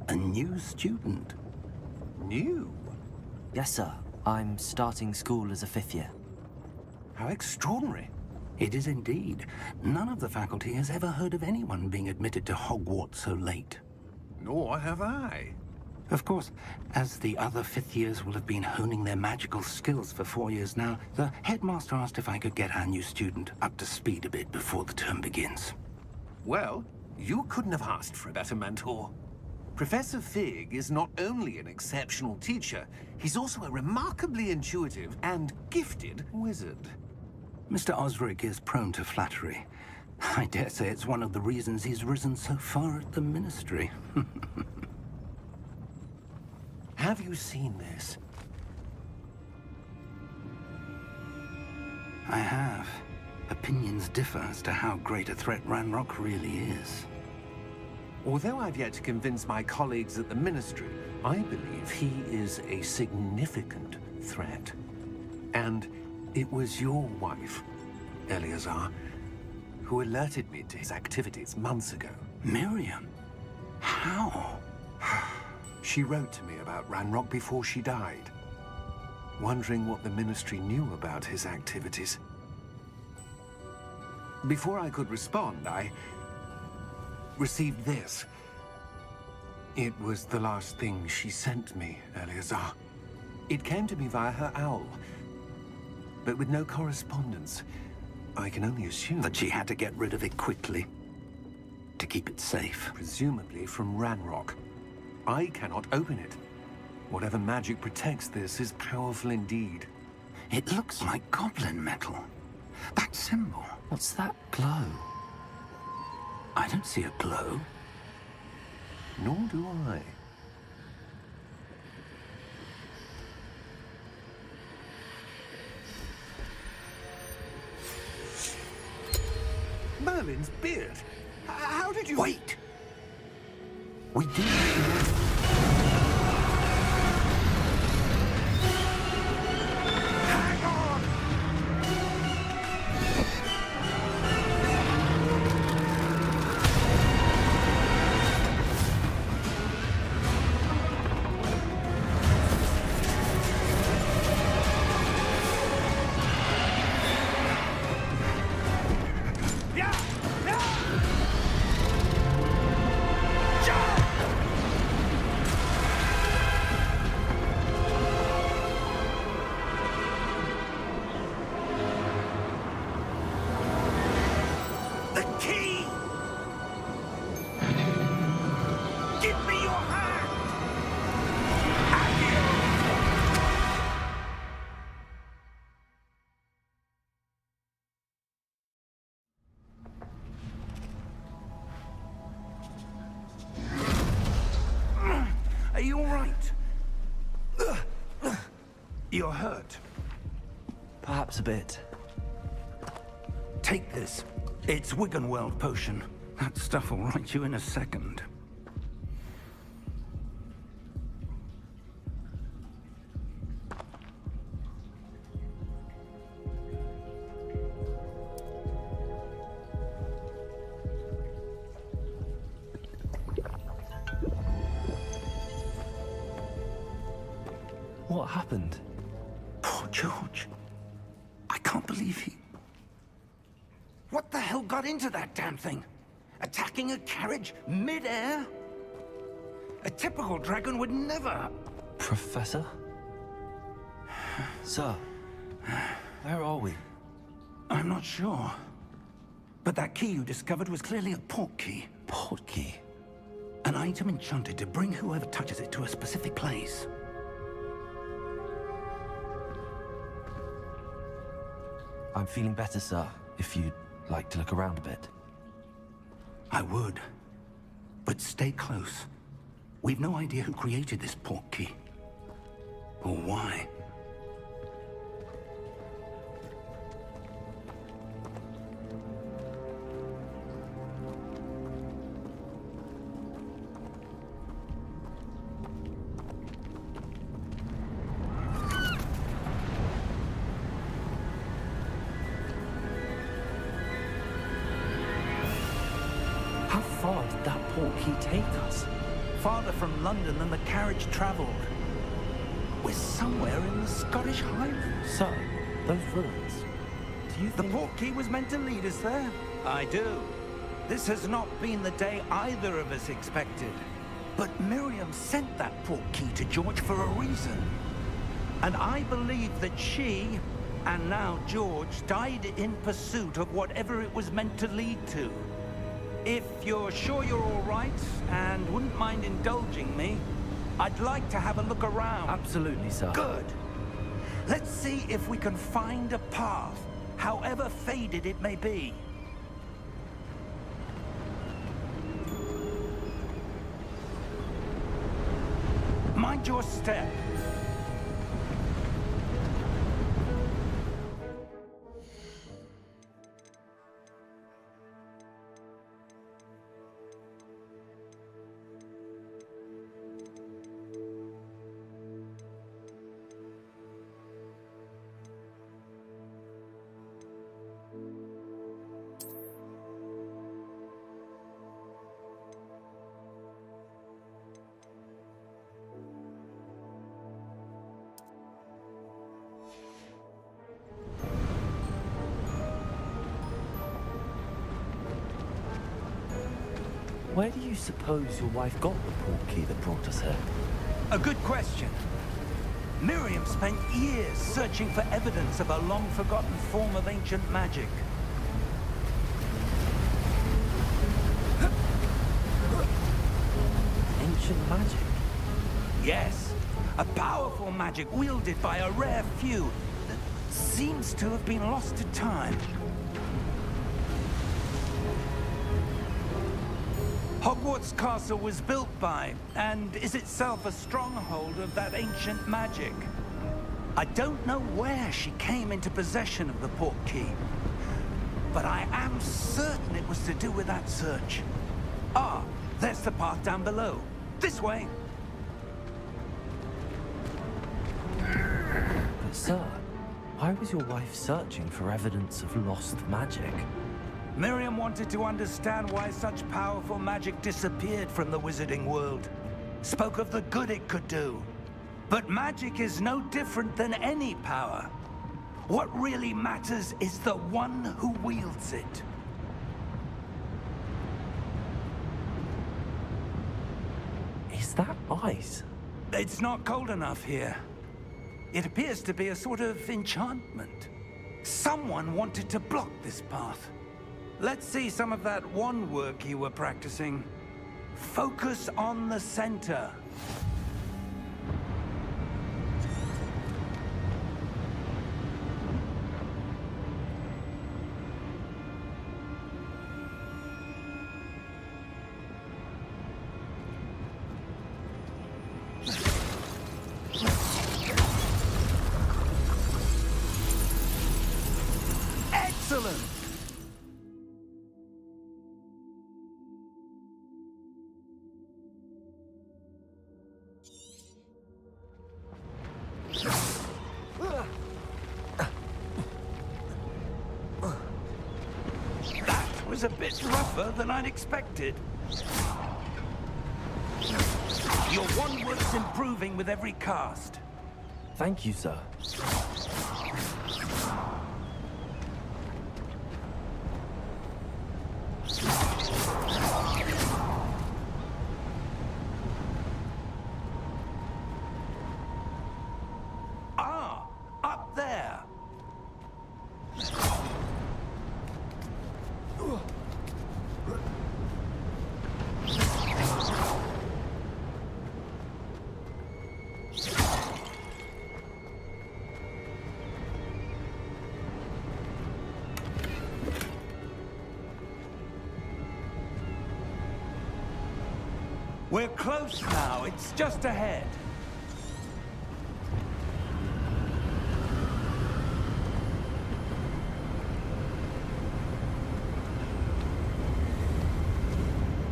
A new student? New? Yes, sir. I'm starting school as a 5th year. How extraordinary. It is indeed. None of the faculty has ever heard of anyone being admitted to Hogwarts so late. Nor have I. Of course, as the other 5th years will have been honing their magical skills for 4 years now, the headmaster asked if I could get our new student up to speed a bit before the term begins. Well, you couldn't have asked for a better mentor. Professor Fig is not only an exceptional teacher, he's also a remarkably intuitive and gifted wizard. Mr. Osric is prone to flattery. I dare say it's one of the reasons he's risen so far at the Ministry. Have you seen this? I have. Opinions differ as to how great a threat Ranrock really is. Although I've yet to convince my colleagues at the Ministry, I believe he is a significant threat. And it was your wife, Eleazar, who alerted me to his activities months ago. Miriam? How? She wrote to me about Ranrock before she died, wondering what the Ministry knew about his activities. Before I could respond, I received this. It was the last thing she sent me, Eleazar. It came to me via her owl, but with no correspondence. I can only assume That she had to get rid of it quickly, to keep it safe. presumably from Ranrock. I cannot open it. Whatever magic protects this is powerful indeed. It looks like goblin metal. That symbol. What's that glow? I don't see a glow. Nor do I. Merlin's beard. How did you... Wait! We do. Hang on! Yeah! Yeah! Jump! The key! Give me your hand! Are you all right? You're hurt. Perhaps a bit. Take this. It's Wiggenweld potion. That stuff will right you in a second. What happened? Poor George. I can't believe he... What the hell got into that damn thing? Attacking a carriage mid-air? A typical dragon would never... Professor? Sir, where are we? I'm not sure. But that key you discovered was clearly a port key. Portkey? An item enchanted to bring whoever touches it to a specific place. I'm feeling better, sir, if you'd like to look around a bit. I would. But stay close. We've no idea who created this port key. Or why. How far did that portkey take us? farther from London than the carriage travelled. We're somewhere in the Scottish Highlands. Sir, those ruins. Do you The think... portkey was meant to lead us there? I do. This has not been the day either of us expected. But Miriam sent that portkey to George for a reason. And I believe that she, and now George, died in pursuit of whatever it was meant to lead to. If you're sure you're all right, and wouldn't mind indulging me, I'd like to have a look around. Absolutely, sir. Good. Let's see if we can find a path, however faded it may be. Mind your step. Where do you suppose your wife got the portkey that brought us here? A good question. Miriam spent years searching for evidence of a long-forgotten form of ancient magic. Ancient magic? Yes, a powerful magic wielded by a rare few that seems to have been lost to time. Hogwarts Castle was built by, and is itself a stronghold of that ancient magic. I don't know where she came into possession of the portkey, but I am certain it was to do with that search. Ah, there's the path down below. This way. But sir, why was your wife searching for evidence of lost magic? Miriam wanted to understand why such powerful magic disappeared from the wizarding world. Spoke of the good it could do. But magic is no different than any power. What really matters is the one who wields it. Is that ice? It's not cold enough here. It appears to be a sort of enchantment. Someone wanted to block this path. Let's see some of that wand work you were practicing. Focus on the center. Excellent! That was a bit rougher than I'd expected. Your wand work's improving with every cast. Thank you, sir. Ah, up there. We're close now. It's just ahead.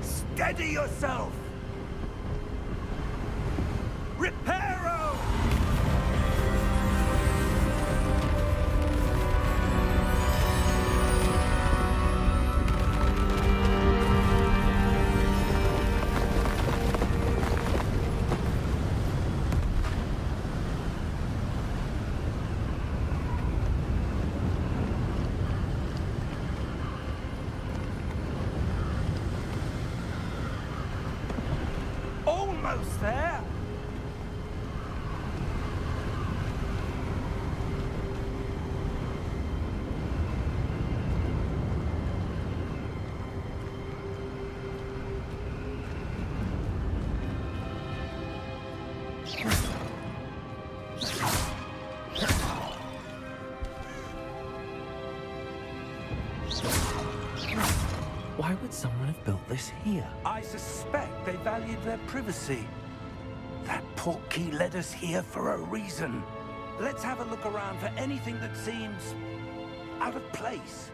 Steady yourself! Reparo! almost there. Why would someone have built this here? I suspect they valued their privacy. That portkey led us here for a reason. Let's have a look around for anything that seems out of place.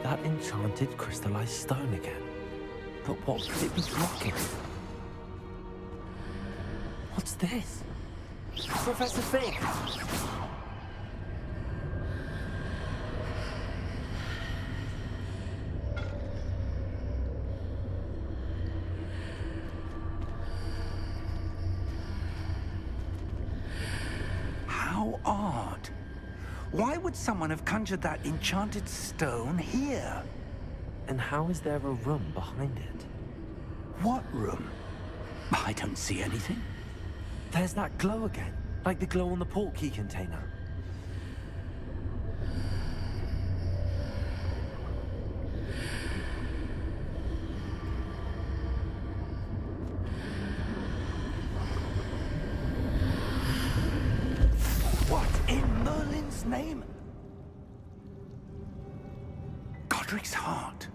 That enchanted crystallized stone again. But what could it be blocking? What's this? Professor Fig! How odd. Why would someone have conjured that enchanted stone here? And how is there a room behind it? What room? I don't see anything. There's that glow again, like the glow on the portkey container. What in Merlin's name? Godric's heart.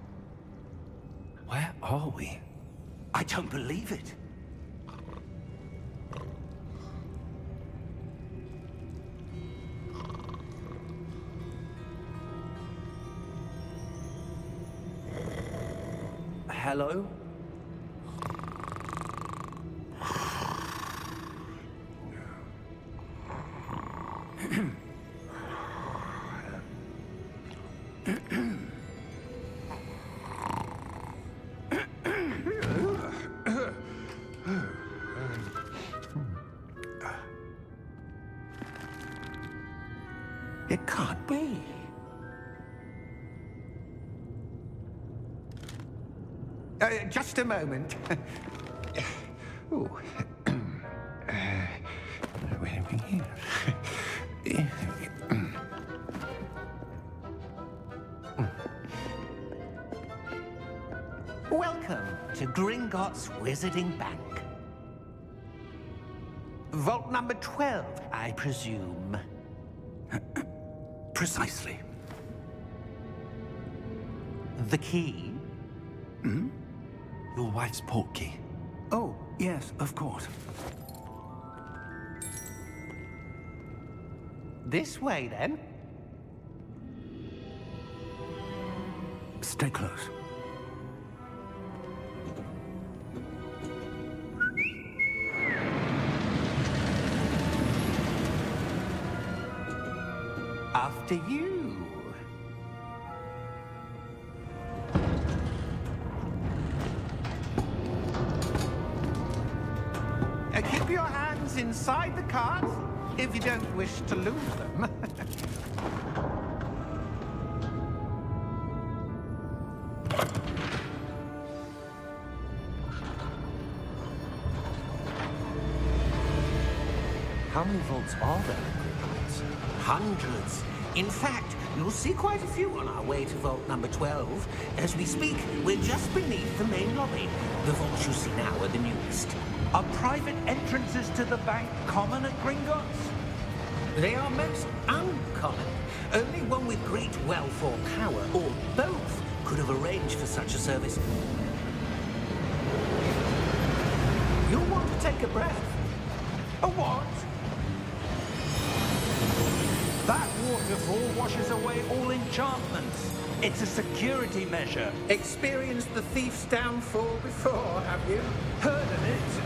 Where are we? I don't believe it. Hello? It can't be. Just a moment. Ooh. Where are we here? Welcome to Gringotts Wizarding Bank. Vault number 12, I presume. Precisely. The key? Your wife's portkey. Oh, yes, of course. This way, then. Stay close. After you. Keep your hands inside the cart if you don't wish to lose them. How many vaults are there in Gringotts? Hundreds. In fact, you'll see quite a few on our way to vault number 12. As we speak, we're just beneath the main lobby. The vaults you see now are the newest. Are private entrances to the bank common at Gringotts? They are most uncommon. Only one with great wealth or power, or both, could have arranged for such a service. You'll want to take a breath. A what? That waterfall washes away all enchantments. It's a security measure. Experienced the thief's downfall before, have you? Heard of it?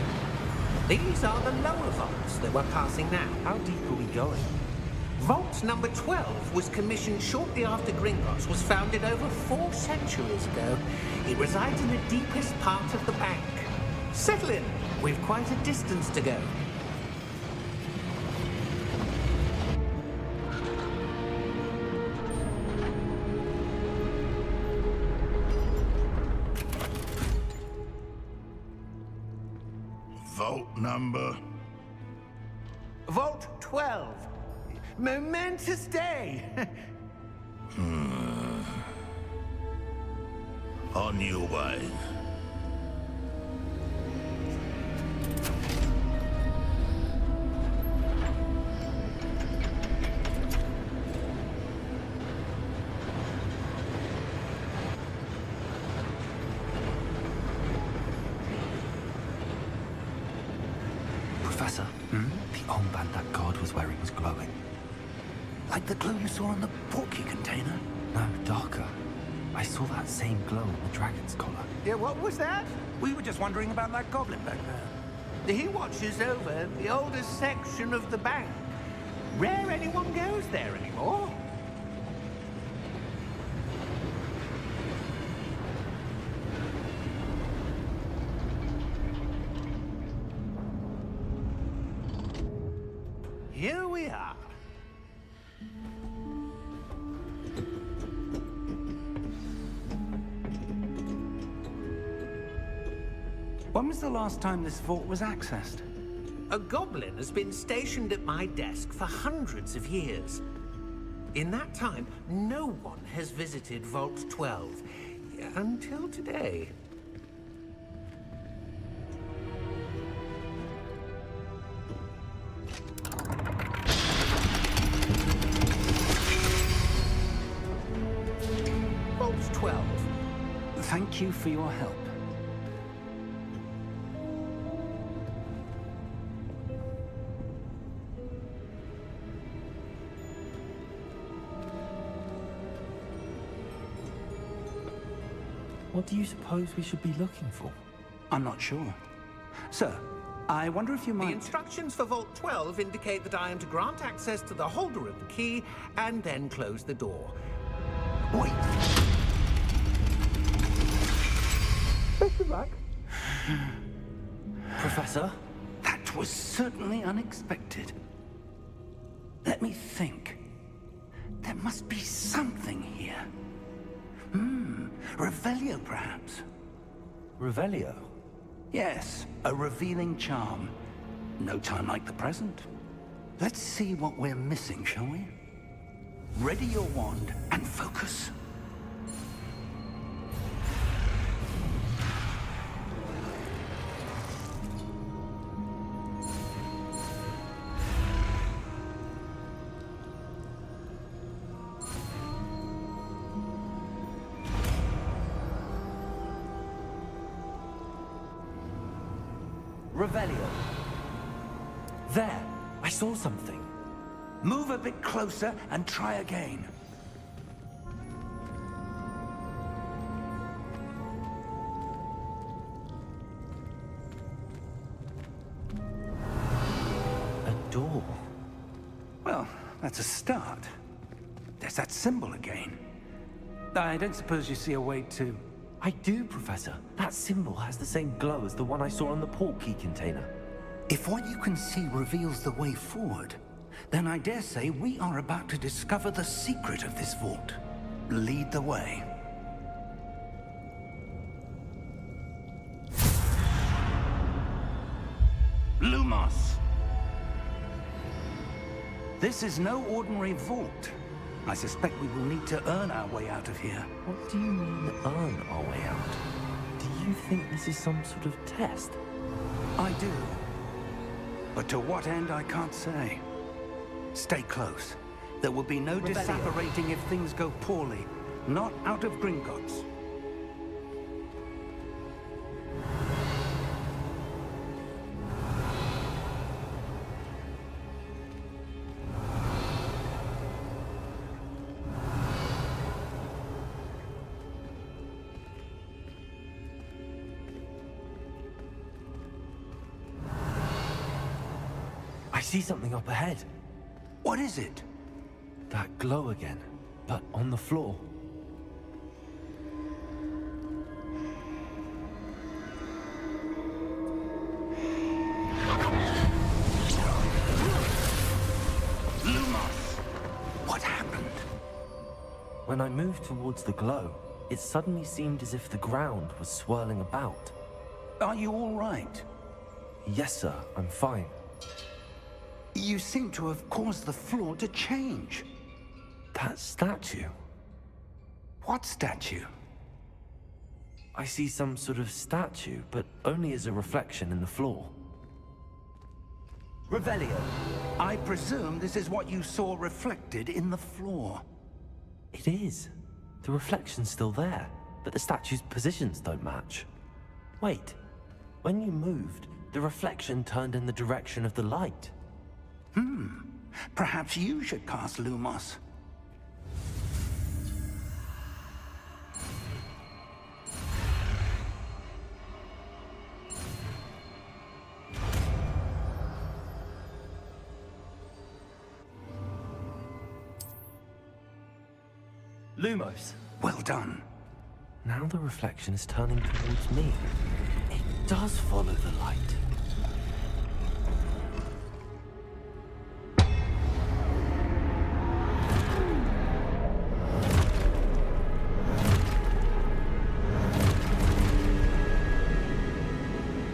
These are the lower vaults that we're passing now. How deep are we going? Vault number 12 was commissioned shortly after Gringotts was founded over 4 centuries ago. It resides in the deepest part of the bank. Settle in. We've quite a distance to go. Vault number? Vault 12. Momentous day. On your way. Professor, the armband that guard was wearing was glowing. Like the glow you saw on the portkey container? No, darker. I saw that same glow on the dragon's collar. Yeah, what was that? We were just wondering about that goblin back there. He watches over the oldest section of the bank. Rare anyone goes there anymore. Here we are. When was the last time this vault was accessed? A goblin has been stationed at my desk for hundreds of years. In that time, no one has visited Vault 12 until today. Vault 12. Thank you for your help. What do you suppose we should be looking for? I'm not sure. Sir, I wonder if you The might... instructions for Vault 12 indicate that I am to grant access to the holder of the key and then close the door. Wait! Best of luck. Professor? That was certainly unexpected. Let me think. There must be something here. Revelio, perhaps? Revelio? Yes, a revealing charm. No time like the present. Let's see what we're missing, shall we? Ready your wand and focus. Revelio. There, I saw something. Move a bit closer and try again. A door. Well, that's a start. There's that symbol again. I don't suppose you see a way to... I do, Professor. That symbol has the same glow as the one I saw on the portkey container. If what you can see reveals the way forward, then I dare say we are about to discover the secret of this vault. Lead the way. Lumos! This is no ordinary vault. I suspect we will need to earn our way out of here. What do you mean, earn our way out? Do you think this is some sort of test? I do. But to what end, I can't say. Stay close. There will be no disapparating if things go poorly. Not out of Gringotts. I see something up ahead. What is it? That glow again, but on the floor. Lumos! What happened? When I moved towards the glow, it suddenly seemed as if the ground was swirling about. Are you all right? Yes, sir, I'm fine. You seem to have caused the floor to change. That statue. What statue? I see some sort of statue, but only as a reflection in the floor. Revelio. I presume this is what you saw reflected in the floor. It is. The reflection's still there, but the statue's positions don't match. Wait, when you moved, the reflection turned in the direction of the light. Perhaps you should cast Lumos. Lumos. Well done. Now the reflection is turning towards me. It does follow the light.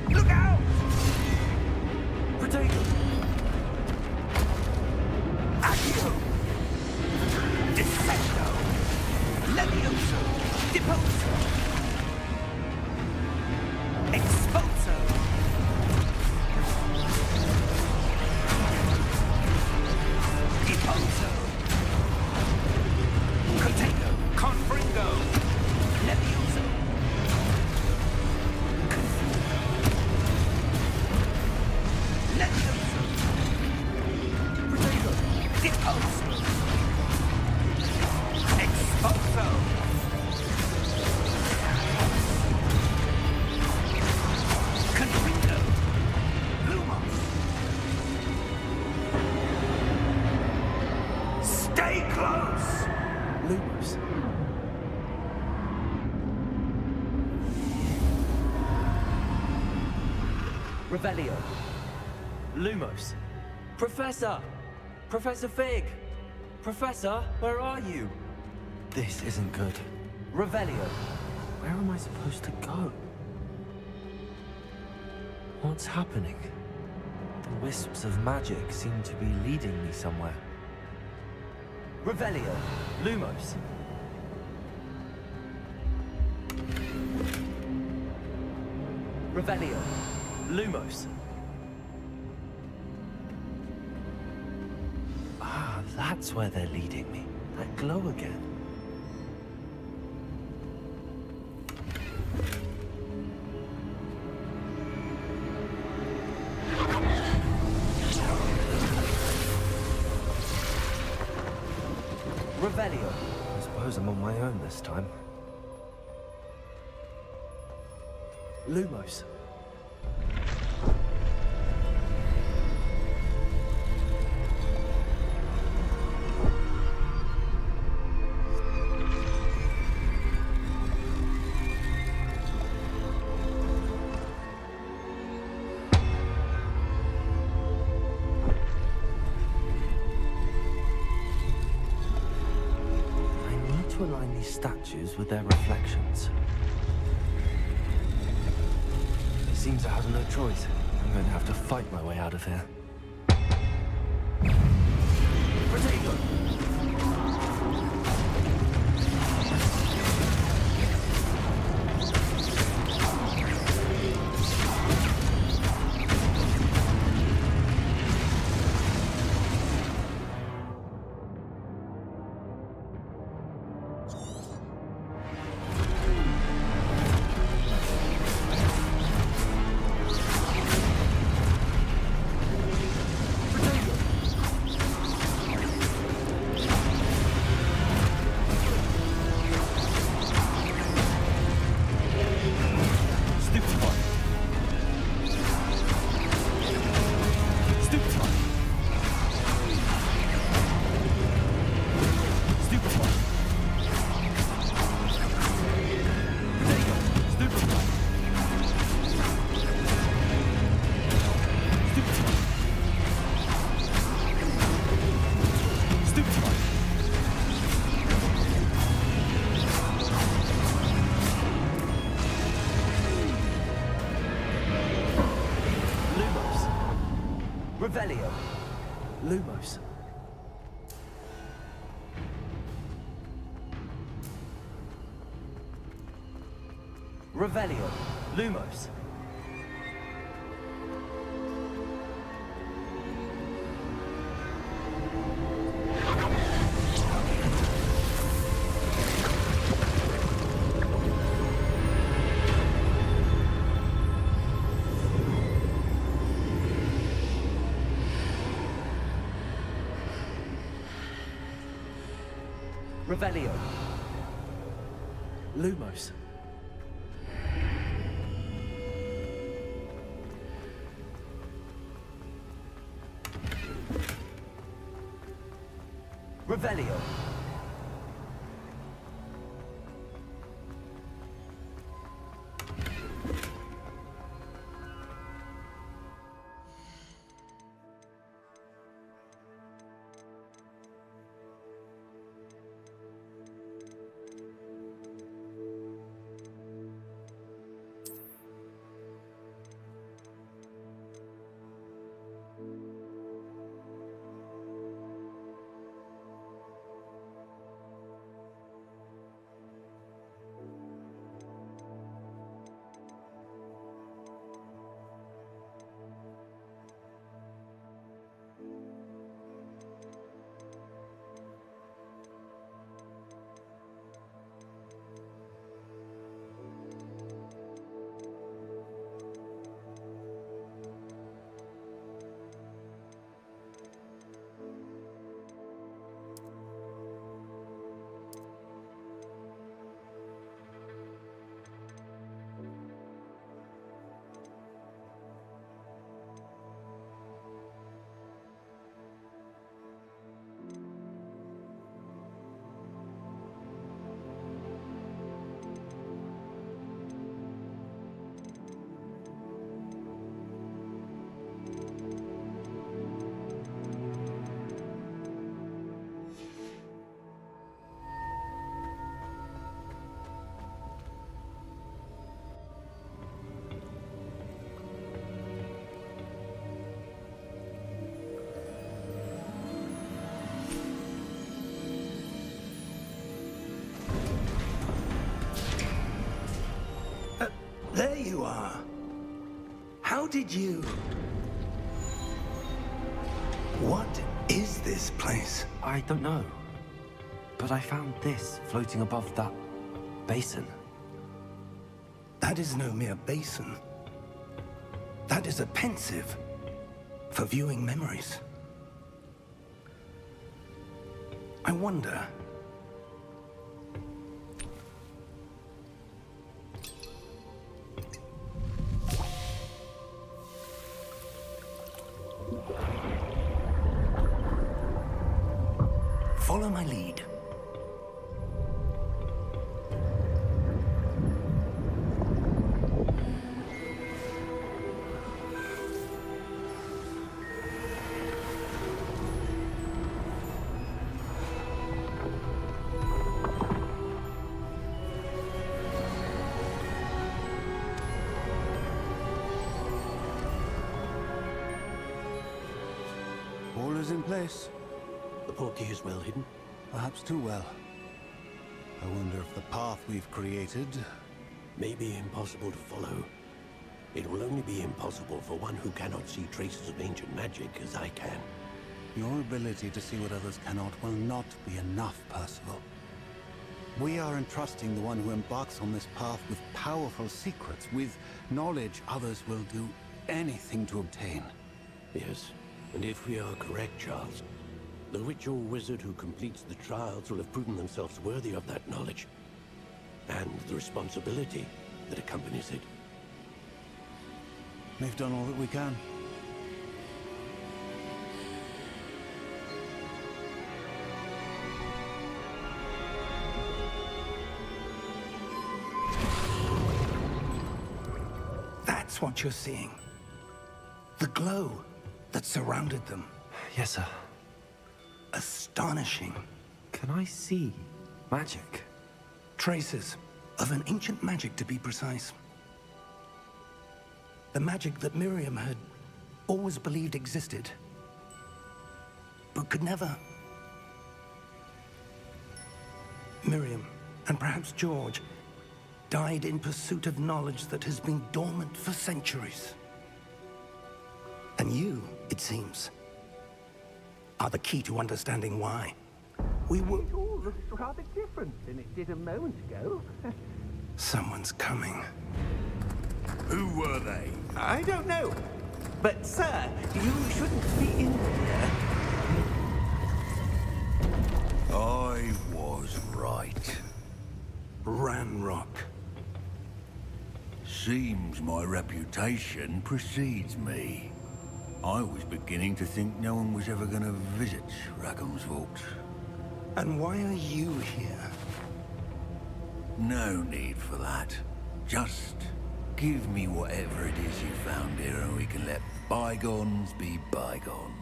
Look out! Protego! Accio! Descendo! Levioso! Deposo! Expulso! Deposo! Protego! Confringo! Levioso! Levioso! Protego! Deposo! Expulso! Confringo! Lumos! Stay close! Lumos. Revelio. Lumos. Professor! Professor Fig! Professor, where are you? This isn't good. Revelio. Where am I supposed to go? What's happening? The wisps of magic seem to be leading me somewhere. Revelio. Lumos. Revelio. Lumos. Ah, that's where they're leading me. That glow again. Revelio. I suppose I'm on my own this time. Lumos. To align these statues with their reflections. It seems I have no choice. I'm going to have to fight my way out of here. Protego! Revelio. Lumos. Revelio. Lumos. Revelio. Lumos. Revelio. There you are. How did you... What is this place? I don't know. But I found this floating above that basin. That is no mere basin. That is a pensive for viewing memories. I wonder... Follow my lead. All is in place. The portkey is well hidden. Perhaps too well. I wonder if the path we've created... May be impossible to follow. It will only be impossible for one who cannot see traces of ancient magic as I can. Your ability to see what others cannot will not be enough, Percival. We are entrusting the one who embarks on this path with powerful secrets, with knowledge others will do anything to obtain. Yes, and if we are correct, Charles, the witch or wizard who completes the trials will have proven themselves worthy of that knowledge, and the responsibility that accompanies it. We've done all that we can. That's what you're seeing. The glow that surrounded them. Yes, sir. Astonishing. Can I see magic? Traces of an ancient magic, to be precise. The magic that Miriam had always believed existed but could never. Miriam, and perhaps George, died in pursuit of knowledge that has been dormant for centuries. And you, it seems, are the key to understanding why. We were... It all looks rather different than it did a moment ago. Someone's coming. Who were they? I don't know. But, sir, you shouldn't be in here. I was right. Ranrock. Seems my reputation precedes me. I was beginning to think no one was ever going to visit Rackham's vault. And why are you here? No need for that. Just give me whatever it is you found here and we can let bygones be bygones.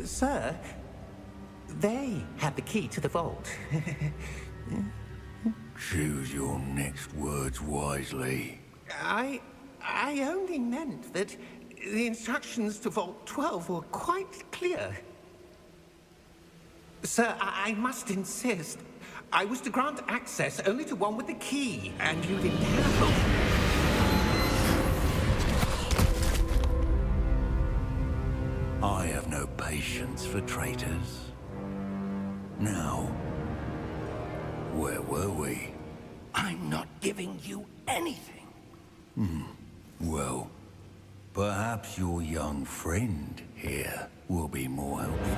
Sir, they had the key to the vault. Choose your next words wisely. I only meant that the instructions to Vault 12 were quite clear. Sir, I must insist. I was to grant access only to one with the key, and you didn't have. I have no patience for traitors. Now, where were we? I'm not giving you anything. Well, perhaps your young friend here will be more helpful.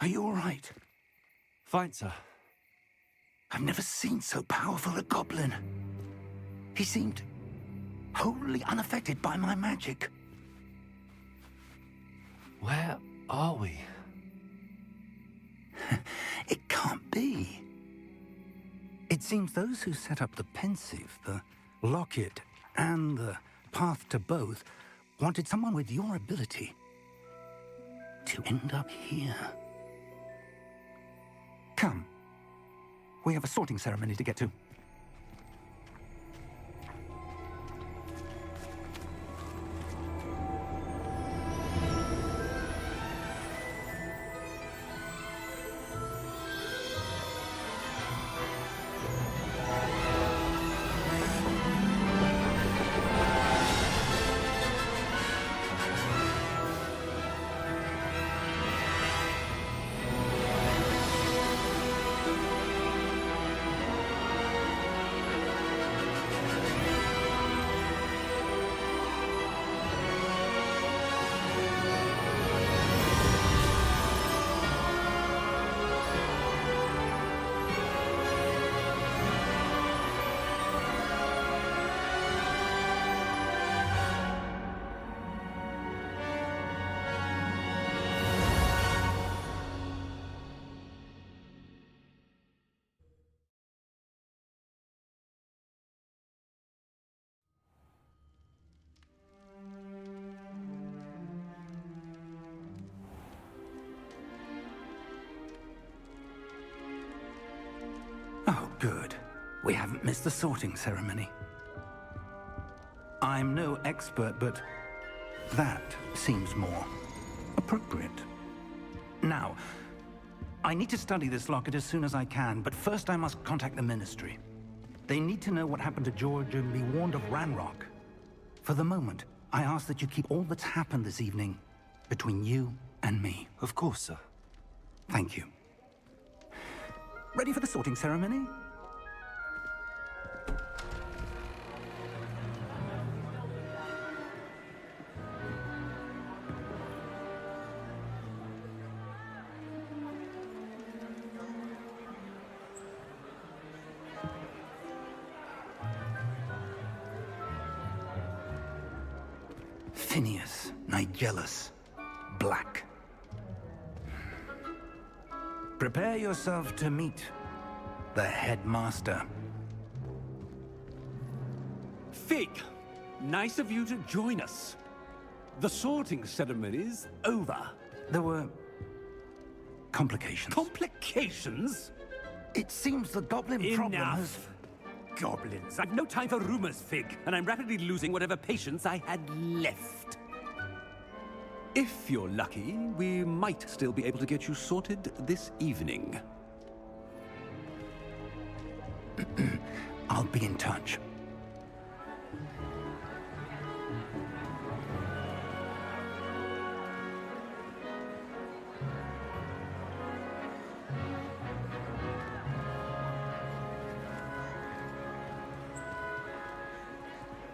Are you all right? Fine, sir. I've never seen so powerful a goblin. He seemed wholly unaffected by my magic. Where are we? It can't be. It seems those who set up the pensive, the locket, and the path to both wanted someone with your ability to end up here. Come. We have a sorting ceremony to get to. Oh, good. We haven't missed the sorting ceremony. I'm no expert, but that seems more appropriate. Now, I need to study this locket as soon as I can, but first I must contact the Ministry. They need to know what happened to George and be warned of Ranrock. For the moment, I ask that you keep all that's happened this evening between you and me. Of course, sir. Thank you. Ready for the sorting ceremony? Phineas, Nigellus, Black. Prepare yourself to meet the headmaster. Fig, nice of you to join us. The sorting ceremony's over. There were complications. Complications? It seems the goblin problem has... Enough. Goblins. I've no time for rumors, Fig, and I'm rapidly losing whatever patience I had left. If you're lucky, we might still be able to get you sorted this evening. I'll be in touch.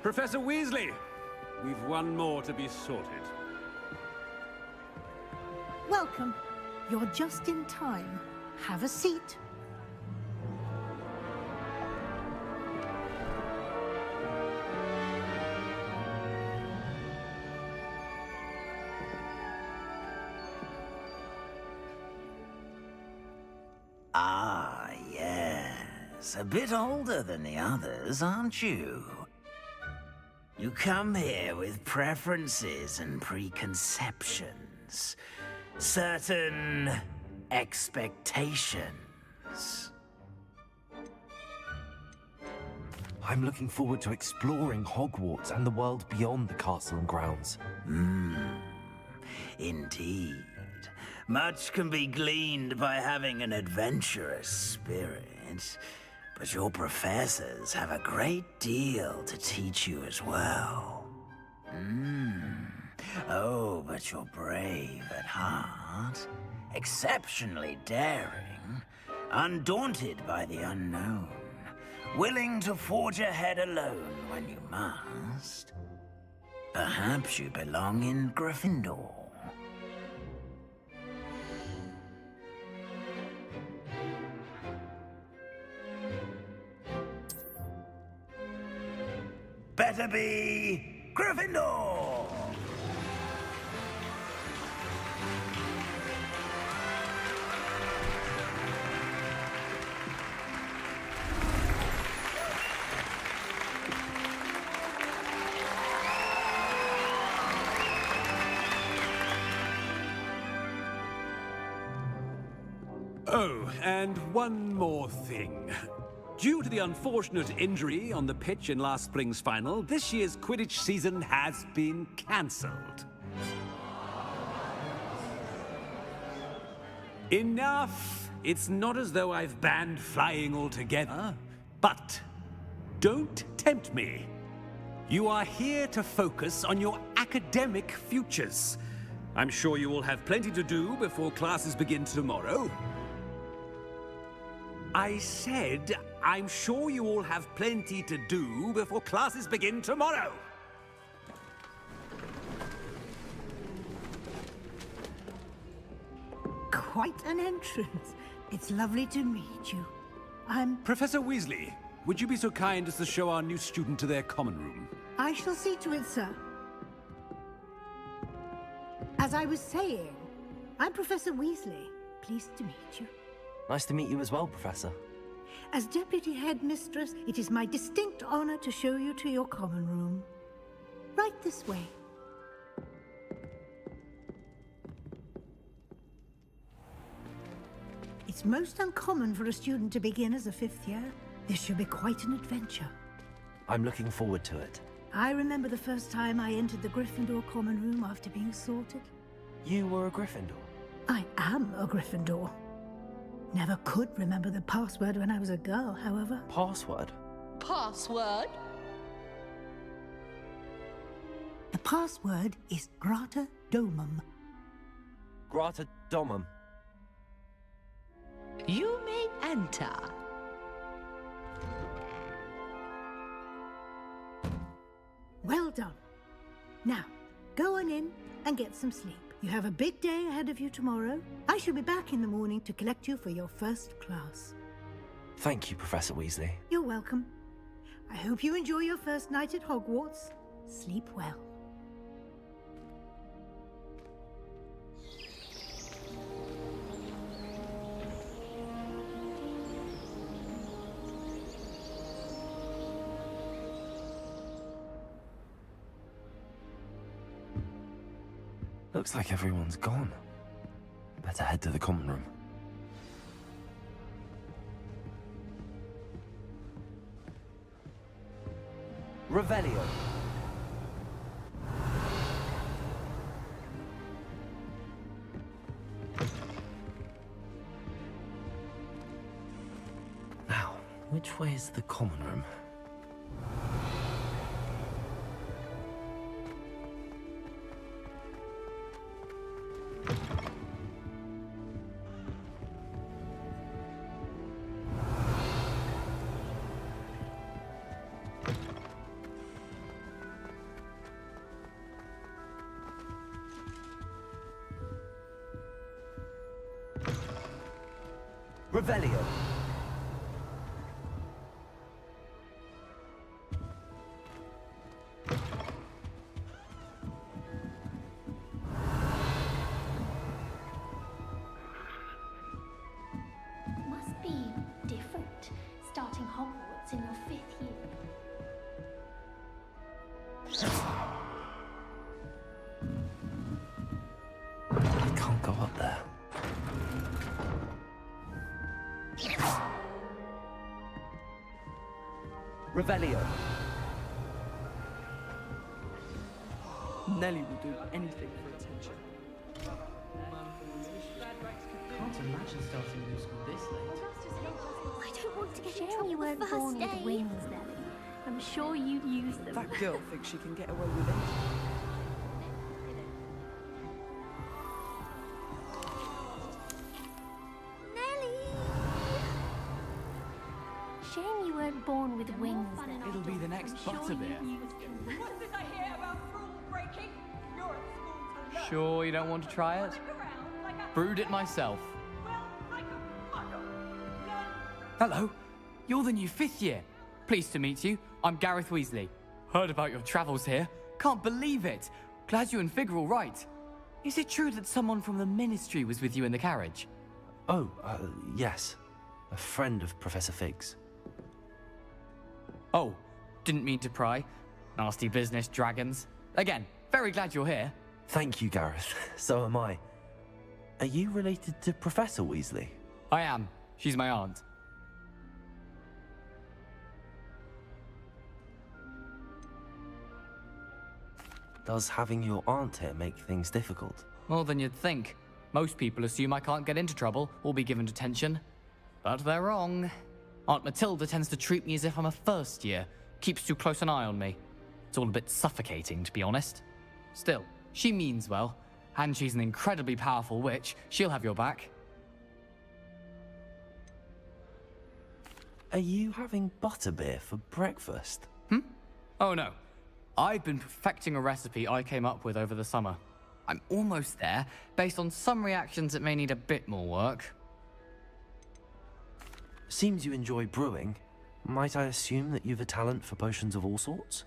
Professor Weasley, we've one more to be sorted. Welcome. You're just in time. Have a seat. Ah, yes. A bit older than the others, aren't you? You come here with preferences and preconceptions. Certain expectations. I'm looking forward to exploring Hogwarts and the world beyond the castle and grounds. Indeed. Much can be gleaned by having an adventurous spirit, but your professors have a great deal to teach you as well. Oh, but you're brave at heart, exceptionally daring, undaunted by the unknown, willing to forge ahead alone when you must. Perhaps you belong in Gryffindor. Better be Gryffindor! Oh, and one more thing. Due to the unfortunate injury on the pitch in last spring's final, this year's Quidditch season has been cancelled. Enough! It's not as though I've banned flying altogether, but don't tempt me. You are here to focus on your academic futures. I'm sure you will have plenty to do before classes begin tomorrow. I said, I'm sure you all have plenty to do before classes begin tomorrow. Quite an entrance. It's lovely to meet you. Professor Weasley, would you be so kind as to show our new student to their common room? I shall see to it, sir. As I was saying, I'm Professor Weasley. Pleased to meet you. Nice to meet you as well, Professor. As Deputy Headmistress, it is my distinct honor to show you to your common room. Right this way. It's most uncommon for a student to begin as a fifth year. This should be quite an adventure. I'm looking forward to it. I remember the first time I entered the Gryffindor common room after being sorted. You were a Gryffindor? I am a Gryffindor. Never could remember the password when I was a girl, however. Password? Password? The password is Grata Domum. Grata Domum. You may enter. Well done. Now, go on in and get some sleep. You have a big day ahead of you tomorrow. I shall be back in the morning to collect you for your first class. Thank you, Professor Weasley. You're welcome. I hope you enjoy your first night at Hogwarts. Sleep well. Looks like everyone's gone. Better head to the common room. Revelio. Now, which way is the common room? Revelio. Must be different, starting Hogwarts in your 5th year. I can't go up there. Revelio. Nellie will do anything for attention. Can't imagine starting new school this late. I don't want to get in trouble. You weren't born with wings, Nellie. I'm sure you'd use them. That girl thinks she can get away with anything. Shame you weren't born with wings, then. It'll be the next Butterbeer. What's this I hear about rule breaking? You're at school to learn. Sure you don't want to try it? Brewed it myself. Hello, you're the new 5th year. Pleased to meet you. I'm Gareth Weasley. Heard about your travels here. Can't believe it. Glad you and Fig are all right. Is it true that someone from the Ministry was with you in the carriage? Oh, yes. A friend of Professor Fig's. Oh, didn't mean to pry. Nasty business, dragons. Again, very glad you're here. Thank you, Gareth. So am I. Are you related to Professor Weasley? I am. She's my aunt. Does having your aunt here make things difficult? More than you'd think. Most people assume I can't get into trouble or be given detention. But they're wrong. Aunt Matilda tends to treat me as if I'm a first year. Keeps too close an eye on me. It's all a bit suffocating, to be honest. Still, she means well. And she's an incredibly powerful witch. She'll have your back. Are you having butterbeer for breakfast? Oh no. I've been perfecting a recipe I came up with over the summer. I'm almost there. Based on some reactions, it may need a bit more work. Seems you enjoy brewing. Might I assume that you've a talent for potions of all sorts?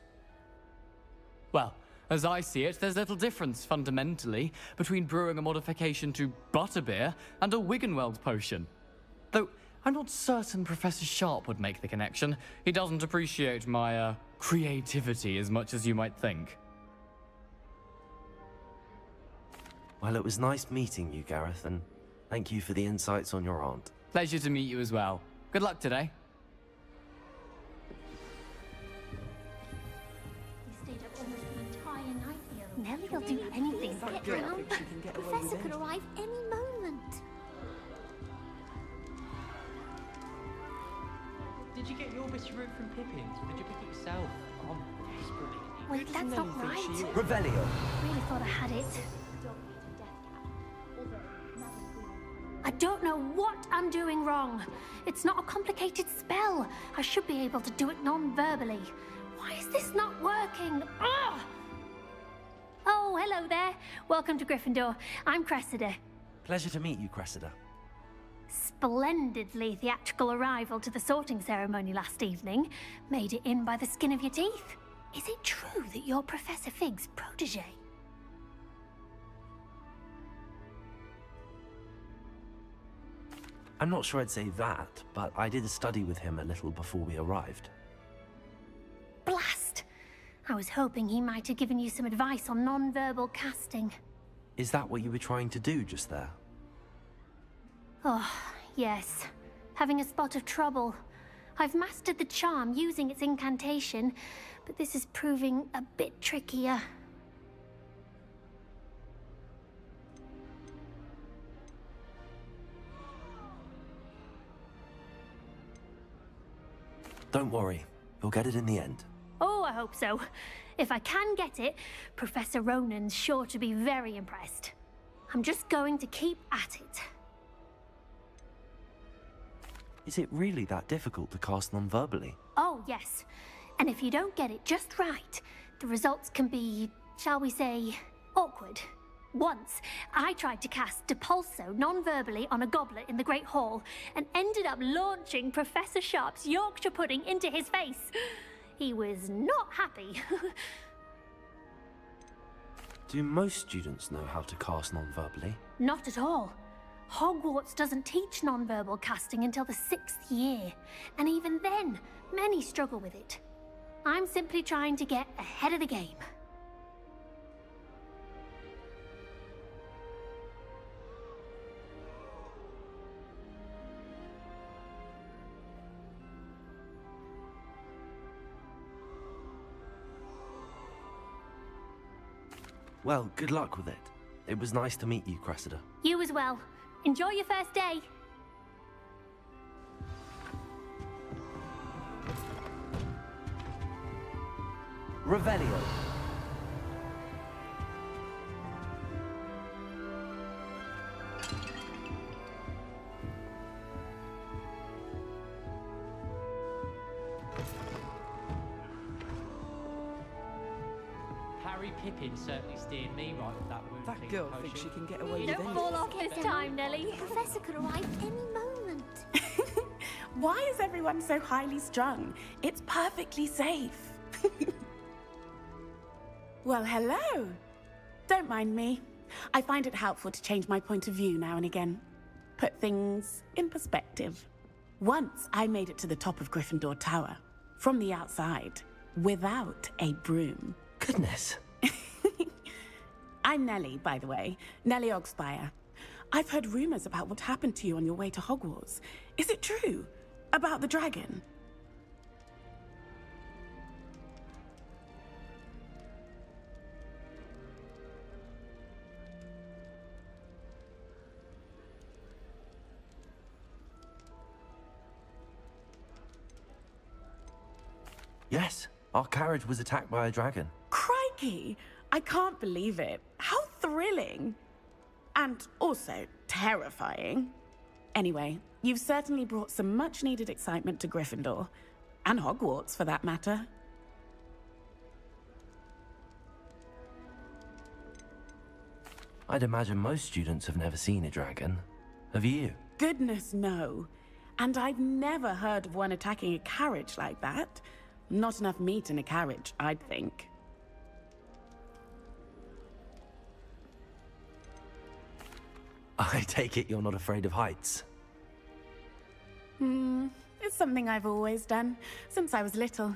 Well, as I see it, there's little difference, fundamentally, between brewing a modification to butterbeer and a Wiggenweld potion. Though, I'm not certain Professor Sharp would make the connection. He doesn't appreciate my, creativity as much as you might think. Well, it was nice meeting you, Gareth, and thank you for the insights on your aunt. Pleasure to meet you as well. Good luck today. You stayed up almost the entire night the other Nellie will do anything to get down. Professor could arrive any moment. Did you get your bit of root from Pippin's, or did you pick it yourself? Oh, I'm desperately. Wait, that's not right. Revelio. Really thought I had it. I don't know what I'm doing wrong. It's not a complicated spell. I should be able to do it non-verbally. Why is this not working? Ugh! Oh, hello there. Welcome to Gryffindor. I'm Cressida. Pleasure to meet you, Cressida. Splendidly theatrical arrival to the sorting ceremony last evening. Made it in by the skin of your teeth. Is it true that you're Professor Fig's protege? I'm not sure I'd say that, but I did study with him a little before we arrived. Blast! I was hoping he might have given you some advice on non-verbal casting. Is that what you were trying to do just there? Oh, yes. Having a spot of trouble. I've mastered the charm using its incantation, but this is proving a bit trickier. Don't worry, you'll get it in the end. Oh, I hope so. If I can get it, Professor Ronan's sure to be very impressed. I'm just going to keep at it. Is it really that difficult to cast non-verbally? Oh, yes. And if you don't get it just right, the results can be, shall we say, awkward. Once, I tried to cast Depulso non-verbally on a goblet in the Great Hall and ended up launching Professor Sharp's Yorkshire pudding into his face. He was not happy. Do most students know how to cast non-verbally? Not at all. Hogwarts doesn't teach non-verbal casting until the 6th year, and even then, many struggle with it. I'm simply trying to get ahead of the game. Well, good luck with it. It was nice to meet you, Cressida. You as well. Enjoy your first day. Revelio. Harry Pippin certainly steered me right with that wound. That girl thinks she can get away with Don't anything. fall off this time, Nellie. The professor could arrive any moment. Why is everyone so highly strung? It's perfectly safe. Well, hello. Don't mind me. I find it helpful to change my point of view now and again. Put things in perspective. Once I made it to the top of Gryffindor Tower, from the outside, without a broom. Goodness. I'm Nellie, by the way. Nellie Ogspire. I've heard rumors about what happened to you on your way to Hogwarts. Is it true? About the dragon? Yes, our carriage was attacked by a dragon. Crikey! I can't believe it. How thrilling! And also terrifying. Anyway, you've certainly brought some much-needed excitement to Gryffindor. And Hogwarts, for that matter. I'd imagine most students have never seen a dragon. Have you? Goodness, no. And I've never heard of one attacking a carriage like that. Not enough meat in a carriage, I'd think. I take it you're not afraid of heights. It's something I've always done, since I was little.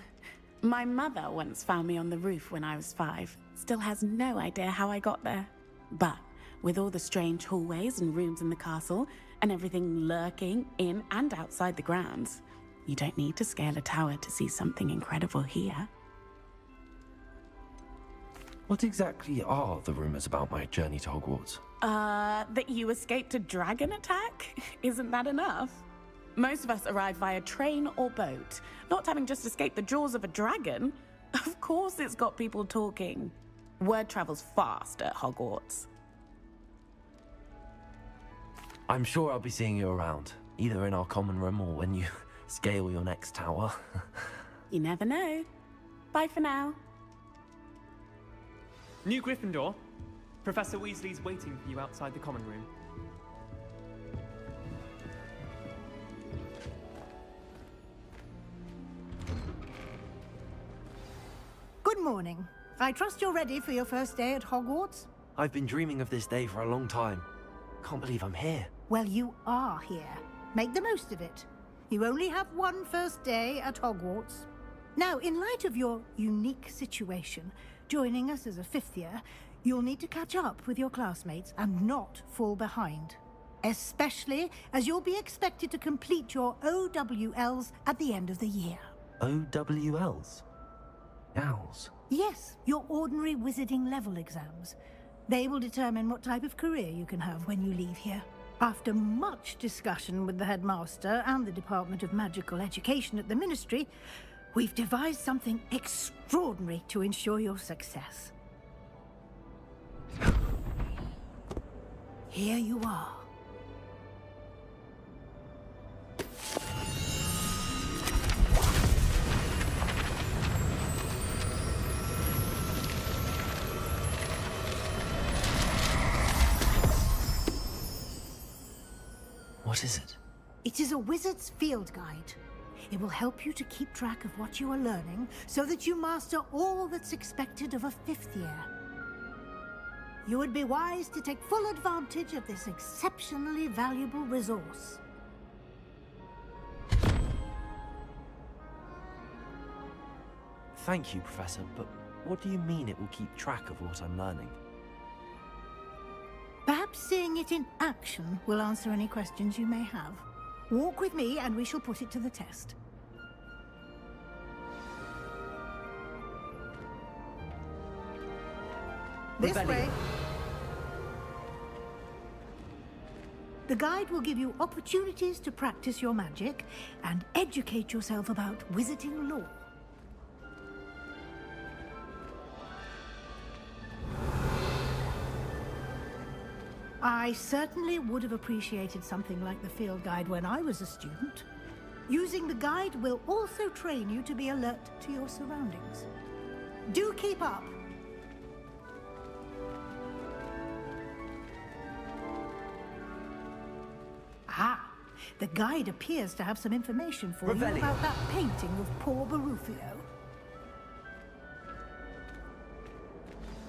My mother once found me on the roof when I was 5. Still has no idea how I got there. But with all the strange hallways and rooms in the castle, and everything lurking in and outside the grounds, you don't need to scale a tower to see something incredible here. What exactly are the rumors about my journey to Hogwarts? That you escaped a dragon attack? Isn't that enough? Most of us arrive via train or boat, not having just escaped the jaws of a dragon. Of course it's got people talking. Word travels fast at Hogwarts. I'm sure I'll be seeing you around, either in our common room or when you scale your next tower. You never know. Bye for now. New Gryffindor. Professor Weasley's waiting for you outside the common room. Good morning. I trust you're ready for your first day at Hogwarts? I've been dreaming of this day for a long time. Can't believe I'm here. Well, you are here. Make the most of it. You only have one first day at Hogwarts. Now, in light of your unique situation, joining us as a fifth year, you'll need to catch up with your classmates and not fall behind. Especially as you'll be expected to complete your OWLs at the end of the year. OWLs? Owls? Yes, your ordinary wizarding level exams. They will determine what type of career you can have when you leave here. After much discussion with the headmaster and the Department of Magical Education at the Ministry, we've devised something extraordinary to ensure your success. Here you are. What is it? It is a wizard's field guide. It will help you to keep track of what you are learning so that you master all that's expected of a fifth year. You would be wise to take full advantage of this exceptionally valuable resource. Thank you, Professor, but what do you mean it will keep track of what I'm learning? Perhaps seeing it in action will answer any questions you may have. Walk with me and we shall put it to the test. This way. The guide will give you opportunities to practice your magic and educate yourself about wizarding lore. I certainly would have appreciated something like the field guide when I was a student. Using the guide will also train you to be alert to your surroundings. Do keep up! Ah, the guide appears to have some information for you about that painting of poor Barufio.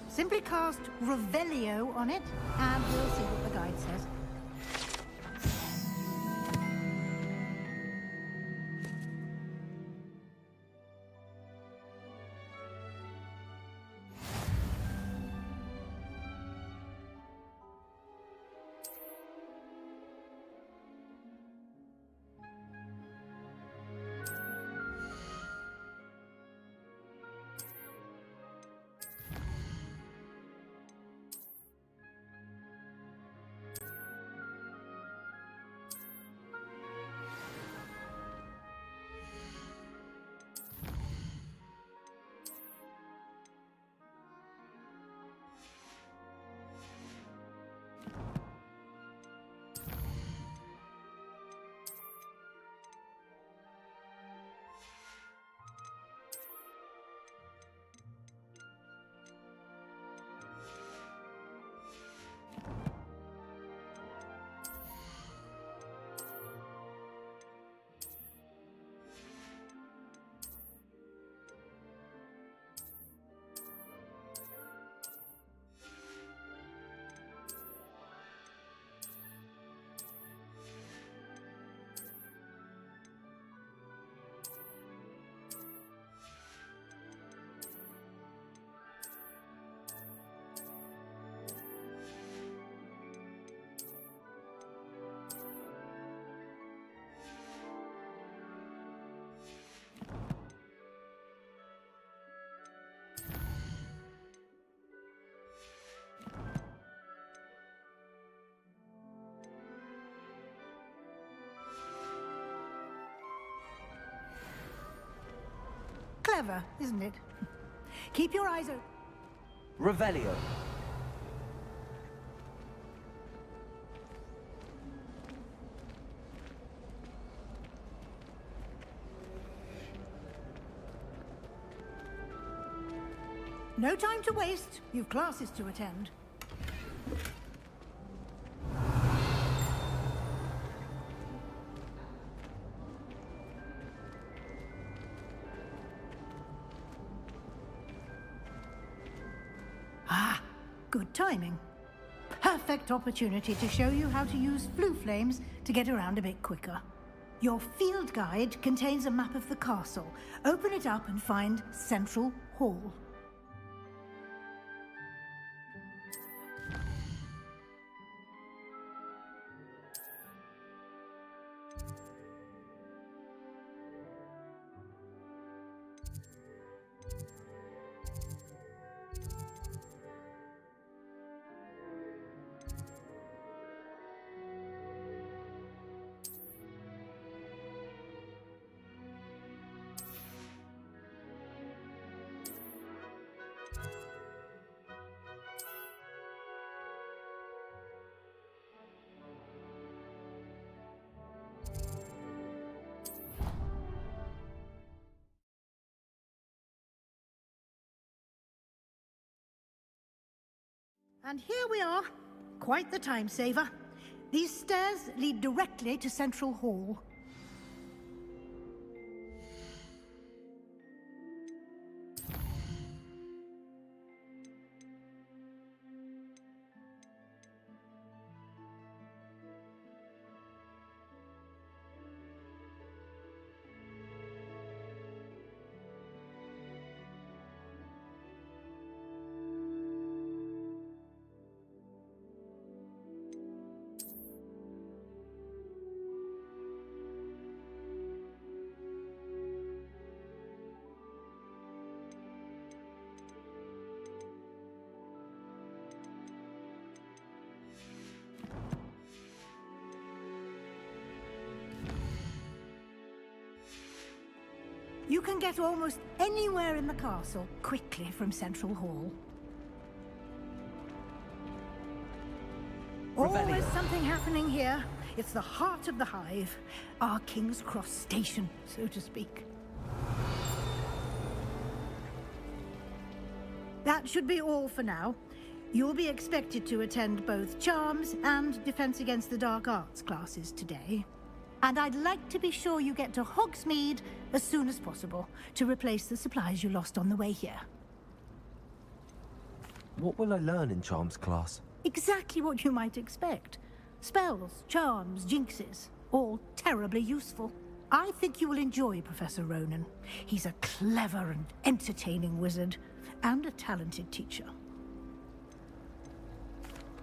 Simply cast Revelio on it, and we'll see what the guide says. Clever, isn't it? Keep your eyes open. Revelio. No time to waste. You've classes to attend. Ah, good timing. Perfect opportunity to show you how to use flue flames to get around a bit quicker. Your field guide contains a map of the castle. Open it up and find Central Hall. And here we are. Quite the time saver. These stairs lead directly to Central Hall. You can get almost anywhere in the castle quickly from Central Hall. Always something happening here. It's the heart of the hive, our King's Cross station, so to speak. That should be all for now. You'll be expected to attend both Charms and Defense Against the Dark Arts classes today. And I'd like to be sure you get to Hogsmeade as soon as possible to replace the supplies you lost on the way here. What will I learn in Charms class? Exactly what you might expect. Spells, charms, jinxes, all terribly useful. I think you will enjoy Professor Ronan. He's a clever and entertaining wizard, and a talented teacher.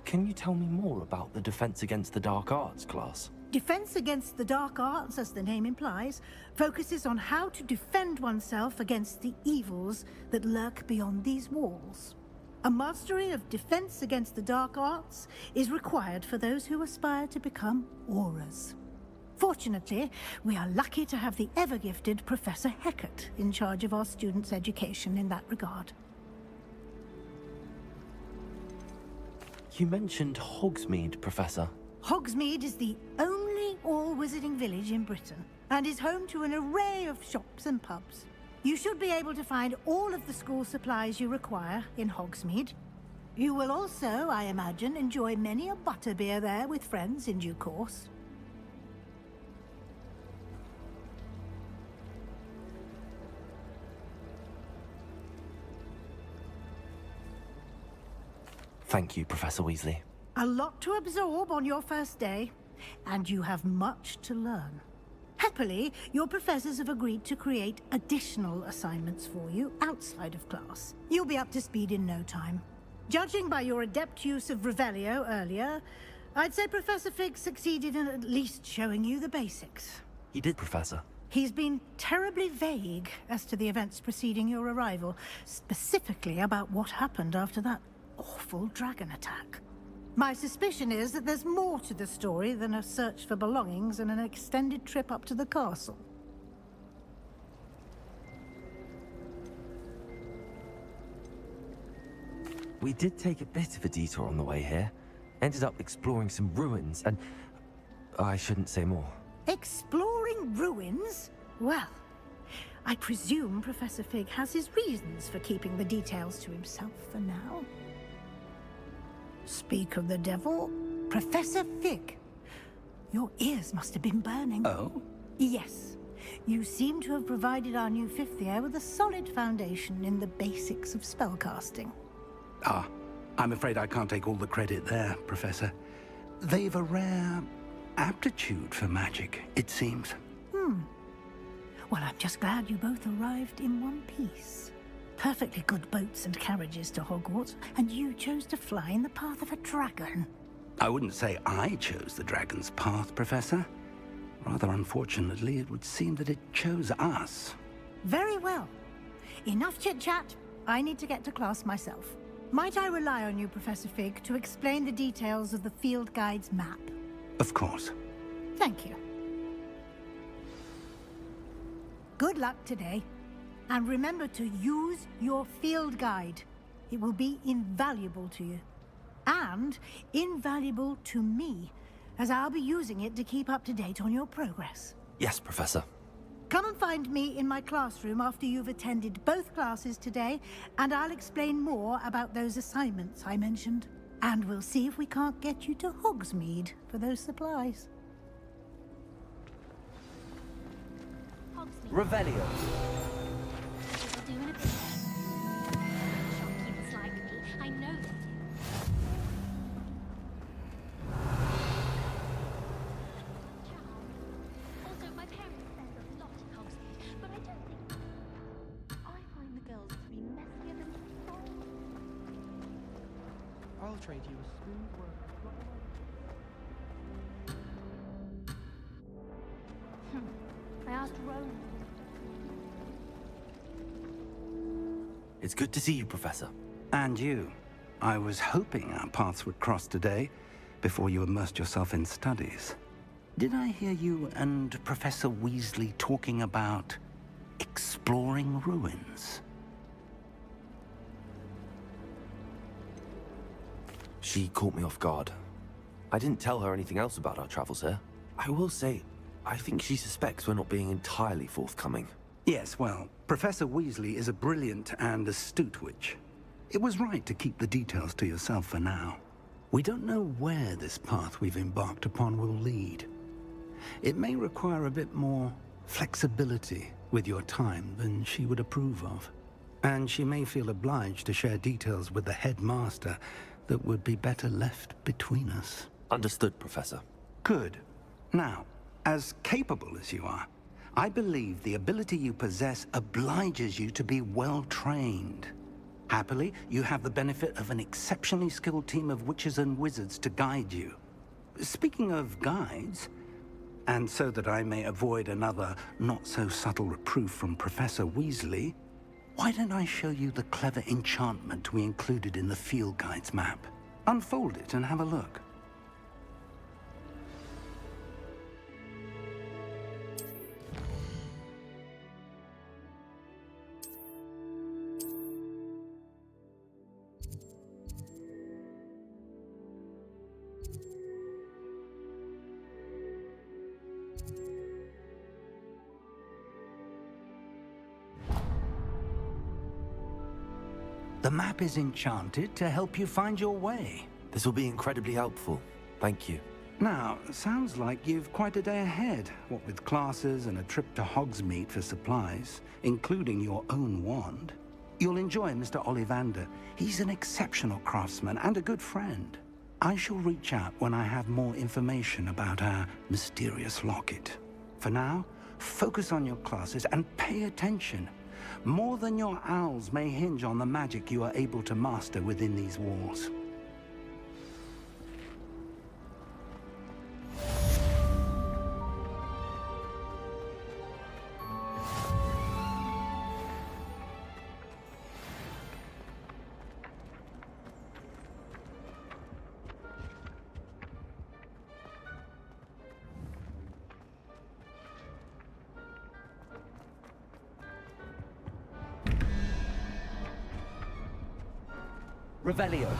Can you tell me more about the Defense Against the Dark Arts class? Defense Against the Dark Arts, as the name implies, focuses on how to defend oneself against the evils that lurk beyond these walls. A mastery of Defense Against the Dark Arts is required for those who aspire to become Auras. Fortunately, we are lucky to have the ever-gifted Professor Hecat in charge of our students' education in that regard. You mentioned Hogsmeade, Professor. Hogsmeade is the only all-wizarding village in Britain, and is home to an array of shops and pubs. You should be able to find all of the school supplies you require in Hogsmeade. You will also, I imagine, enjoy many a butterbeer there with friends in due course. Thank you, Professor Weasley. A lot to absorb on your first day, and you have much to learn. Happily, your professors have agreed to create additional assignments for you outside of class. You'll be up to speed in no time. Judging by your adept use of Revelio earlier, I'd say Professor Fig succeeded in at least showing you the basics. He did, Professor. He's been terribly vague as to the events preceding your arrival, specifically about what happened after that awful dragon attack. My suspicion is that there's more to the story than a search for belongings and an extended trip up to the castle. We did take a bit of a detour on the way here. Ended up exploring some ruins and... I shouldn't say more. Exploring ruins? Well, I presume Professor Fig has his reasons for keeping the details to himself for now. Speak of the devil, Professor Fig. Your ears must have been burning. Oh? Yes. You seem to have provided our new fifth year with a solid foundation in the basics of spellcasting. Ah, I'm afraid I can't take all the credit there, Professor. They've a rare aptitude for magic, it seems. Well, I'm just glad you both arrived in one piece. Perfectly good boats and carriages to Hogwarts, and you chose to fly in the path of a dragon. I wouldn't say I chose the dragon's path, Professor. Rather unfortunately, it would seem that it chose us. Very well. Enough chit-chat. I need to get to class myself. Might I rely on you, Professor Fig, to explain the details of the field guide's map? Of course. Thank you. Good luck today. And remember to use your field guide. It will be invaluable to you. And invaluable to me, as I'll be using it to keep up to date on your progress. Yes, Professor. Come and find me in my classroom after you've attended both classes today, and I'll explain more about those assignments I mentioned. And we'll see if we can't get you to Hogsmeade for those supplies. Revelio. It'll do in a bit then. Shopkeepers like me, I know they do. Also, my parents spend a lot in Hogsmeade, but I don't think... I find the girls to be messier than souls. I'll trade you a smooth work. I asked Ronan. It's good to see you, Professor. And you. I was hoping our paths would cross today, before you immersed yourself in studies. Did I hear you and Professor Weasley talking about exploring ruins? She caught me off guard. I didn't tell her anything else about our travels here. I will say, I think she suspects we're not being entirely forthcoming. Yes, well, Professor Weasley is a brilliant and astute witch. It was right to keep the details to yourself for now. We don't know where this path we've embarked upon will lead. It may require a bit more flexibility with your time than she would approve of. And she may feel obliged to share details with the headmaster that would be better left between us. Understood, Professor. Good. Now, as capable as you are, I believe the ability you possess obliges you to be well-trained. Happily, you have the benefit of an exceptionally skilled team of witches and wizards to guide you. Speaking of guides, and so that I may avoid another not-so-subtle reproof from Professor Weasley, why don't I show you the clever enchantment we included in the field guide's map? Unfold it and have a look. The map is enchanted to help you find your way. This will be incredibly helpful. Thank you. Now, sounds like you've quite a day ahead, what with classes and a trip to Hogsmeade for supplies, including your own wand. You'll enjoy Mr. Ollivander. He's an exceptional craftsman and a good friend. I shall reach out when I have more information about our mysterious locket. For now, focus on your classes and pay attention. More than your owls may hinge on the magic you are able to master within these walls. Revelio.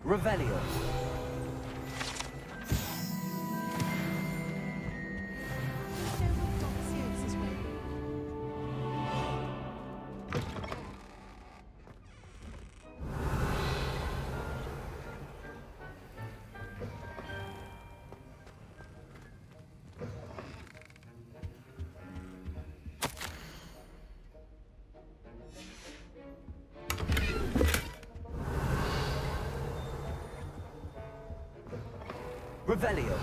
Revelio. Revelio.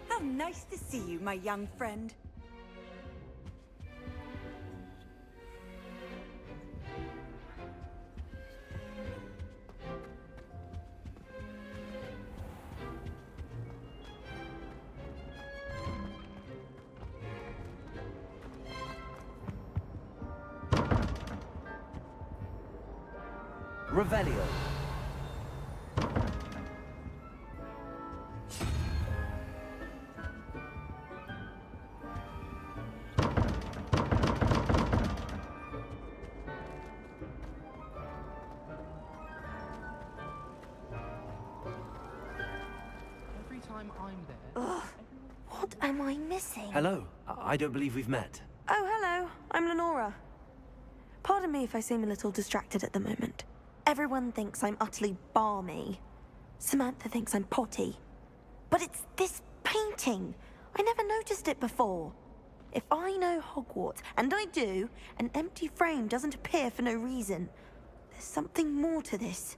How nice to see you, my young friend. Revelio. Every time I'm there... Ugh. What am I missing? Hello. I don't believe we've met. Oh, hello. I'm Lenora. Pardon me if I seem a little distracted at the moment. Everyone thinks I'm utterly balmy. Samantha thinks I'm potty. But it's this painting. I never noticed it before. If I know Hogwarts, and I do, an empty frame doesn't appear for no reason. There's something more to this.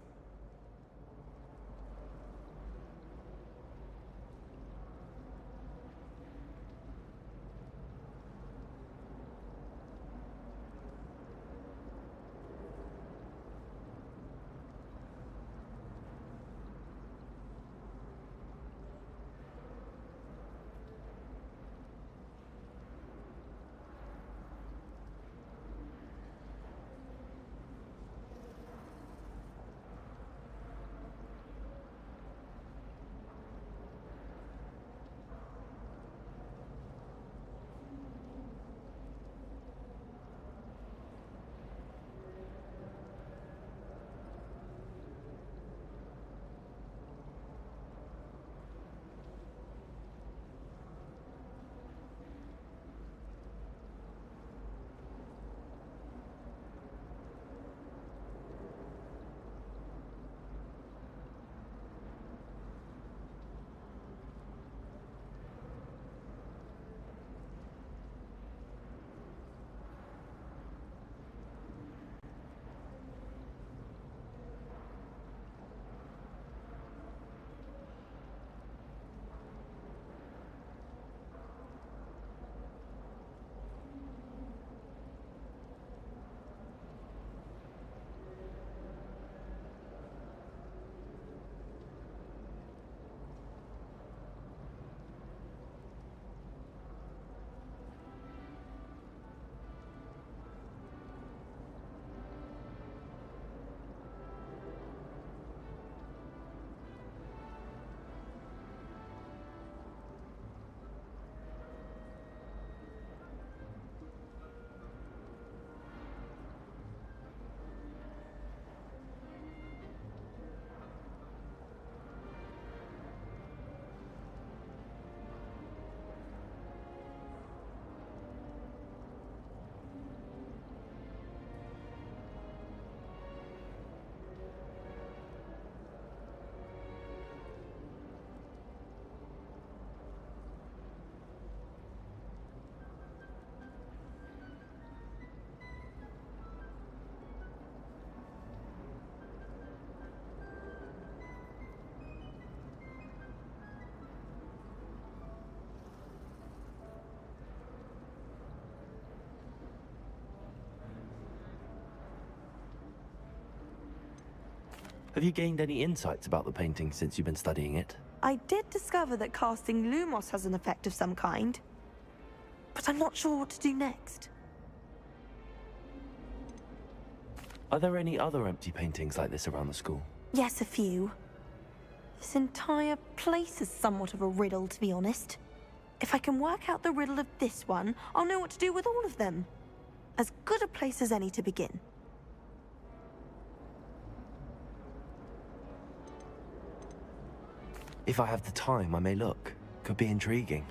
Have you gained any insights about the painting since you've been studying it? I did discover that casting Lumos has an effect of some kind, but I'm not sure what to do next. Are there any other empty paintings like this around the school? Yes, a few. This entire place is somewhat of a riddle, to be honest. If I can work out the riddle of this one, I'll know what to do with all of them. As good a place as any to begin. If I have the time, I may look. Could be intriguing.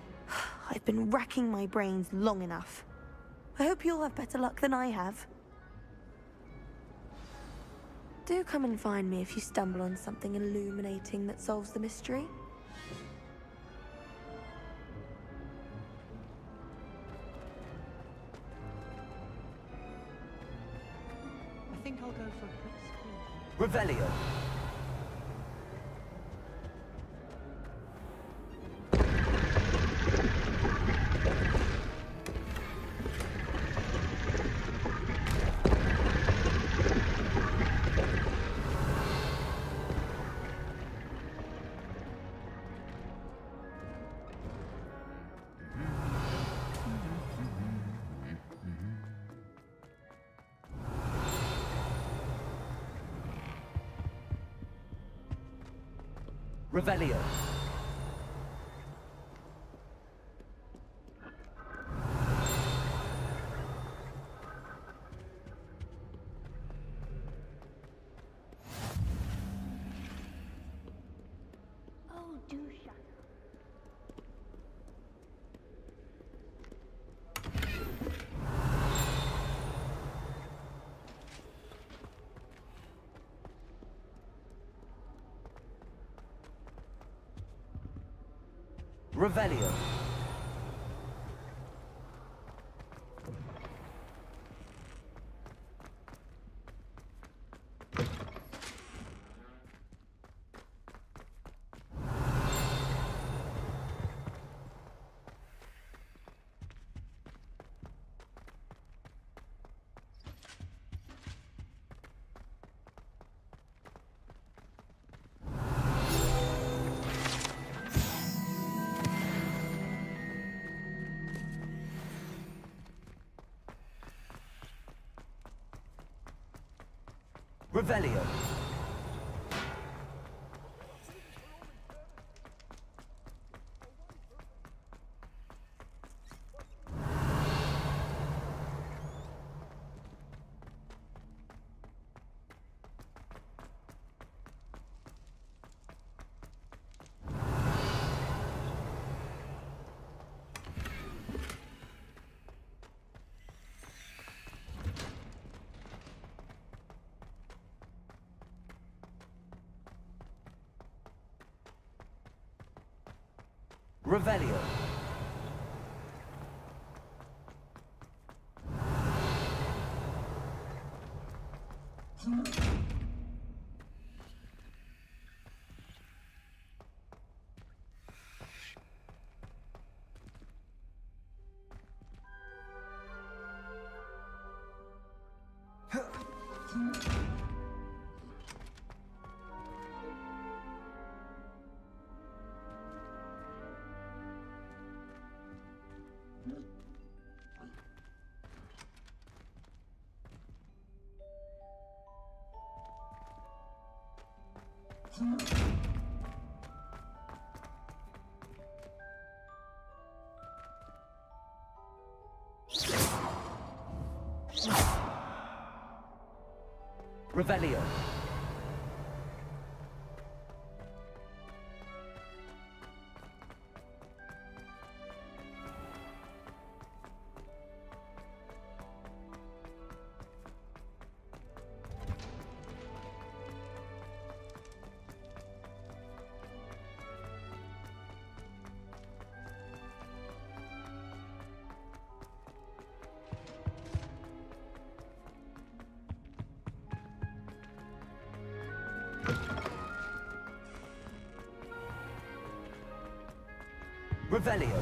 I've been racking my brains long enough. I hope you'll have better luck than I have. Do come and find me if you stumble on something illuminating that solves the mystery. I think I'll go for a quick screen. Revelio. Revelio. Oh, do shut up. Revelio. Revelio. Revelio. Revelio. Revelio.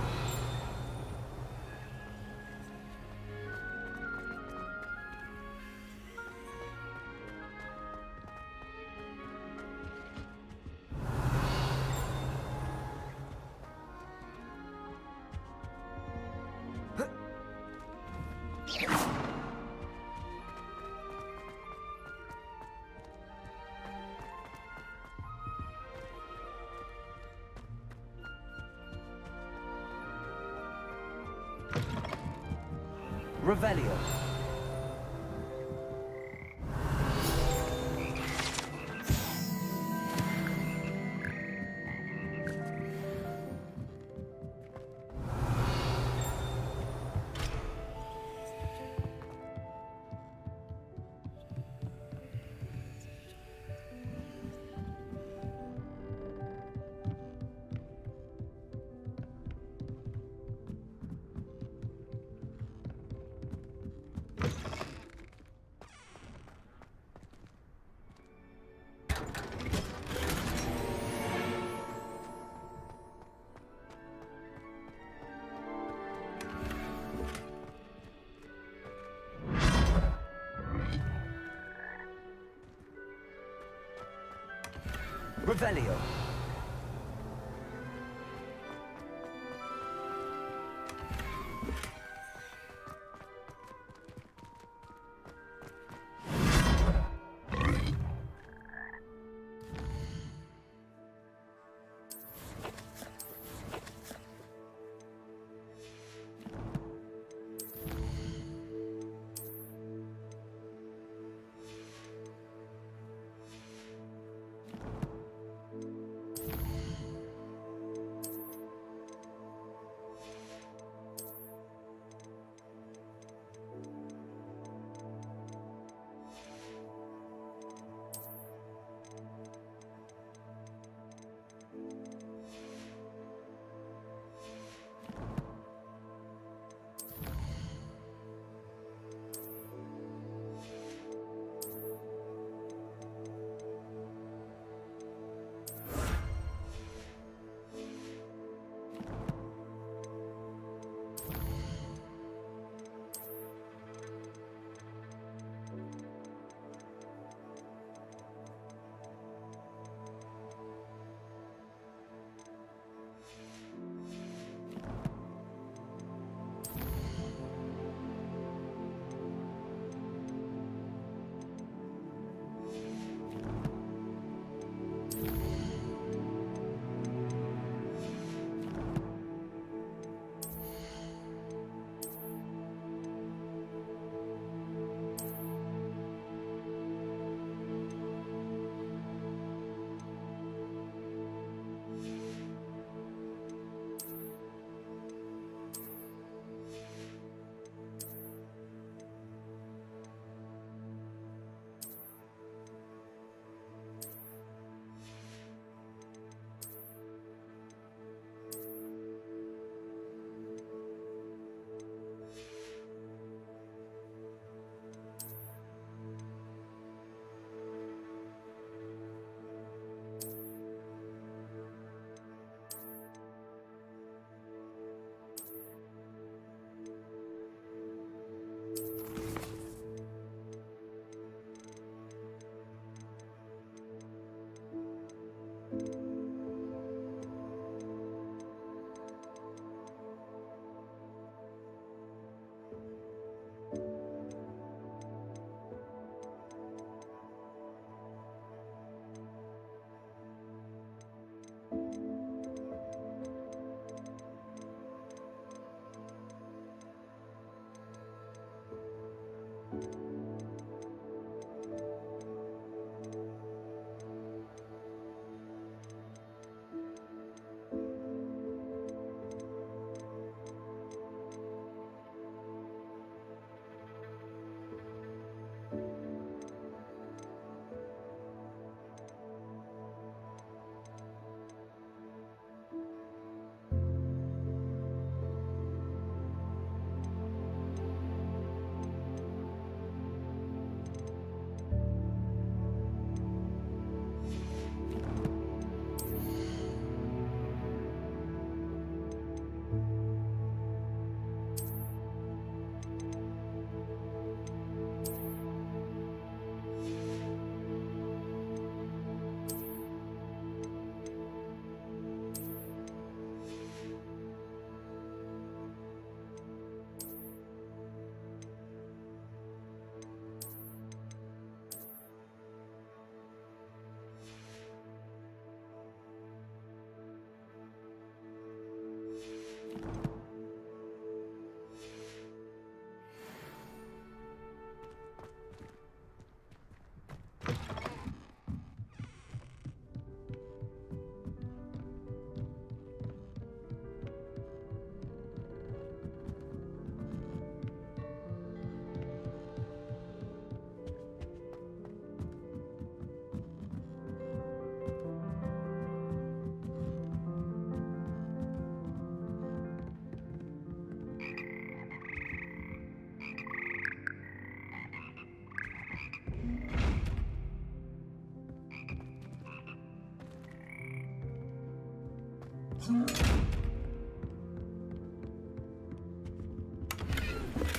Revelio. Revelio.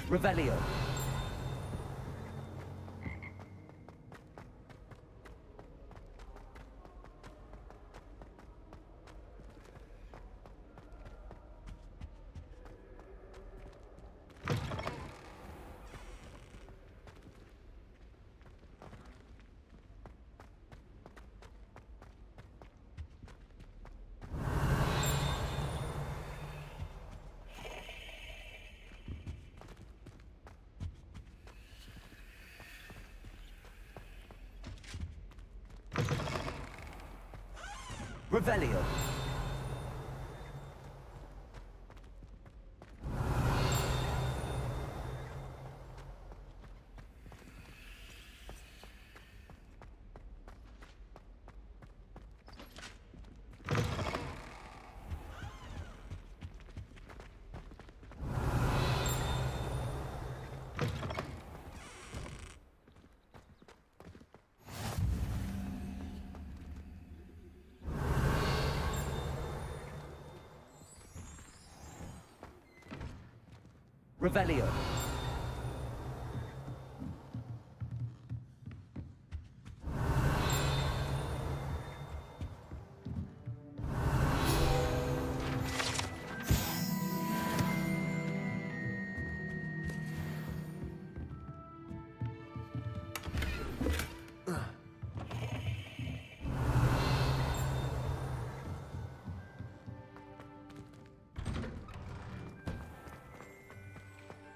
Revelio. Revelio. Revelio.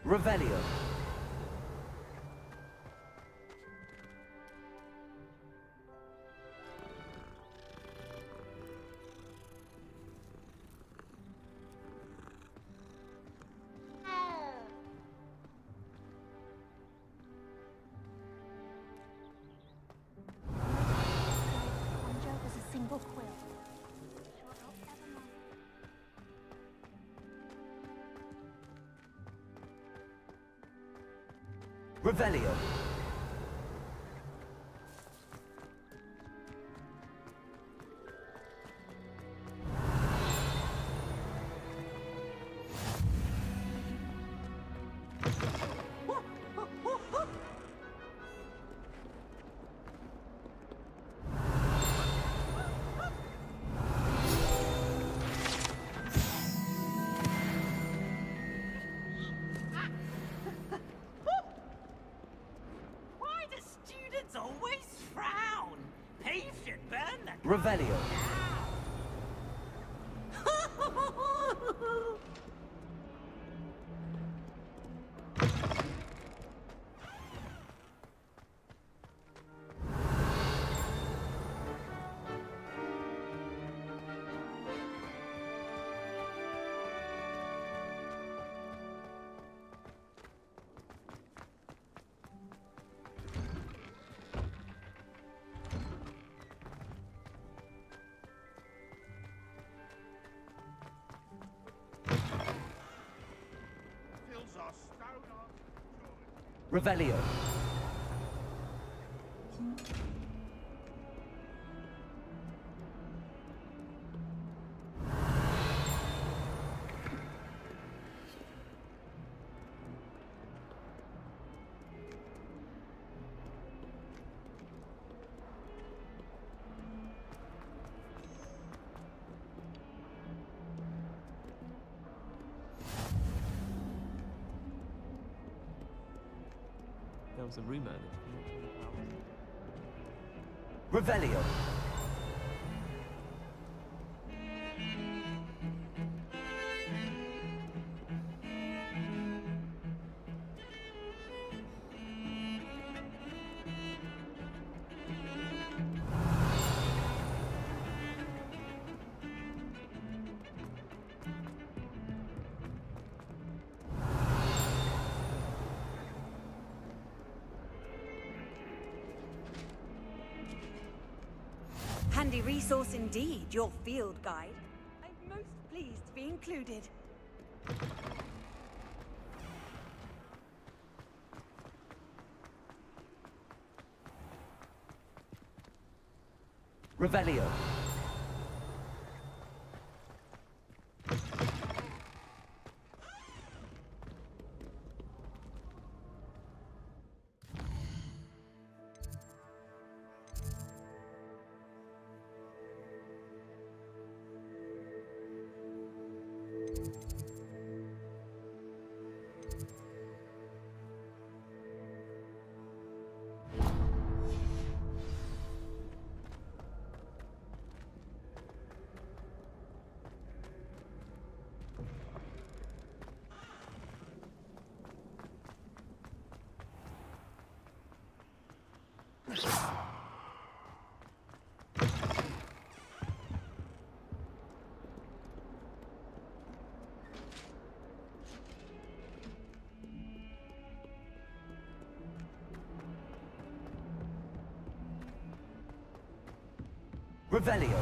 Revelio. Conjure was a single quill. Revelio. Why do students always frown? Peace should burn the Revelio. Revelio. There was a rumor that... Revelio. Handy resource indeed, your field guide. I'm most pleased to be included. Revelio. Revelio.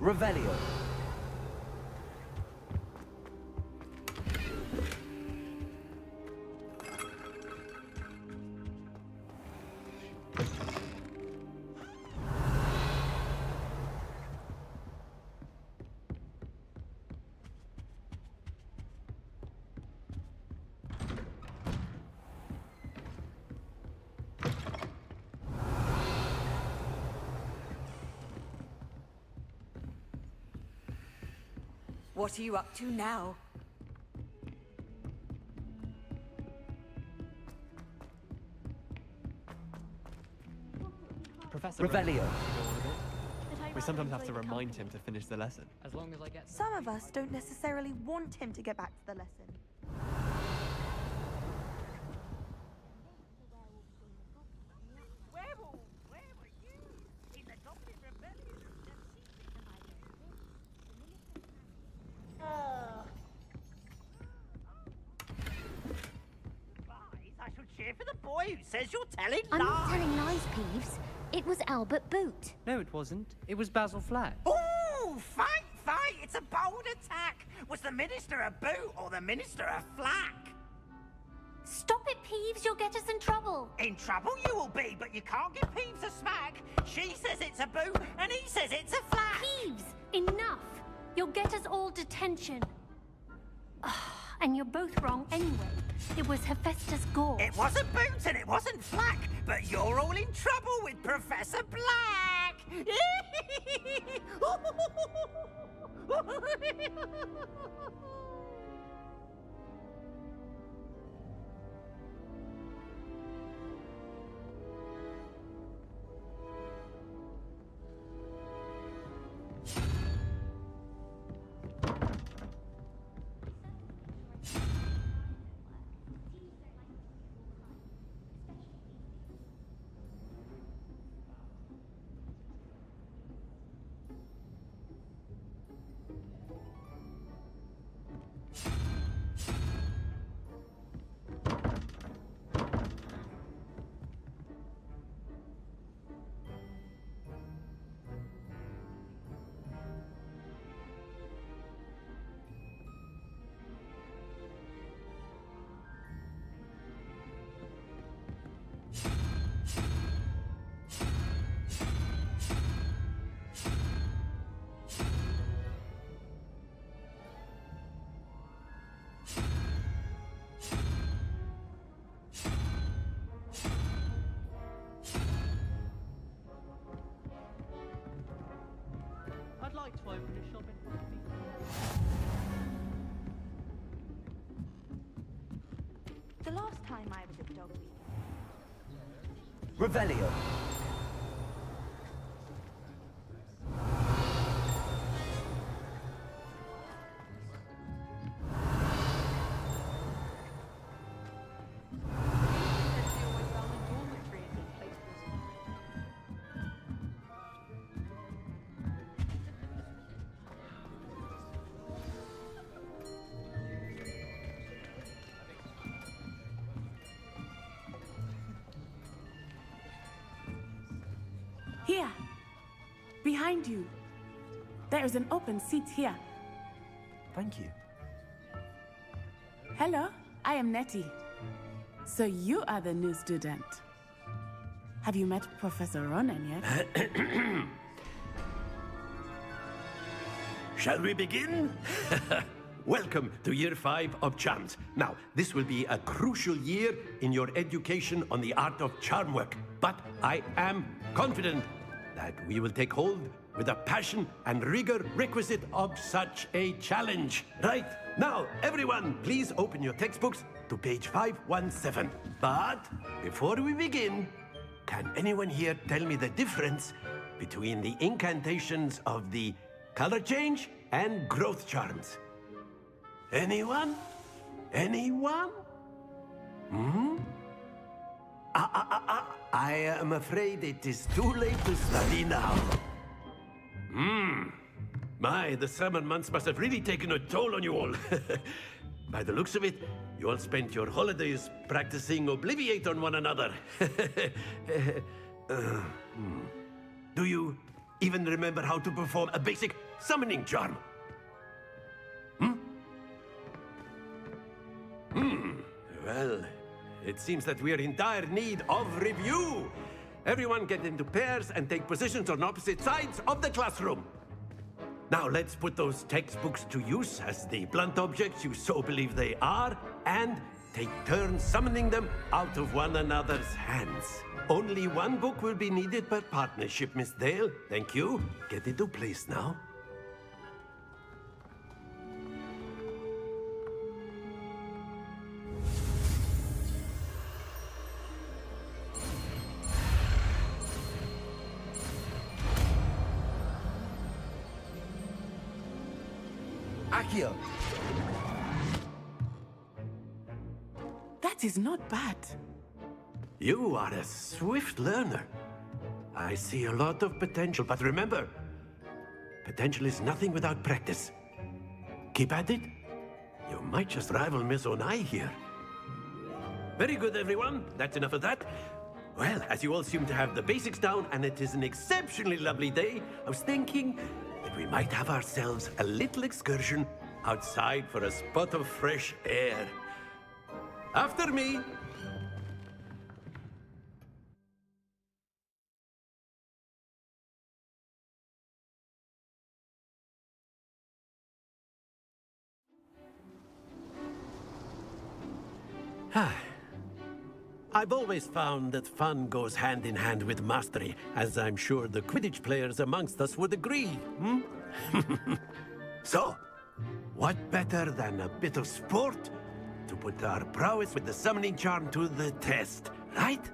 Revelio. What are you up to now? Professor Revelio. We sometimes have to remind him to finish the lesson. As long as I get... Some of us don't necessarily want him to get back to the lesson. I should cheer for the boy who says you're telling I'm lies. not telling lies, Peeves. It was Albert Boot. No, it wasn't. It was Basil Flack. Ooh, fight! It's a bold attack. Was the minister a boot or the minister a flack? Stop it, Peeves. You'll get us in trouble. In trouble you will be, but you can't give Peeves a smack. She says it's a boot and he says it's a flack. Peeves, enough. You'll get us all detention. And you're both wrong anyway. It was Hephaestus Gore. It wasn't boot and it wasn't flack, but you're all in trouble with Professor Black. I'd like to open a shop in Happy. The last time I was at the dog week. Revelio. Here. Behind you. There is an open seat here. Thank you. Hello, I am Nettie. So you are the new student. Have you met Professor Ronan yet? Shall we begin? Welcome to Year 5 of Charms. Now, this will be a crucial year in your education on the art of charm work. But I am confident that we will take hold with the passion and rigor requisite of such a challenge. Right, now, everyone, please open your textbooks to page 517. But before we begin, Can anyone here tell me the difference between the incantations of the color change and growth charms? Anyone? Anyone? Hmm? I am afraid it is too late to study now. The summer months must have really taken a toll on you all. By the looks of it, you all spent your holidays practicing Obliviate on one another. Do you even remember how to perform a basic summoning charm? Well, it seems that we are in dire need of review. Everyone get into pairs and take positions on opposite sides of the classroom. Now let's put those textbooks to use as the blunt objects you so believe they are, and take turns summoning them out of one another's hands. Only one book will be needed per partnership, Miss Dale. Thank you. Get into place now. Accio! That is not bad. You are a swift learner. I see a lot of potential, but remember, potential is nothing without practice. Keep at it. You might just rival Miss Onai here. Very good, everyone. That's enough of that. Well, as you all seem to have the basics down, and it is an exceptionally lovely day, I was thinking that we might have ourselves a little excursion outside for a spot of fresh air. After me. I've always found that fun goes hand in hand with mastery, as I'm sure the Quidditch players amongst us would agree. So, what better than a bit of sport to put our prowess with the summoning charm to the test, right?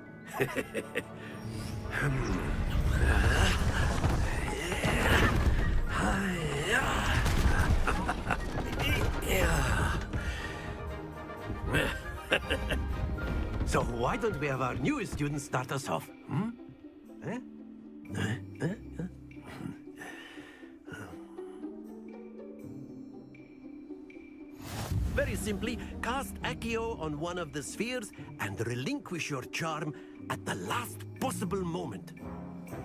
So why don't we have our newest student start us off? Very simply, cast Accio on one of the spheres and relinquish your charm at the last possible moment.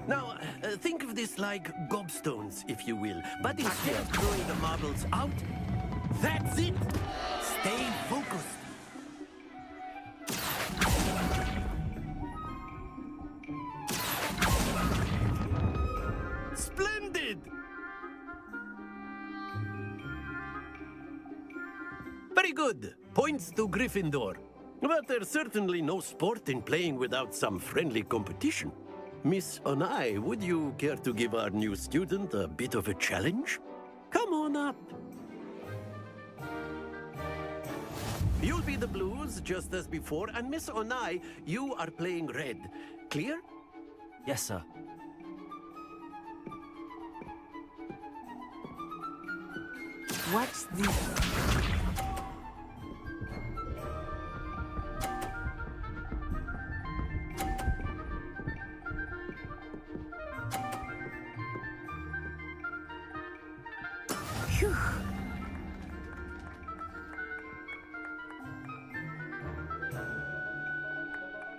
Now, think of this like gobstones, if you will. But instead of throwing the marbles out, that's it! Stay focused. Splendid! Very good. Points to Gryffindor. But there's certainly no sport in playing without some friendly competition. Miss Onai, would you care to give our new student a bit of a challenge? Come on up. You'll be the blues, just as before, and Miss Onai, you are playing red. Clear? Yes, sir. What's this? Phew.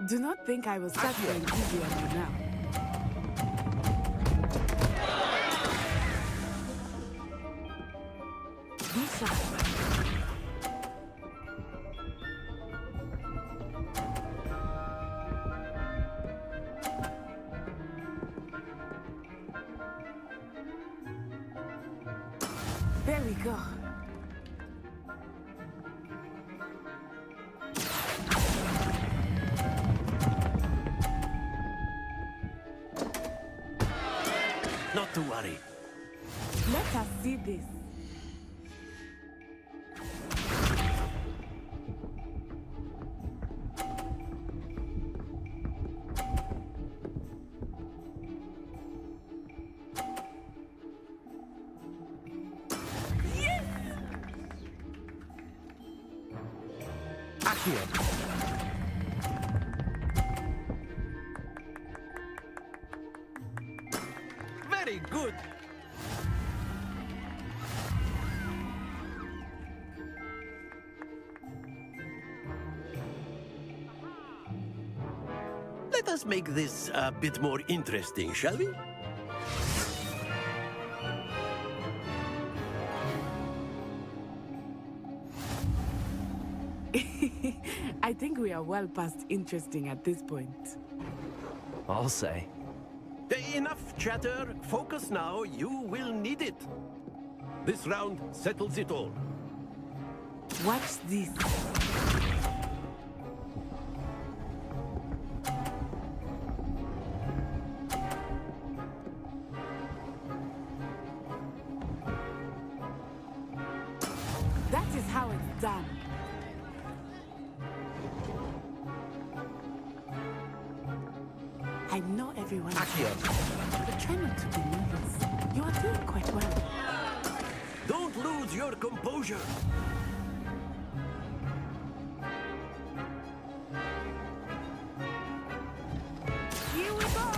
Do not think I was such an easy on you now. Be sharp. There we go. Not to worry. Let us see this. Very good. Let us make this a bit more interesting, shall we? I think we are well past interesting at this point. I'll say. Enough chatter. Focus now. You will need it. This round settles it all. Watch this. That is how it's done. I know everyone. But try not to be nervous. You are doing quite well. Don't lose your composure. Here we go.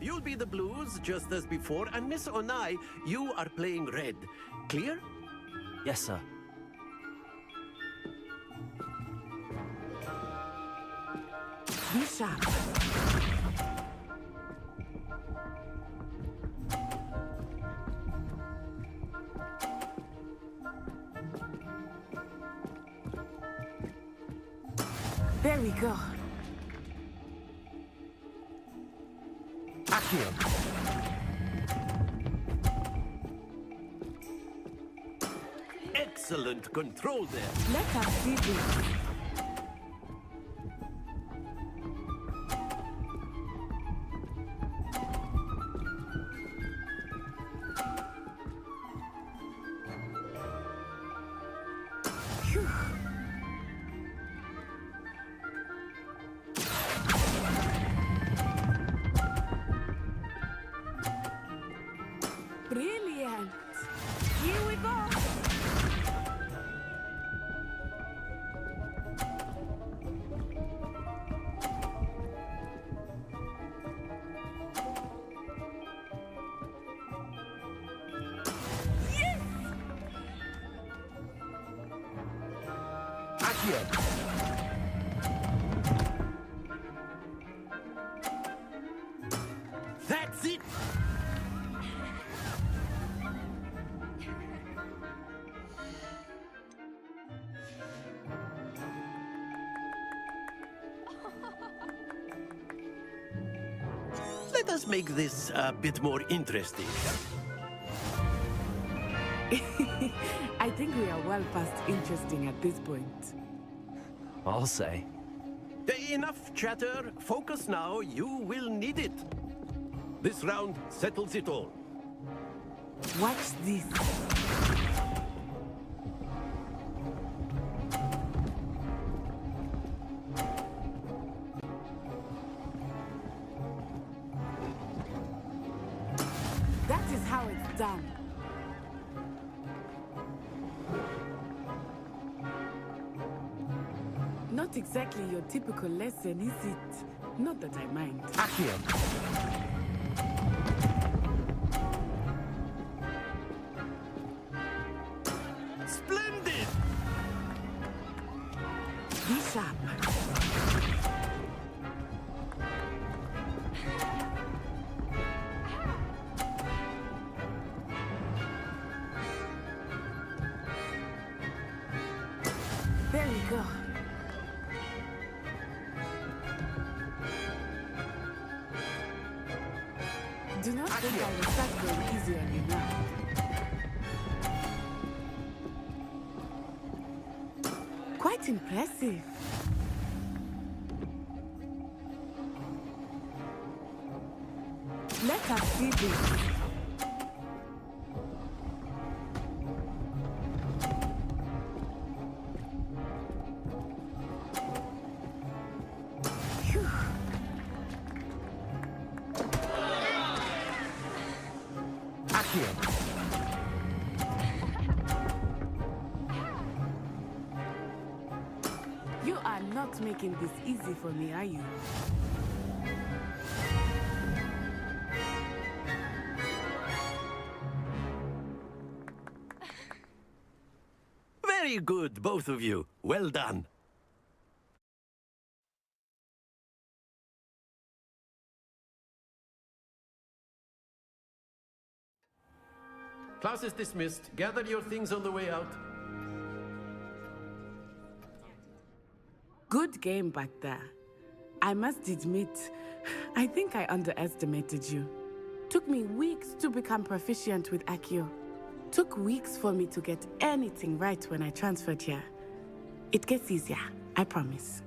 You'll be the blues, just as before, and Miss Onai, you are playing red. Clear? Yes, sir. Be sharp. There we go. Excellent control there. Let us see this. Phew. Brilliant. Here we go. That's it! Let us make this a bit more interesting. I think we are well past interesting at this point. I'll say. Enough chatter. Focus now. You will need it. This round settles it all. Watch this. That is how it's done. Not exactly your typical lesson, is it? Not that I mind. Splendid! Be sharp. There we go. Do not think I will start going easy on you now. Quite impressive. succeeded. You are not making this easy for me, are you? Very good, both of you. Well done. Class is dismissed. Gather your things on the way out. Good game back there. I must admit, I think I underestimated you. Took me weeks to become proficient with Accio. Took weeks for me to get anything right when I transferred here. It gets easier, I promise.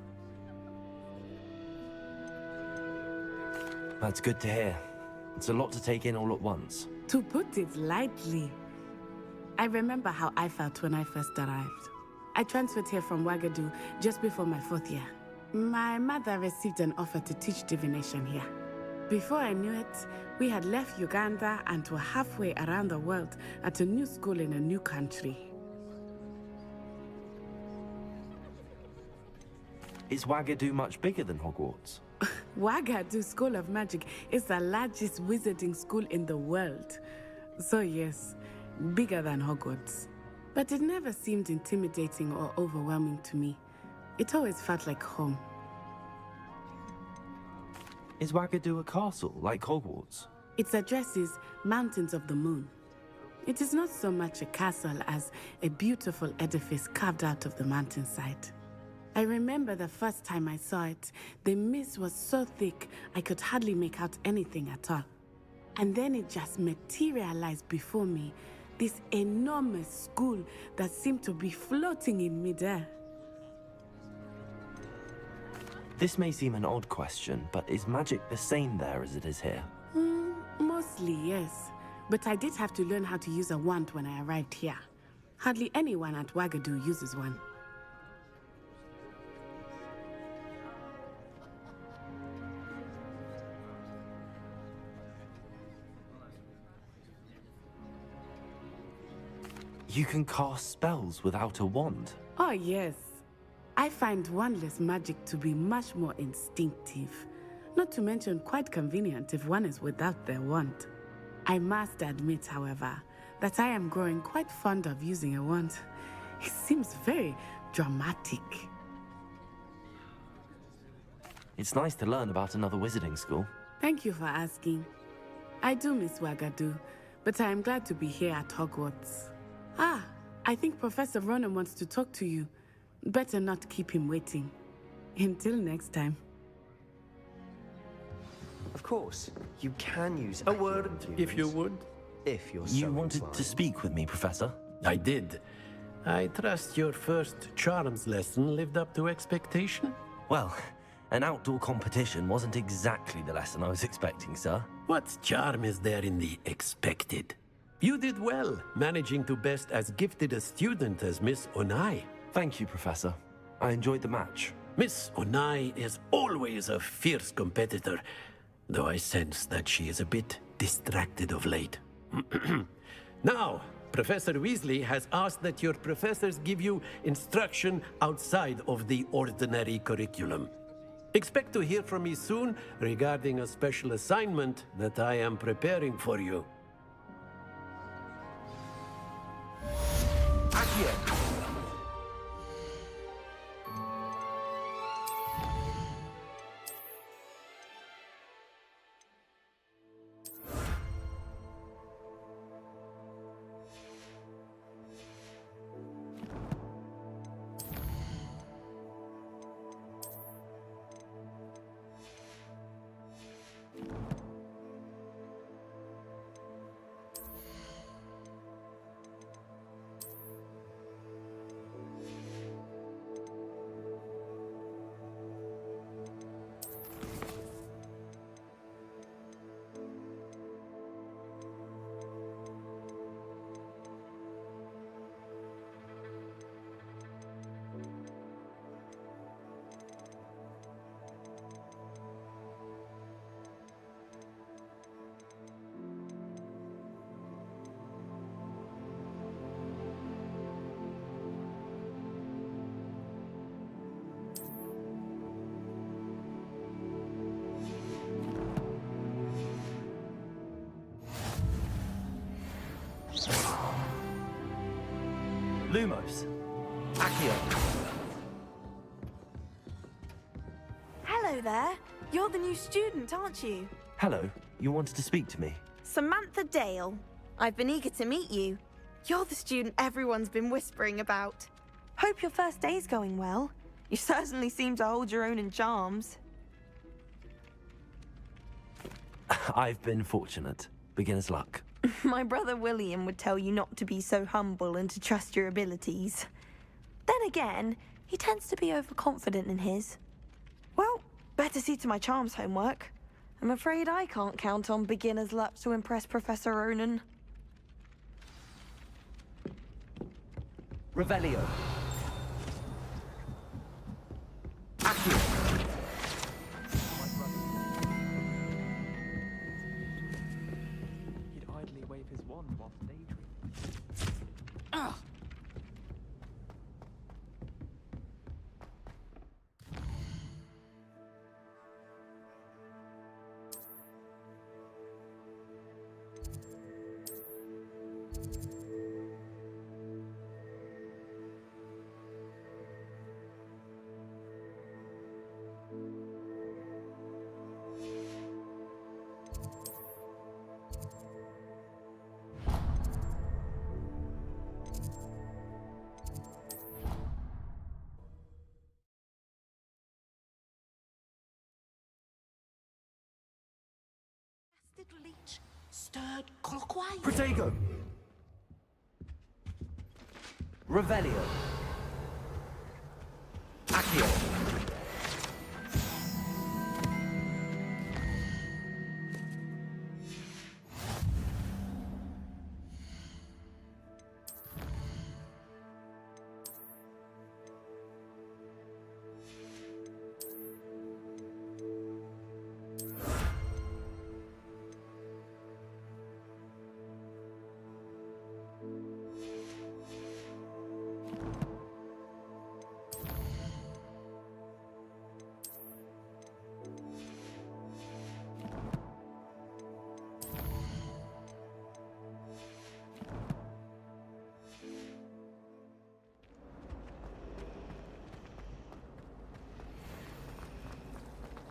That's good to hear. It's a lot to take in all at once. To put it lightly, I remember how I felt when I first arrived. I transferred here from Wagadu just before my 4th year. My mother received an offer to teach divination here. Before I knew it, we had left Uganda and were halfway around the world at a new school in a new country. Is Wagadu much bigger than Hogwarts? Wagadu School of Magic is the largest wizarding school in the world. So yes, bigger than Hogwarts. But it never seemed intimidating or overwhelming to me. It always felt like home. Is Wagadu a castle, like Hogwarts? Its address is Mountains of the Moon. It is not so much a castle as a beautiful edifice carved out of the mountainside. I remember the first time I saw it, the mist was so thick I could hardly make out anything at all. And then it just materialized before me, this enormous school that seemed to be floating in midair. This may seem an odd question, but is magic the same there as it is here? Mostly, yes. But I did have to learn how to use a wand when I arrived here. Hardly anyone at Wagadu uses one. You can cast spells without a wand? Oh, yes. I find wandless magic to be much more instinctive. Not to mention quite convenient if one is without their wand. I must admit, however, that I am growing quite fond of using a wand. It seems very dramatic. It's nice to learn about another wizarding school. Thank you for asking. I do miss Wagadu, but I am glad to be here at Hogwarts. Ah, I think Professor Ronan wants to talk to you. Better not keep him waiting. Until next time. Of course, you can use a word, if you would. If you're so You wanted inclined. to speak with me, Professor? I did. I trust your first charms lesson lived up to expectation? Well, an outdoor competition wasn't exactly the lesson I was expecting, sir. What charm is there in the expected? You did well, managing to best as gifted a student as Miss Onai. Thank you, Professor. I enjoyed the match. Miss Onai is always a fierce competitor, though I sense that she is a bit distracted of late. Now, Professor Weasley has asked that your professors give you instruction outside of the ordinary curriculum. Expect to hear from me soon regarding a special assignment that I am preparing for you. Accio! Lumos. Accio. Hello there. You're the new student, aren't you? Hello, you wanted to speak to me? Samantha Dale. I've been eager to meet you. You're the student everyone's been whispering about. Hope your first day's going well. You certainly seem to hold your own in charms. I've been fortunate. Beginner's luck. My brother William would tell you not to be so humble and to trust your abilities. Then again, he tends to be overconfident in his. Well, better see to my charms homework. I'm afraid I can't count on beginner's luck to impress Professor Ronan. Revelio. Accio. He'd idly wave his wand whilst daydreaming. Leech stirred clockwise. Protego. Revelio. Accio.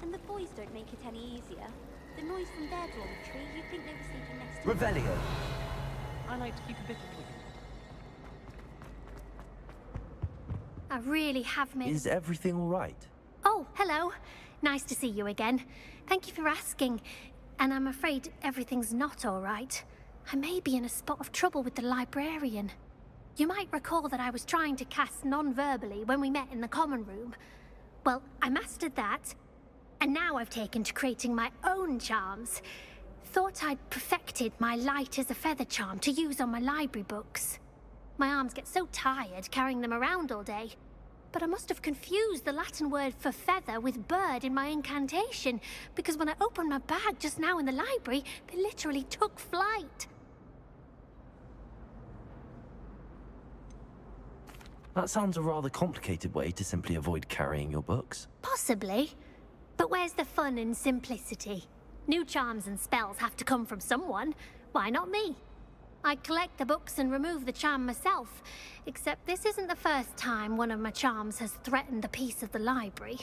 And the boys don't make it any easier. The noise from their dormitory, you'd think they were sleeping next to Revelio. I like to keep a bit of quick. I really have made... Is everything all right? Oh, hello. Nice to see you again. Thank you for asking. And I'm afraid everything's not all right. I may be in a spot of trouble with the librarian. You might recall that I was trying to cast non-verbally when we met in the common room. Well, I mastered that, and now I've taken to creating my own charms. Thought I'd perfected my light as a feather charm to use on my library books. My arms get so tired carrying them around all day. But I must have confused the Latin word for feather with bird in my incantation, because when I opened my bag just now in the library, they literally took flight. That sounds a rather complicated way to simply avoid carrying your books. Possibly. But where's the fun in simplicity? New charms and spells have to come from someone. Why not me? I collect the books and remove the charm myself, except this isn't the first time one of my charms has threatened the peace of the library.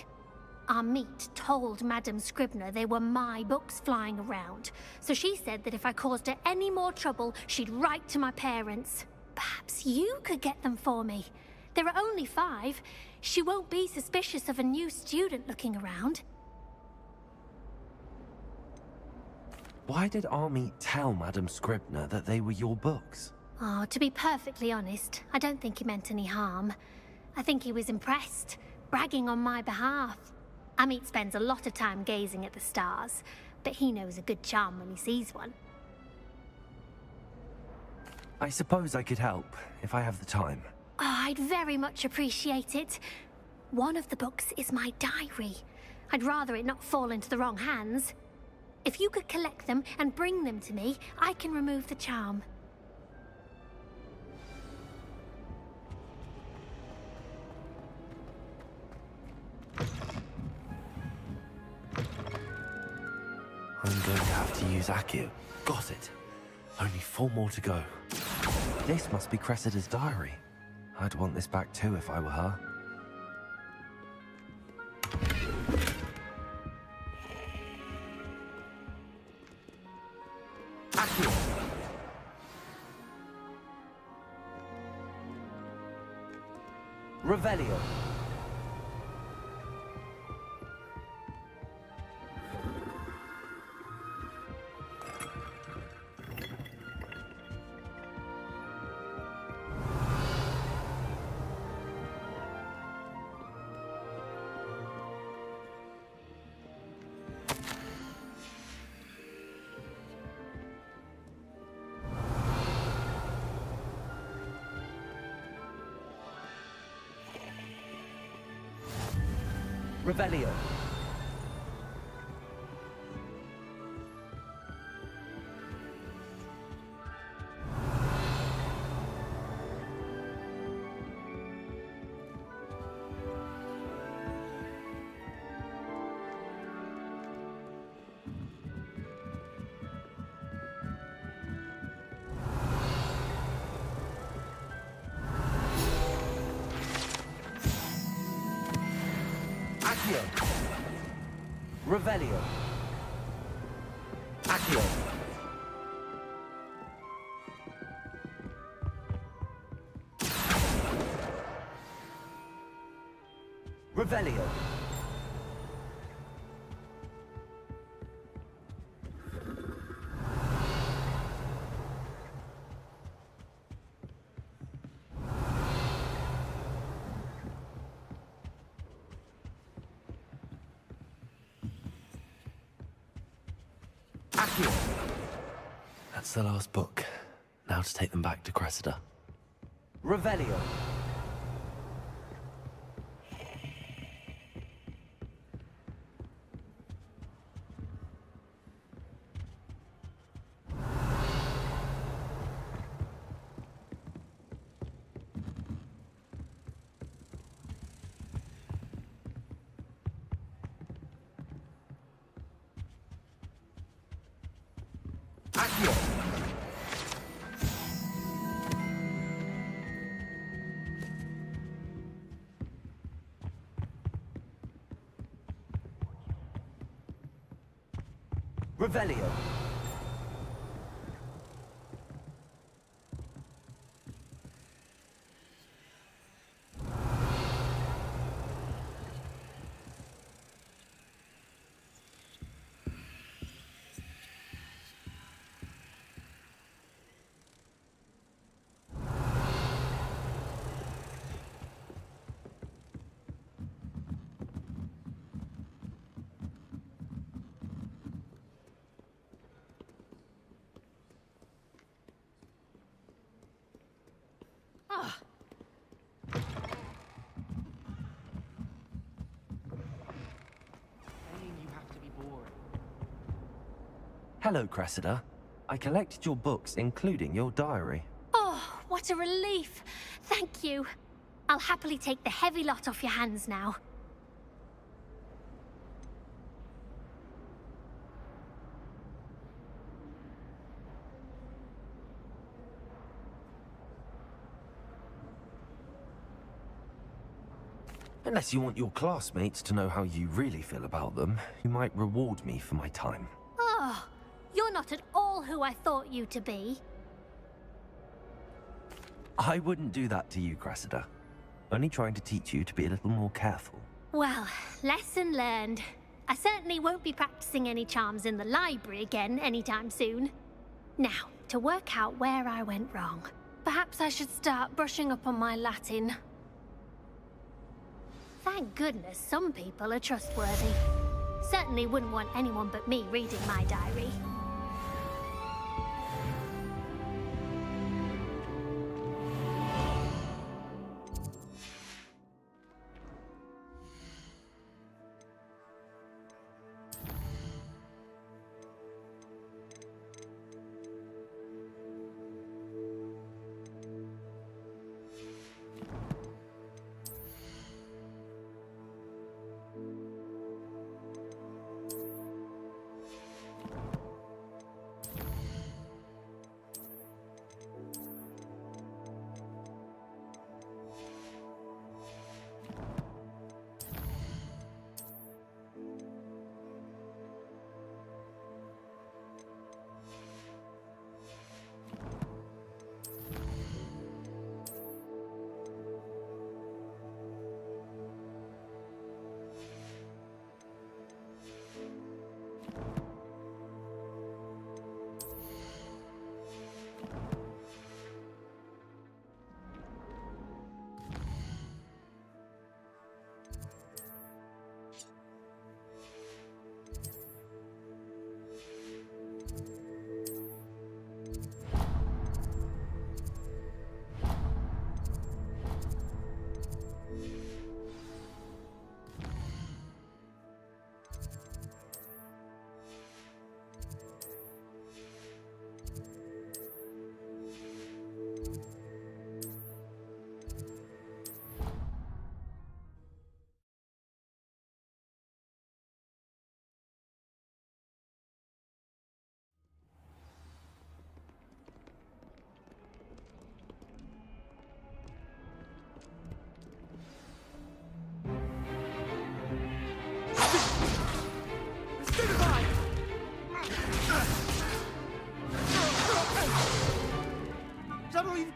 Our meet told Madame Scribner they were my books flying around, so she said that if I caused her any more trouble, she'd write to my parents. Perhaps you could get them for me. There are only 5. She won't be suspicious of a new student looking around. Why did Army tell Madame Scribner that they were your books? Oh, to be perfectly honest, I don't think he meant any harm. I think he was impressed, bragging on my behalf. Amit spends a lot of time gazing at the stars, but he knows a good charm when he sees one. I suppose I could help, if I have the time. Oh, I'd very much appreciate it. One of the books is my diary. I'd rather it not fall into the wrong hands. If you could collect them and bring them to me, I can remove the charm. I'm going to have to use Accio. Got it. Only 4 more to go. This must be Cressida's diary. I'd want this back too if I were her. Revelio. Revelio. Accio. Revelio. Accio. Revelio. That's the last book. Now to take them back to Cressida. Revelio. Accio. Revelio. Hello, Cressida. I collected your books, including your diary. Oh, what a relief. Thank you. I'll happily take the heavy lot off your hands now. Unless you want your classmates to know how you really feel about them, you might reward me for my time. Oh, you're not at all who I thought you to be. I wouldn't do that to you, Cressida. Only trying to teach you to be a little more careful. Well, lesson learned. I certainly won't be practicing any charms in the library again anytime soon. Now, to work out where I went wrong. Perhaps I should start brushing up on my Latin. Thank goodness some people are trustworthy. Certainly wouldn't want anyone but me reading my diary.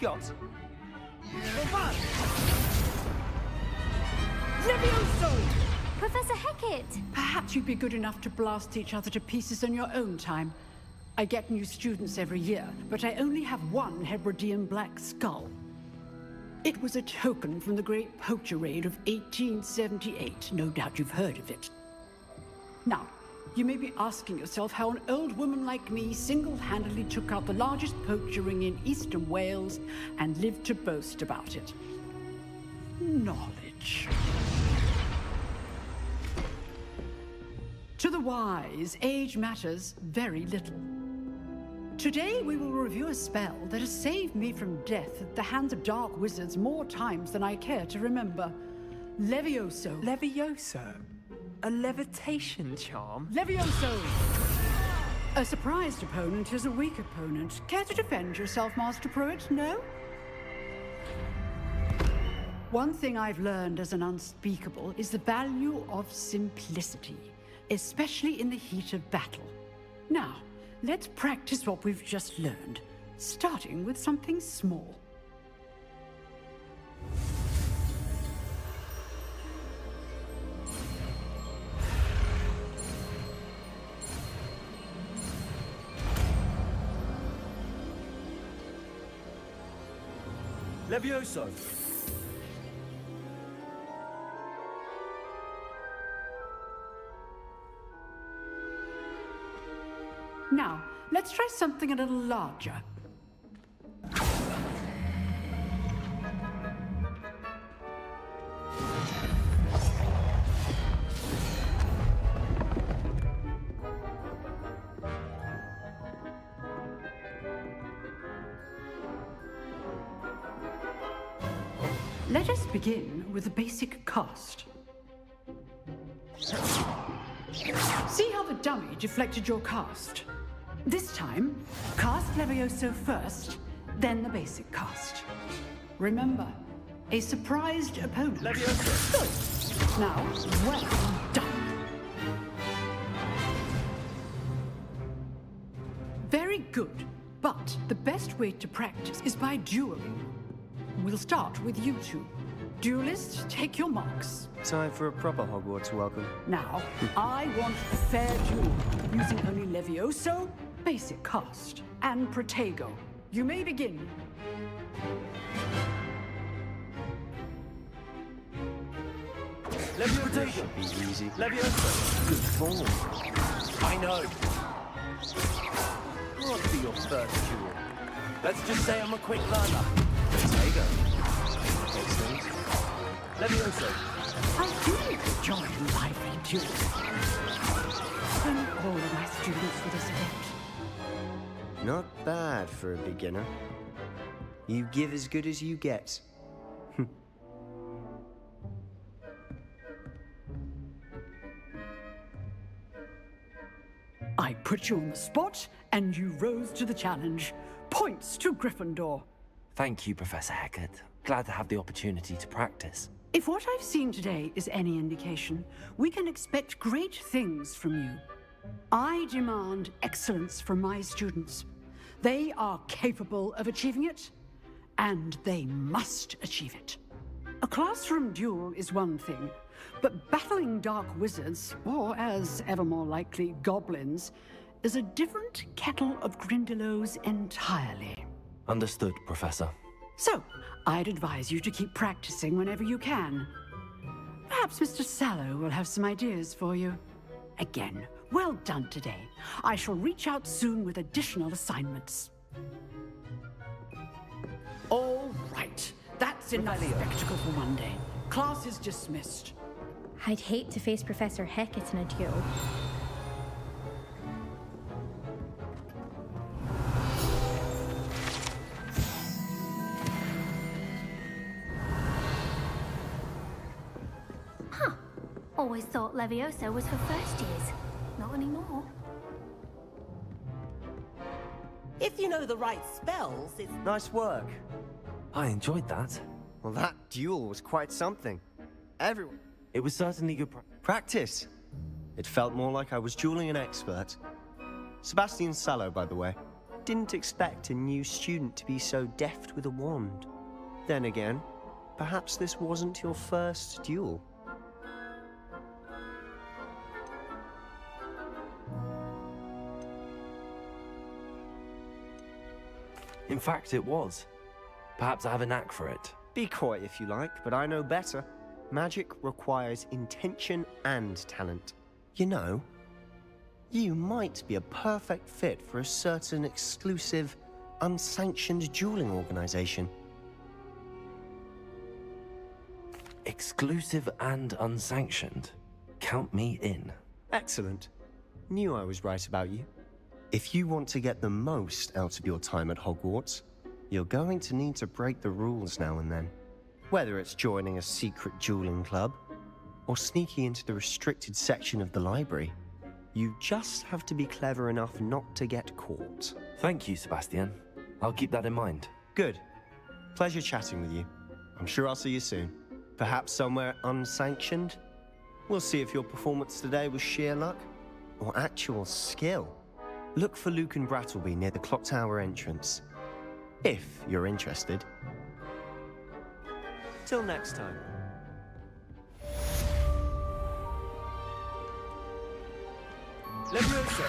got? Levioso! Professor Hecat! Perhaps you'd be good enough to blast each other to pieces in your own time. I get new students every year, but I only have one Hebridean black skull. It was a token from the Great Poacher Raid of 1878. No doubt you've heard of it. Now, you may be asking yourself how an old woman like me single-handedly took out the largest poacher ring in eastern Wales and lived to boast about it. Knowledge. To the wise, age matters very little. Today we will review a spell that has saved me from death at the hands of dark wizards more times than I care to remember. Levioso. Levioso? A levitation charm? Levioso! A surprised opponent is a weak opponent. Care to defend yourself, Master Pruitt? No? One thing I've learned as an unspeakable is the value of simplicity, especially in the heat of battle. Now, let's practice what we've just learned, starting with something small. Levioso! Now, let's try something a little larger. Let us begin with the basic cast. See how the dummy deflected your cast? This time, cast Levioso first, then the basic cast. Remember, a surprised opponent. Levioso! Good. Now, well done. Very good, but the best way to practice is by dueling. We'll start with you two. Duelists, take your marks. Time for a proper Hogwarts welcome. Now, I want a fair duel, using only Levioso, basic cast, and Protego. You may begin. Levioso! Should be easy. Levioso! Good form. I know. What'll be your first duel? Let's just say I'm a quick learner. Protego. Excellent. Levioso! I do enjoy lively duels. And all of my students for this event. Not bad for a beginner. You give as good as you get. I put you on the spot, and you rose to the challenge. Points to Gryffindor. Thank you, Professor Hecat. Glad to have the opportunity to practice. If what I've seen today is any indication, we can expect great things from you. I demand excellence from my students. They are capable of achieving it, and they must achieve it. A classroom duel is one thing, but battling dark wizards, or as ever more likely, goblins, is a different kettle of Grindylows entirely. Understood, Professor. So, I'd advise you to keep practicing whenever you can. Perhaps Mr. Sallow will have some ideas for you. Again, well done today. I shall reach out soon with additional assignments. All right. That's enough spectacle for one day. Class is dismissed. I'd hate to face Professor Hecat in a duel. Always thought Levioso was for first years. Not anymore. If you know the right spells, it's... Nice work. I enjoyed that. Well, that duel was quite something. Everyone... It was certainly good practice. It felt more like I was dueling an expert. Sebastian Sallow, by the way. Didn't expect a new student to be so deft with a wand. Then again, perhaps this wasn't your first duel. In fact, it was. Perhaps I have a knack for it. Be coy if you like, but I know better. Magic requires intention and talent. You know, you might be a perfect fit for a certain exclusive, unsanctioned dueling organization. Exclusive and unsanctioned? Count me in. Excellent. Knew I was right about you. If you want to get the most out of your time at Hogwarts, you're going to need to break the rules now and then. Whether it's joining a secret dueling club, or sneaking into the restricted section of the library, you just have to be clever enough not to get caught. Thank you, Sebastian. I'll keep that in mind. Good. Pleasure chatting with you. I'm sure I'll see you soon. Perhaps somewhere unsanctioned? We'll see if your performance today was sheer luck, or actual skill. Look for Luke and Brattleby near the clock tower entrance. If you're interested. Till next time. Levioso!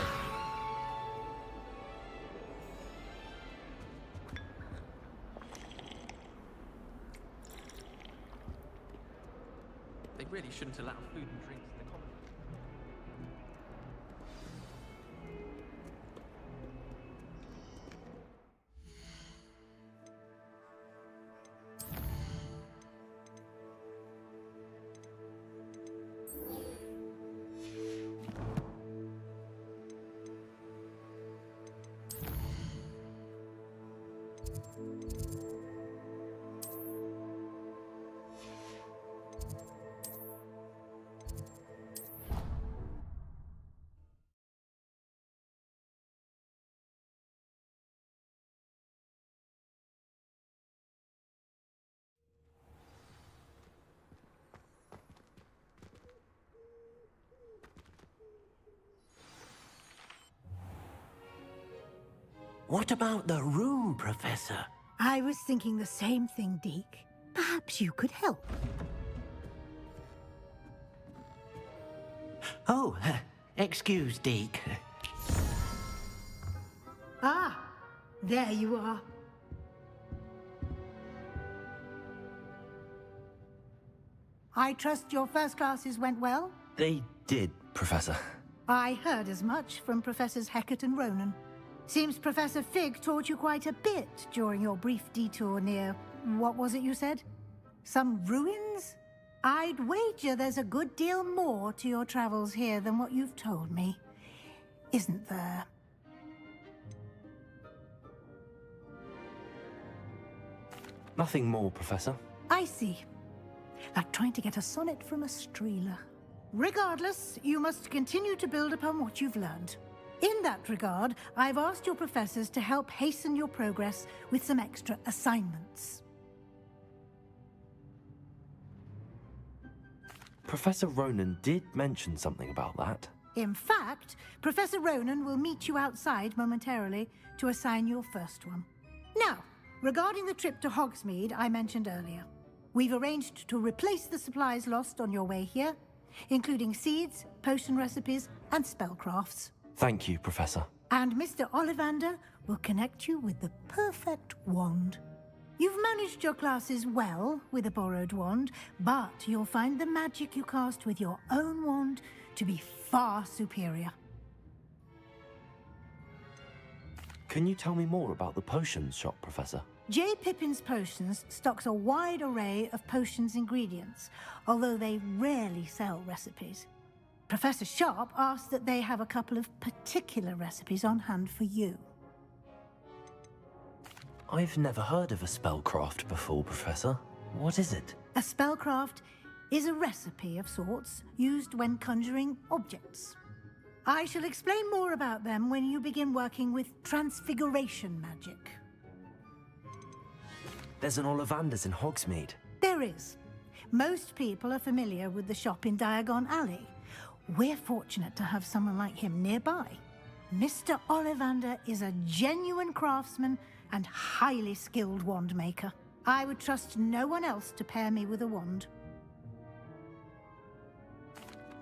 They really shouldn't allow food and drinks in the common room. What about the room, Professor? I was thinking the same thing, Deke. Perhaps you could help. Oh, excuse, Deke. Ah, there you are. I trust your first classes went well? They did, Professor. I heard as much from Professors Hecat and Ronan. Seems Professor Fig taught you quite a bit during your brief detour near... what was it you said? Some ruins? I'd wager there's a good deal more to your travels here than what you've told me. Isn't there? Nothing more, Professor. I see. Like trying to get a sonnet from a streeler. Regardless, you must continue to build upon what you've learned. In that regard, I've asked your professors to help hasten your progress with some extra assignments. Professor Ronan did mention something about that. In fact, Professor Ronan will meet you outside momentarily to assign your first one. Now, regarding the trip to Hogsmeade I mentioned earlier, we've arranged to replace the supplies lost on your way here, including seeds, potion recipes, and spellcrafts. Thank you, Professor. And Mr. Ollivander will connect you with the perfect wand. You've managed your classes well with a borrowed wand, but you'll find the magic you cast with your own wand to be far superior. Can you tell me more about the potions shop, Professor? J. Pippin's Potions stocks a wide array of potions ingredients, although they rarely sell recipes. Professor Sharp asked that they have a couple of particular recipes on hand for you. I've never heard of a spellcraft before, Professor. What is it? A spellcraft is a recipe of sorts used when conjuring objects. I shall explain more about them when you begin working with transfiguration magic. There's an Ollivander's in Hogsmeade. There is. Most people are familiar with the shop in Diagon Alley. We're fortunate to have someone like him nearby. Mr. Ollivander is a genuine craftsman and highly skilled wand maker. I would trust no one else to pair me with a wand.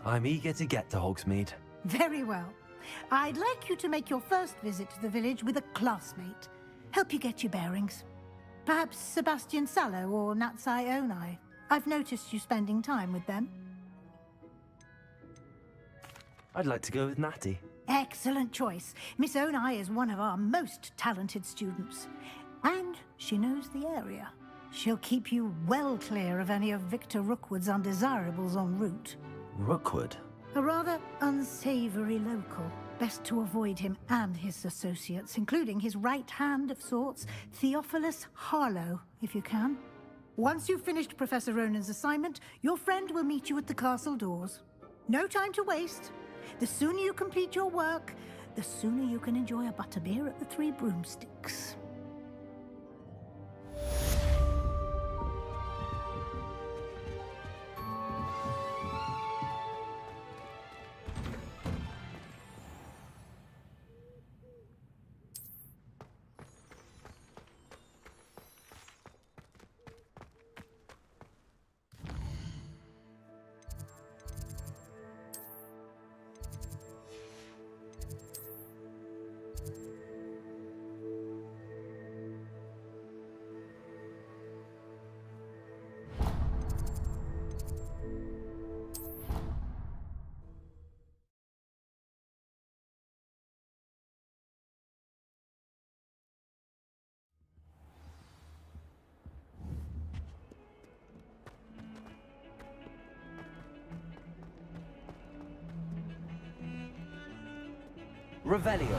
I'm eager to get to Hogsmeade. Very well. I'd like you to make your first visit to the village with a classmate. Help you get your bearings. Perhaps Sebastian Sallow or Natsai Onai. I've noticed you spending time with them. I'd like to go with Natty. Excellent choice. Miss Onai is one of our most talented students. And she knows the area. She'll keep you well clear of any of Victor Rookwood's undesirables en route. Rookwood? A rather unsavory local. Best to avoid him and his associates, including his right hand of sorts, Theophilus Harlow, if you can. Once you've finished Professor Ronan's assignment, your friend will meet you at the castle doors. No time to waste. The sooner you complete your work, the sooner you can enjoy a butterbeer at the Three Broomsticks. Revelio.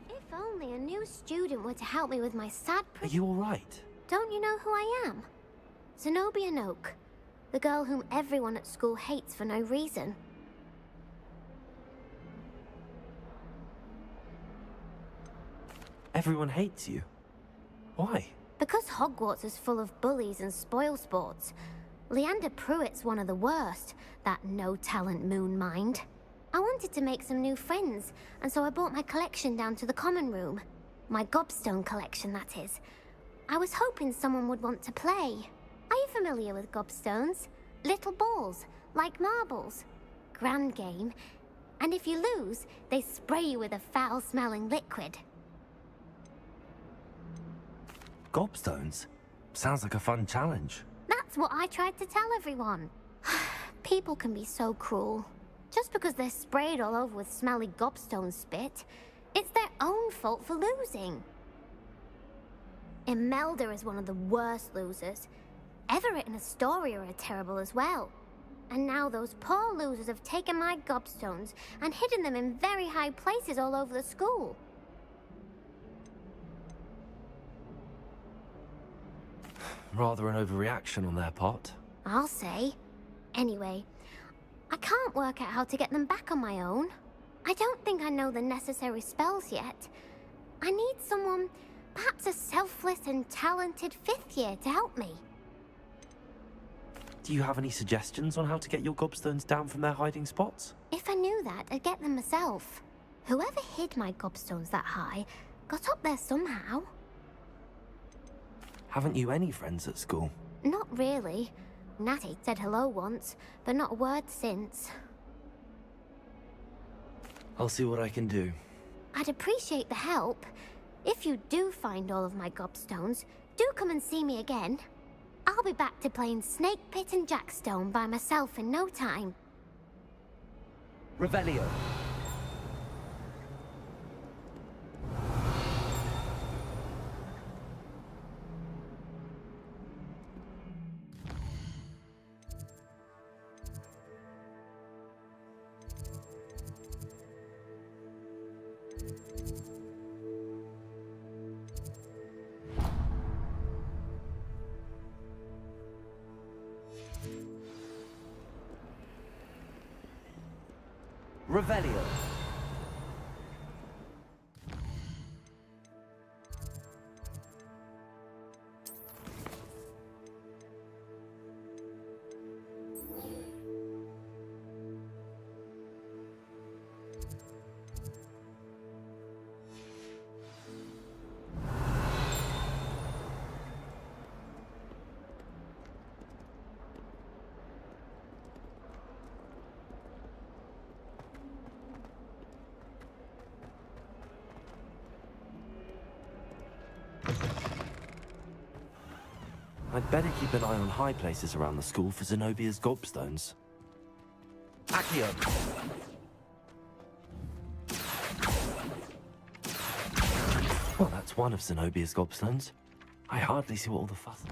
If only a new student were to help me with my sad Are you all right? Don't you know who I am? Zenobia Noak, the girl whom everyone at school hates for no reason. Everyone hates you. Why? Because Hogwarts is full of bullies and spoilsports. Leander Pruitt's one of the worst, that no-talent moon mind. I wanted to make some new friends, and so I brought my collection down to the common room. My gobstone collection, that is. I was hoping someone would want to play. Are you familiar with gobstones? Little balls, like marbles. Grand game. And if you lose, they spray you with a foul-smelling liquid. Gobstones? Sounds like a fun challenge. That's what I tried to tell everyone. People can be so cruel. Just because they're sprayed all over with smelly gobstone spit, it's their own fault for losing. Imelda is one of the worst losers. Everett and Astoria are terrible as well. And now those poor losers have taken my gobstones and hidden them in very high places all over the school. Rather an overreaction on their part. I'll say. Anyway, I can't work out how to get them back on my own. I don't think I know the necessary spells yet. I need someone, perhaps a selfless and talented 5th year to help me. Do you have any suggestions on how to get your gobstones down from their hiding spots? If I knew that, I'd get them myself. Whoever hid my gobstones that high got up there somehow. Haven't you any friends at school? Not really. Natty said hello once, but not a word since. I'll see what I can do. I'd appreciate the help. If you do find all of my gobstones, do come and see me again. I'll be back to playing Snake Pit and Jackstone by myself in no time. Revelio. Revelio. I'd better keep an eye on high places around the school for Zenobia's gobstones. Accio! Well, that's one of Zenobia's gobstones. I hardly see what all the fuss...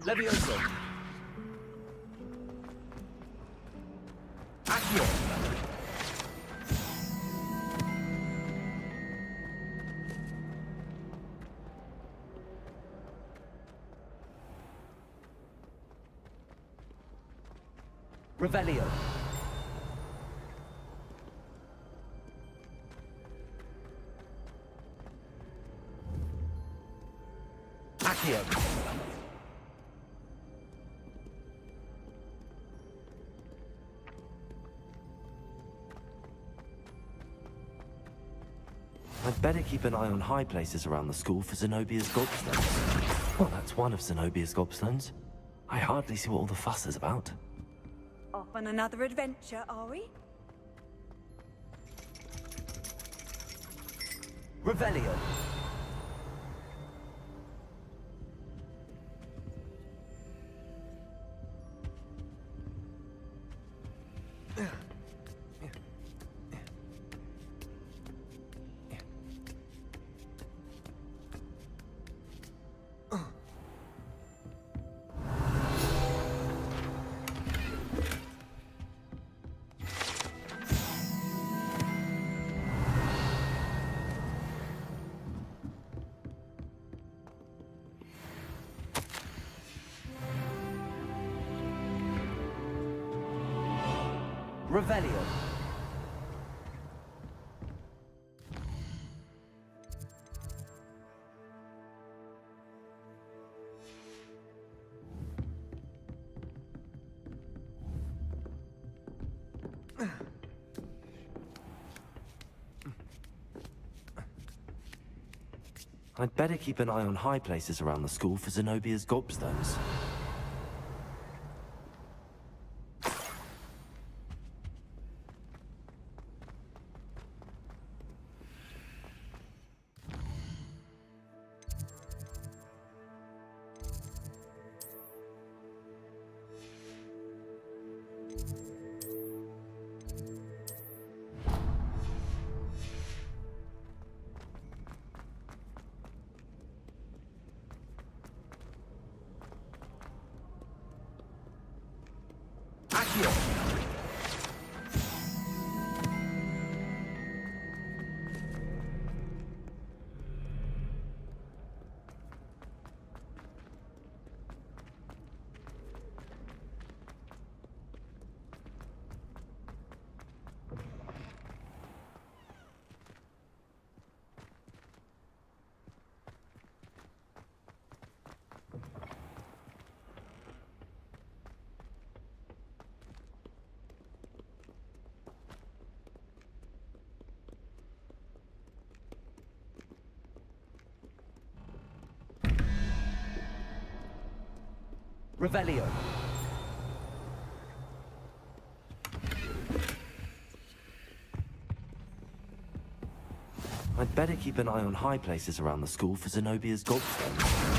Levioso! Accio! Revelio! Accio! I'd better keep an eye on high places around the school for Zenobia's gobstones. Well, that's one of Zenobia's gobstones. I hardly see what all the fuss is about. Off on another adventure, are we? Revelio! Revelio. I'd better keep an eye on high places around the school for Zenobia's gobstones. Revelio. I'd better keep an eye on high places around the school for Zenobia's gobstones.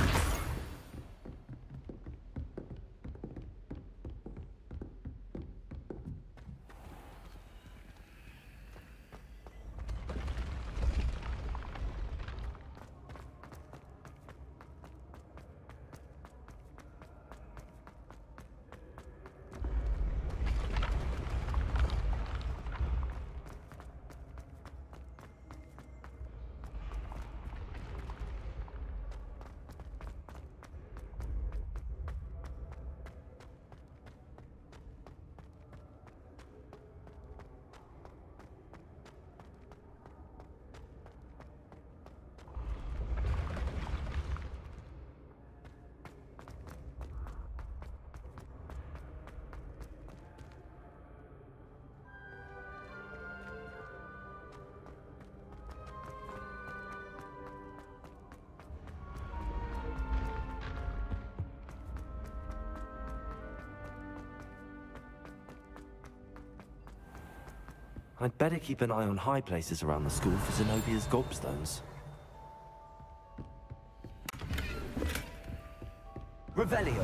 I'd better keep an eye on high places around the school for Zenobia's gobstones. Revelio!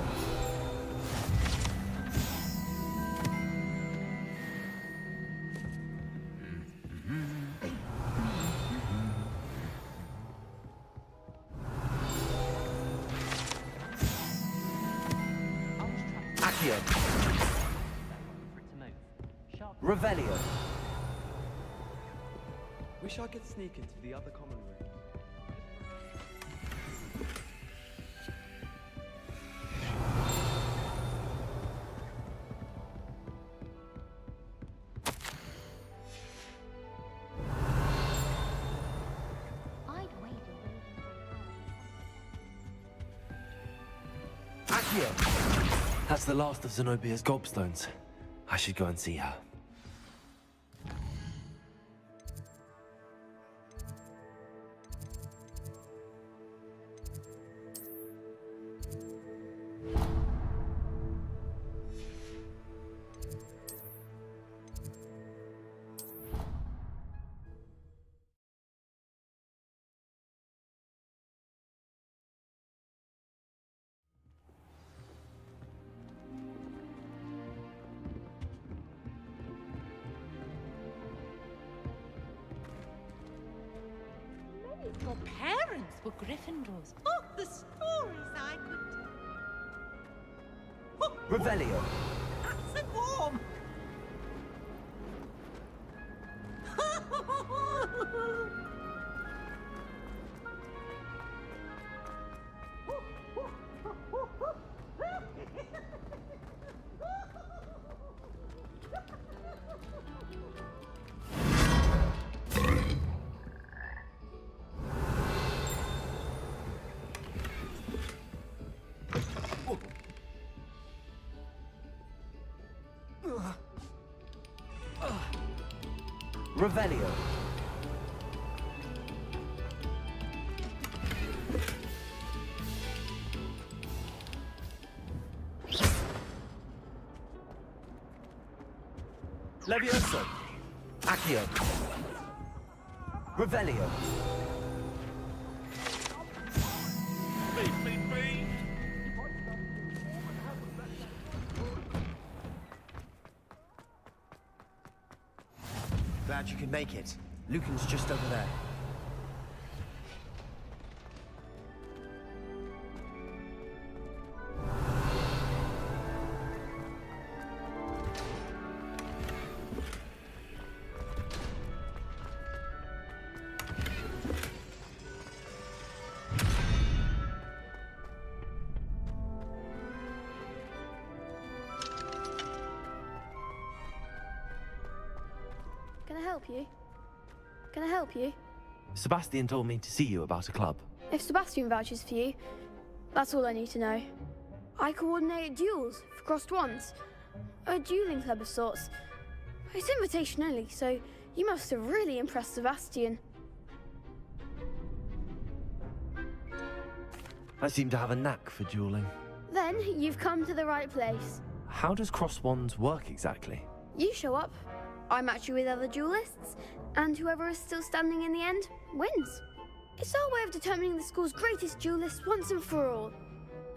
Accio! Revelio! Wish I could sneak into the other common room. Accio! That's the last of Zenobia's gobstones. I should go and see her. Your parents were Gryffindors. Oh, the stories I could... Revelio! That's a warm! Revelio! Levioso! Accio! Revelio! Glad you could make it. Lucan's just over there. Can I help you? Can I help you? Sebastian told me to see you about a club. If Sebastian vouches for you, that's all I need to know. I coordinate duels for crossed wands. A dueling club of sorts. It's invitation only, so you must have really impressed Sebastian. I seem to have a knack for dueling. Then you've come to the right place. How does cross wands work exactly? You show up, I match you with other duelists, and whoever is still standing in the end wins. It's our way of determining the school's greatest duelist once and for all.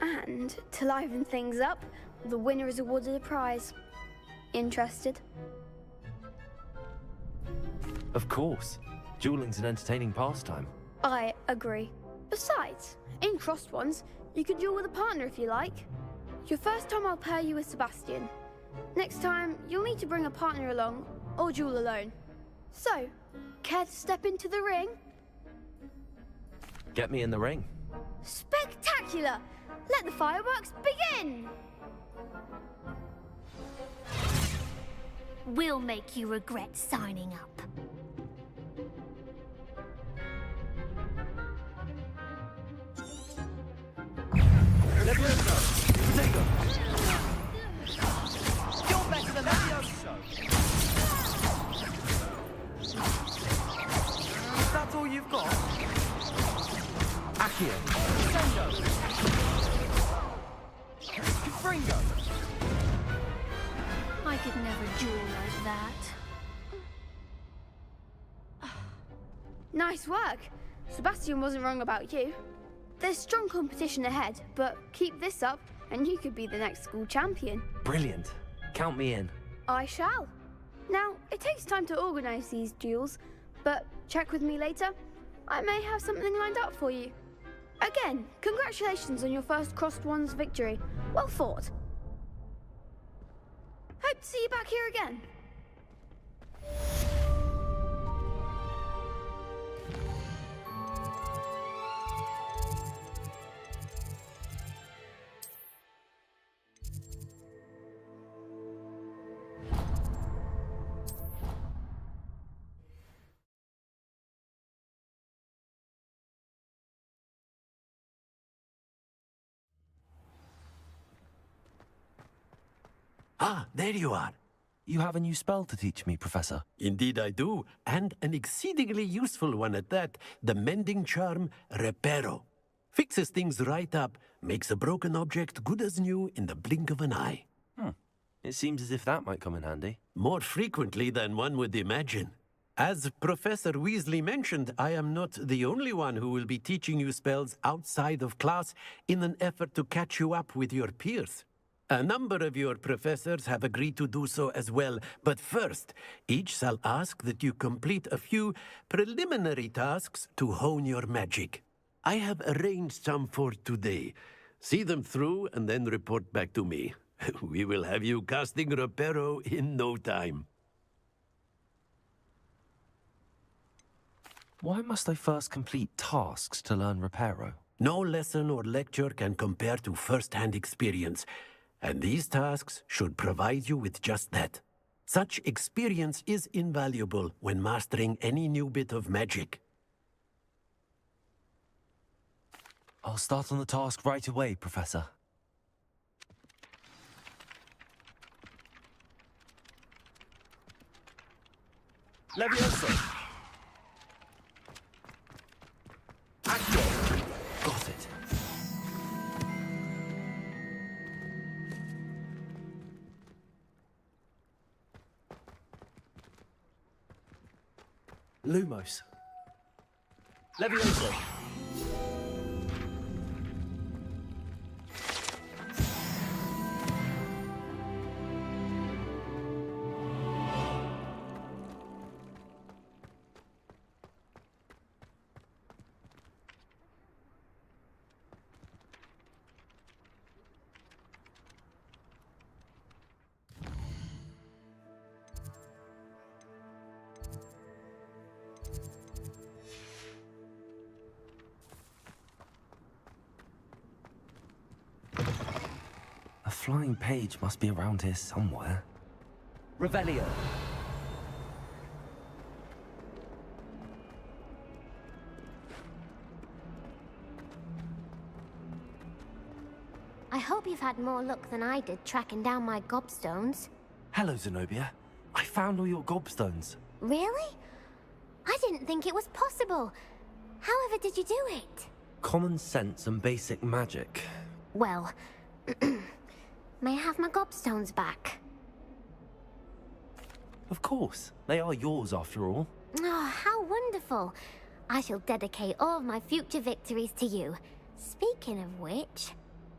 And to liven things up, the winner is awarded a prize. Interested? Of course. Dueling's an entertaining pastime. I agree. Besides, in crossed ones, you can duel with a partner if you like. Your first time I'll pair you with Sebastian. Next time, you'll need to bring a partner along, or duel alone. So, care to step into the ring? Get me in the ring. Spectacular! Let the fireworks begin! We'll make you regret signing up. You're better than that! That's all you've got? Accio! Sendo! Fringo! I could never duel like that. Nice work. Sebastian wasn't wrong about you. There's strong competition ahead, but keep this up and you could be the next school champion. Brilliant. Count me in. I shall. Now, it takes time to organise these duels, but check with me later. I may have something lined up for you. Again, congratulations on your first Crossed Wands victory. Well fought. Hope to see you back here again. Ah, there you are. You have a new spell to teach me, Professor. Indeed I do, and an exceedingly useful one at that. The mending charm, Reparo. Fixes things right up, makes a broken object good as new in the blink of an eye. It seems as if that might come in handy. More frequently than one would imagine. As Professor Weasley mentioned, I am not the only one who will be teaching you spells outside of class in an effort to catch you up with your peers. A number of your professors have agreed to do so as well, but first, each shall ask that you complete a few preliminary tasks to hone your magic. I have arranged some for today. See them through and then report back to me. We will have you casting Reparo in no time. Why must I first complete tasks to learn Reparo? No lesson or lecture can compare to first-hand experience. And these tasks should provide you with just that. Such experience is invaluable when mastering any new bit of magic. I'll start on the task right away, Professor. Levioso! Accio! Got it. Lumos. Levioso. A flying page must be around here somewhere. Revelio. I hope you've had more luck than I did tracking down my gobstones. Hello, Zenobia. I found all your gobstones. Really? I didn't think it was possible. However did you do it? Common sense and basic magic. Well, may I have my gobstones back? Of course. They are yours after all. Oh, how wonderful. I shall dedicate all of my future victories to you. Speaking of which,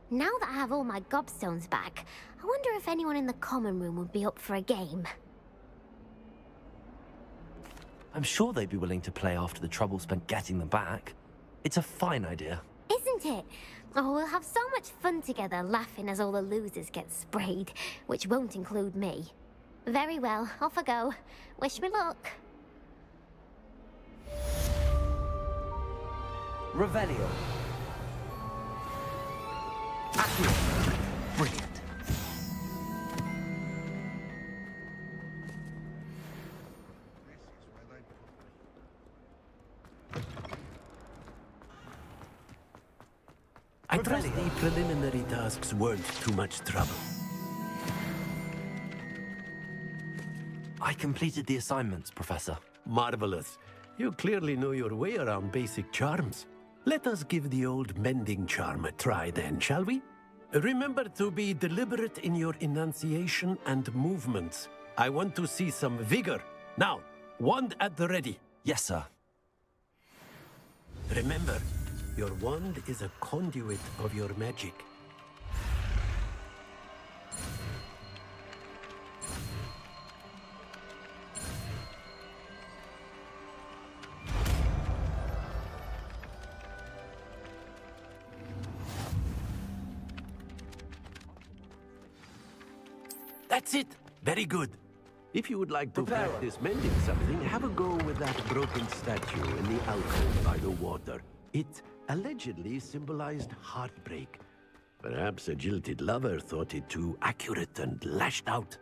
now that I have all my gobstones back, I wonder if anyone in the common room would be up for a game. I'm sure they'd be willing to play after the trouble spent getting them back. It's a fine idea. Isn't it? Oh, we'll have so much fun together, laughing as all the losers get sprayed, which won't include me. Very well, off I go. Wish me luck. Revelio. Accio. Brilliant. I trust the preliminary tasks weren't too much trouble. I completed the assignments, Professor. Marvelous. You clearly know your way around basic charms. Let us give the old mending charm a try then, shall we? Remember to be deliberate in your enunciation and movements. I want to see some vigor. Now, wand at the ready. Yes, sir. Remember, your wand is a conduit of your magic. That's it! Very good. If you would like to practice mending something, have a go with that broken statue in the alcove by the water. It allegedly symbolized heartbreak. Perhaps a jilted lover thought it too accurate and lashed out.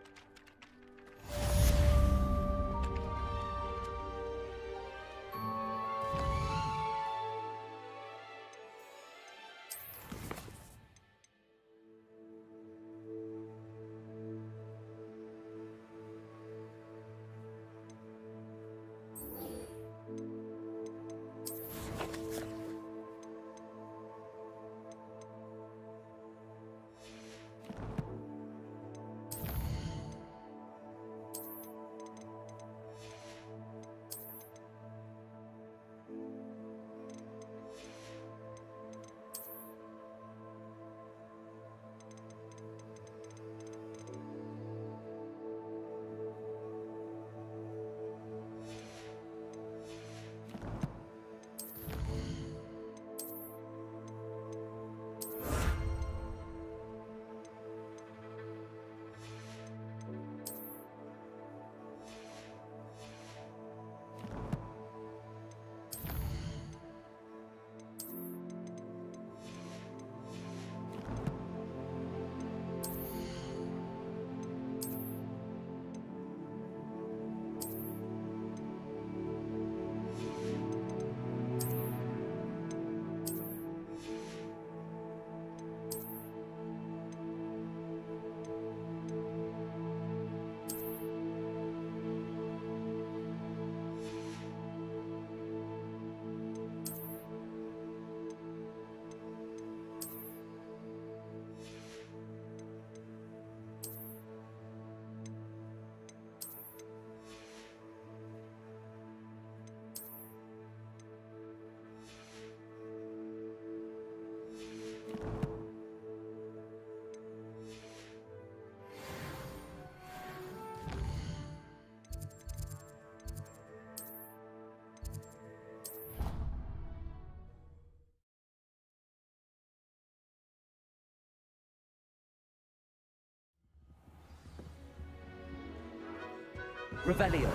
Revelio.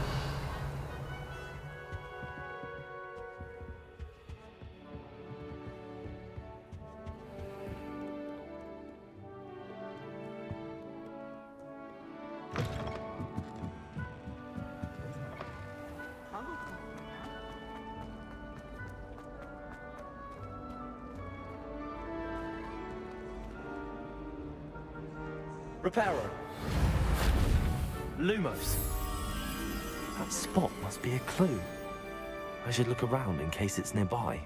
Repairer. Lumos. That spot must be a clue. I should look around in case it's nearby.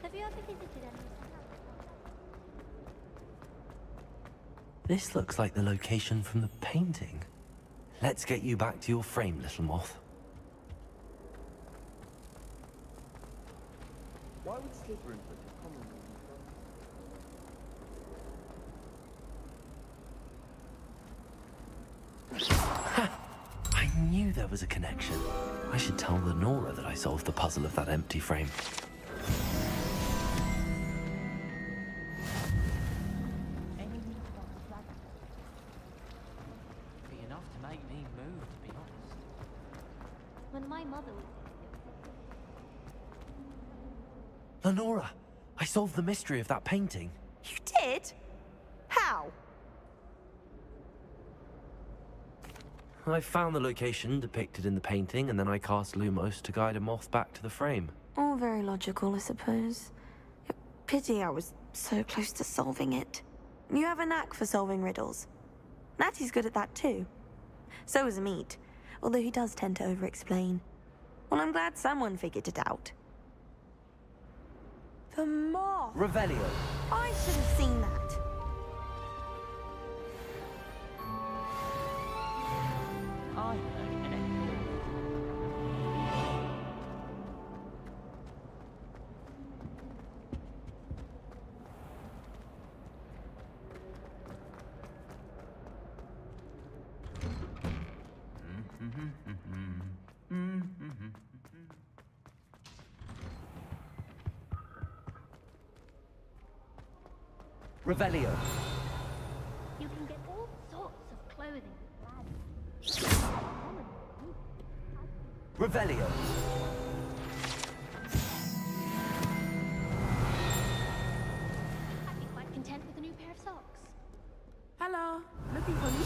Have you ever visited any? This looks like the location from the painting. Let's get you back to your frame, little moth. Why would Slytherin put a common room? I knew there was a connection. I should tell Lenora that I solved the puzzle of that empty frame. Be enough to make me move, to be honest. When my mother was Lenora, I solved the mystery of that painting. You did? How? I found the location depicted in the painting, and then I cast Lumos to guide a moth back to the frame. All very logical, I suppose. Pity I was so close to solving it. You have a knack for solving riddles. Natty's good at that too. So is Amit, although he does tend to over-explain. Well, I'm glad someone figured it out. The moth! Revelio. I should have seen that. I heard an echo. Revelio. You can get all sorts of clothing with lads. Revelio. I'd be quite content with a new pair of socks. Hello, looking for me?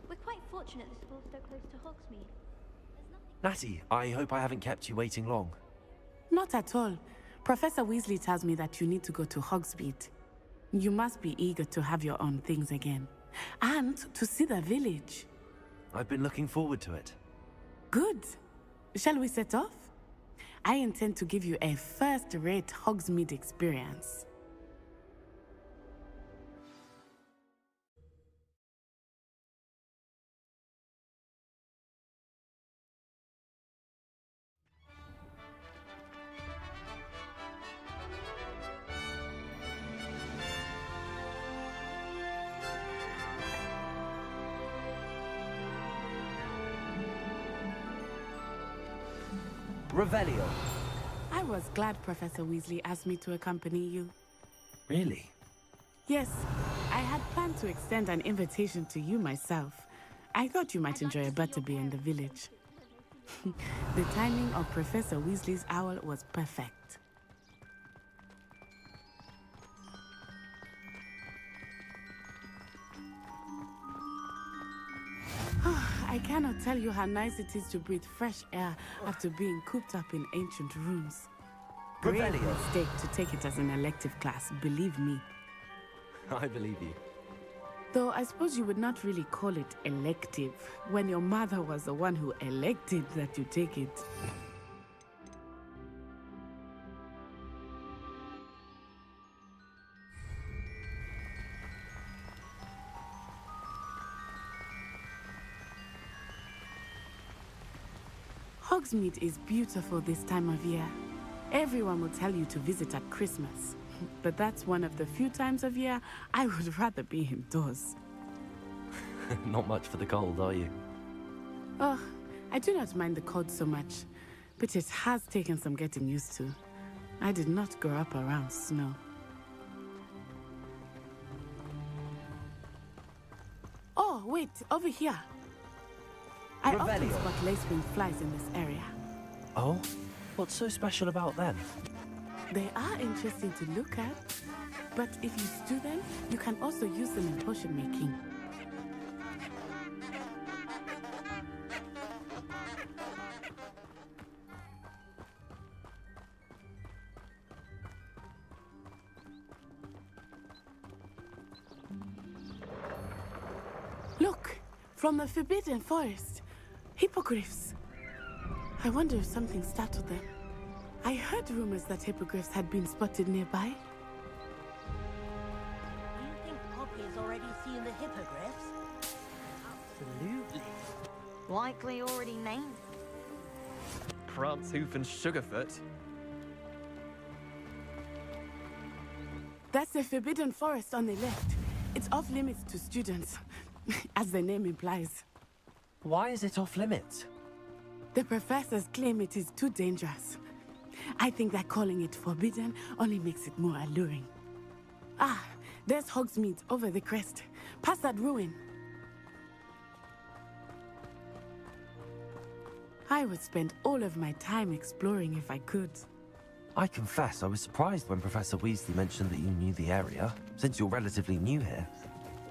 We're quite fortunate the school's so close to Hogsmeade. Natty, I hope I haven't kept you waiting long. Not at all. Professor Weasley tells me that you need to go to Hogsmeade. You must be eager to have your own things again. And to see the village. I've been looking forward to it. Good. Shall we set off? I intend to give you a first-rate Hogsmeade experience. Revelio. I was glad Professor Weasley asked me to accompany you. Really? Yes, I had planned to extend an invitation to you myself. I thought you might enjoy a butterbeer in the village. The timing of Professor Weasley's owl was perfect. I cannot tell you how nice it is to breathe fresh air after being cooped up in ancient rooms. Great mistake to take it as an elective class, believe me. I believe you. Though I suppose you would not really call it elective when your mother was the one who elected that you take it. Hogsmeade is beautiful this time of year. Everyone will tell you to visit at Christmas. But that's one of the few times of year I would rather be indoors. Not much for the cold, are you? Oh, I do not mind the cold so much, but it has taken some getting used to. I did not grow up around snow. Oh, wait, over here. I often spot lacewing flies in this area. Oh? What's so special about them? They are interesting to look at, but if you stew them, you can also use them in potion making. Look, from the Forbidden Forest, hippogriffs. I wonder if something startled them. I heard rumors that hippogriffs had been spotted nearby. You think Poppy has already seen the hippogriffs? Absolutely. Likely already named. Prance, Hoof, and Sugarfoot. That's the Forbidden Forest on the left. It's off limits to students, as the name implies. Why is it off limits? The professors claim it is too dangerous. I think that calling it forbidden only makes it more alluring. Ah, there's Hogsmeade over the crest. Past that ruin. I would spend all of my time exploring if I could. I confess I was surprised when Professor Weasley mentioned that you knew the area, since you're relatively new here.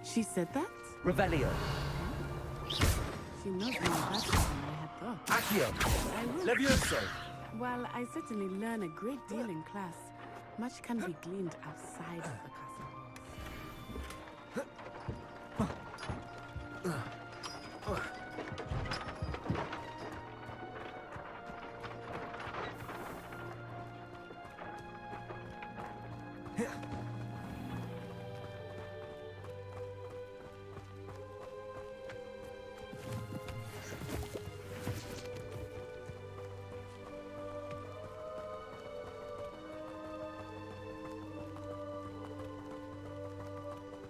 She said that? Revelio. She knows me better than I had thought. Accio. Levioso. While I certainly learn a great deal in class, much can be gleaned outside of the castle.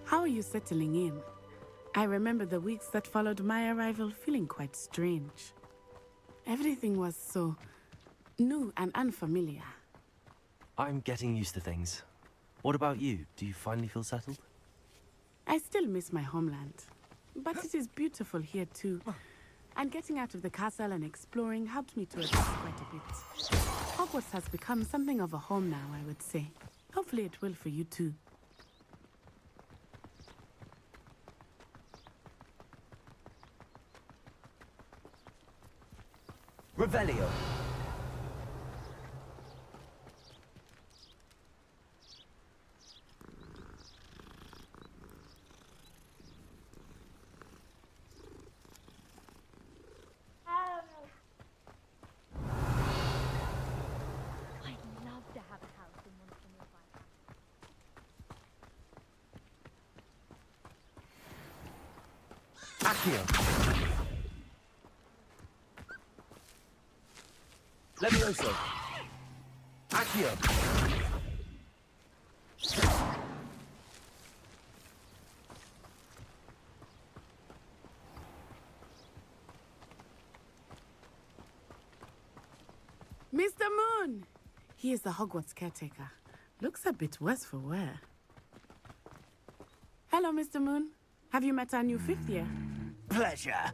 How are you settling in? I remember the weeks that followed my arrival feeling quite strange. Everything was so new and unfamiliar. I'm getting used to things. What about you? Do you finally feel settled? I still miss my homeland, but it is beautiful here too. And getting out of the castle and exploring helped me to adjust quite a bit. Hogwarts has become something of a home now, I would say. Hopefully it will for you too. Revelio. I'd love to have a house in one of the nearby Accio. Levioso. Accio. Mr. Moon! He is the Hogwarts caretaker. Looks a bit worse for wear. Hello, Mr. Moon. Have you met our new fifth year? Pleasure.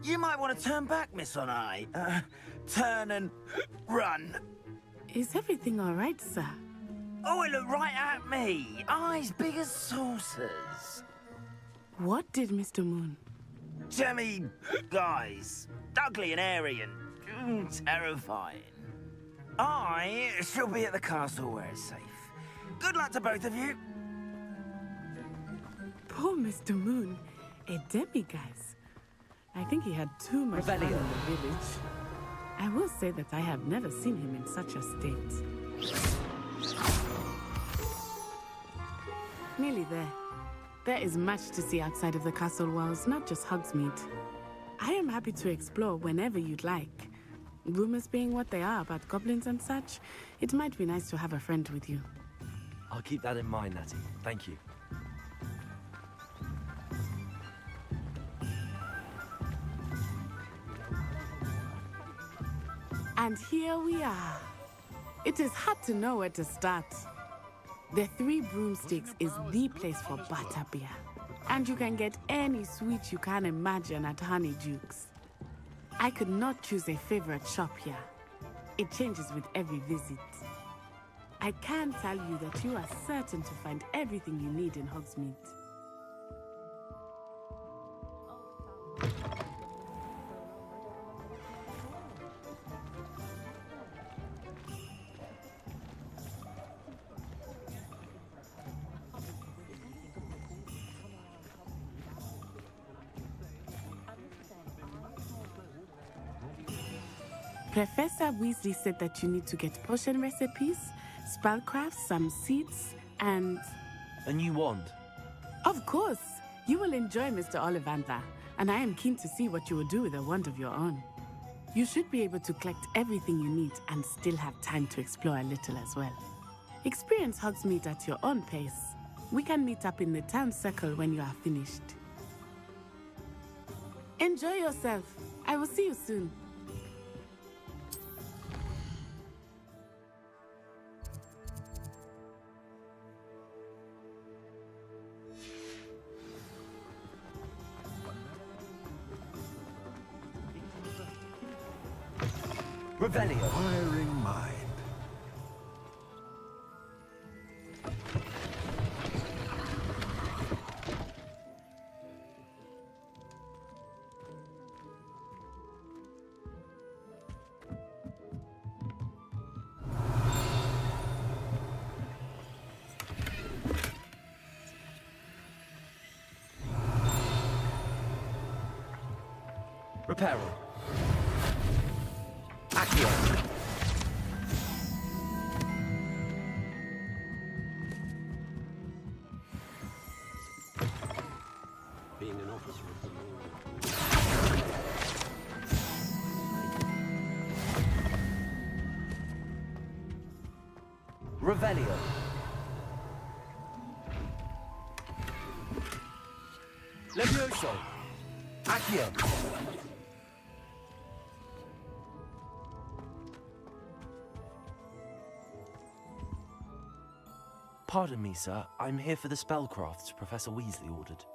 You might want to turn back, Miss On-Eye. Turn and run. Is everything all right, sir? Oh, it looked right at me. Eyes big as saucers. What did Mr. Moon? Jemmy guys. Ugly and airy and terrifying. I shall be at the castle where it's safe. Good luck to both of you. Poor Mr. Moon. A demiguise. I think he had too much fun in the village. I will say that I have never seen him in such a state. Nearly there. There is much to see outside of the castle walls, not just Hogsmeade. I am happy to explore whenever you'd like. Rumors being what they are about goblins and such, it might be nice to have a friend with you. I'll keep that in mind, Natty. Thank you. And here we are. It is hard to know where to start. The Three Broomsticks is the place for butterbeer. And you can get any sweet you can imagine at Honeydukes. I could not choose a favorite shop here. It changes with every visit. I can tell you that you are certain to find everything you need in Hogsmeade. Professor Weasley said that you need to get potion recipes, spellcraft, some seeds, and... A new wand? Of course! You will enjoy Mr. Ollivander, and I am keen to see what you will do with a wand of your own. You should be able to collect everything you need and still have time to explore a little as well. Experience Hogsmeade at your own pace. We can meet up in the town circle when you are finished. Enjoy yourself. I will see you soon. Revelio. Hiring mind. Reparo. Accio. Being an officer of the law. Revelio. Levioso. Accio. Pardon me, sir. I'm here for the spellcrafts Professor Weasley ordered.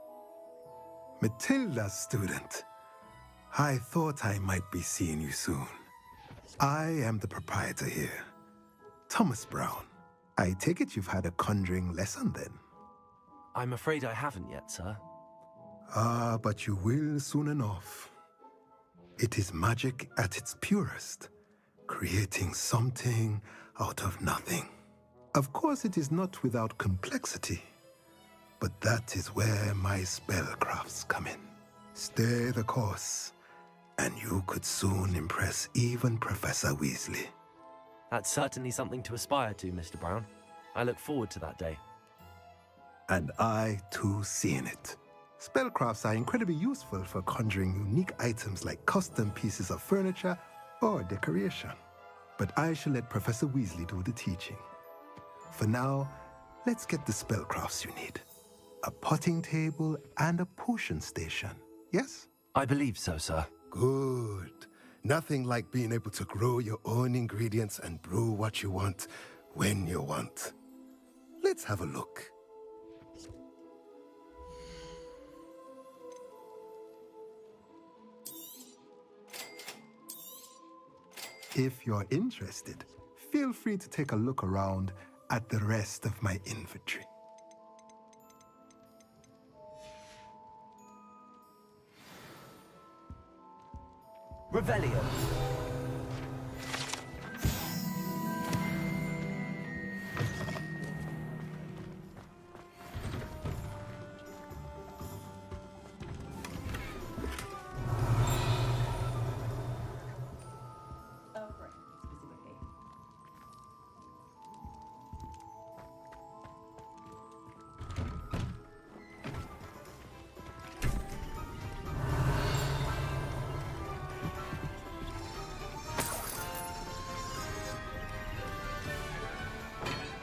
Matilda's student. I thought I might be seeing you soon. I am the proprietor here, Thomas Brown. I take it you've had a conjuring lesson then? I'm afraid I haven't yet, sir. Ah, but you will soon enough. It is magic at its purest, creating something out of nothing. Of course, it is not without complexity, but that is where my spellcrafts come in. Stay the course, and you could soon impress even Professor Weasley. That's certainly something to aspire to, Mr. Brown. I look forward to that day. And I, too, seeing it. Spellcrafts are incredibly useful for conjuring unique items like custom pieces of furniture or decoration. But I shall let Professor Weasley do the teaching. For now, let's get the spellcrafts you need. A potting table and a potion station, yes? I believe so, sir. Good. Nothing like being able to grow your own ingredients and brew what you want when you want. Let's have a look. If you're interested, feel free to take a look around at the rest of my inventory. Revelio.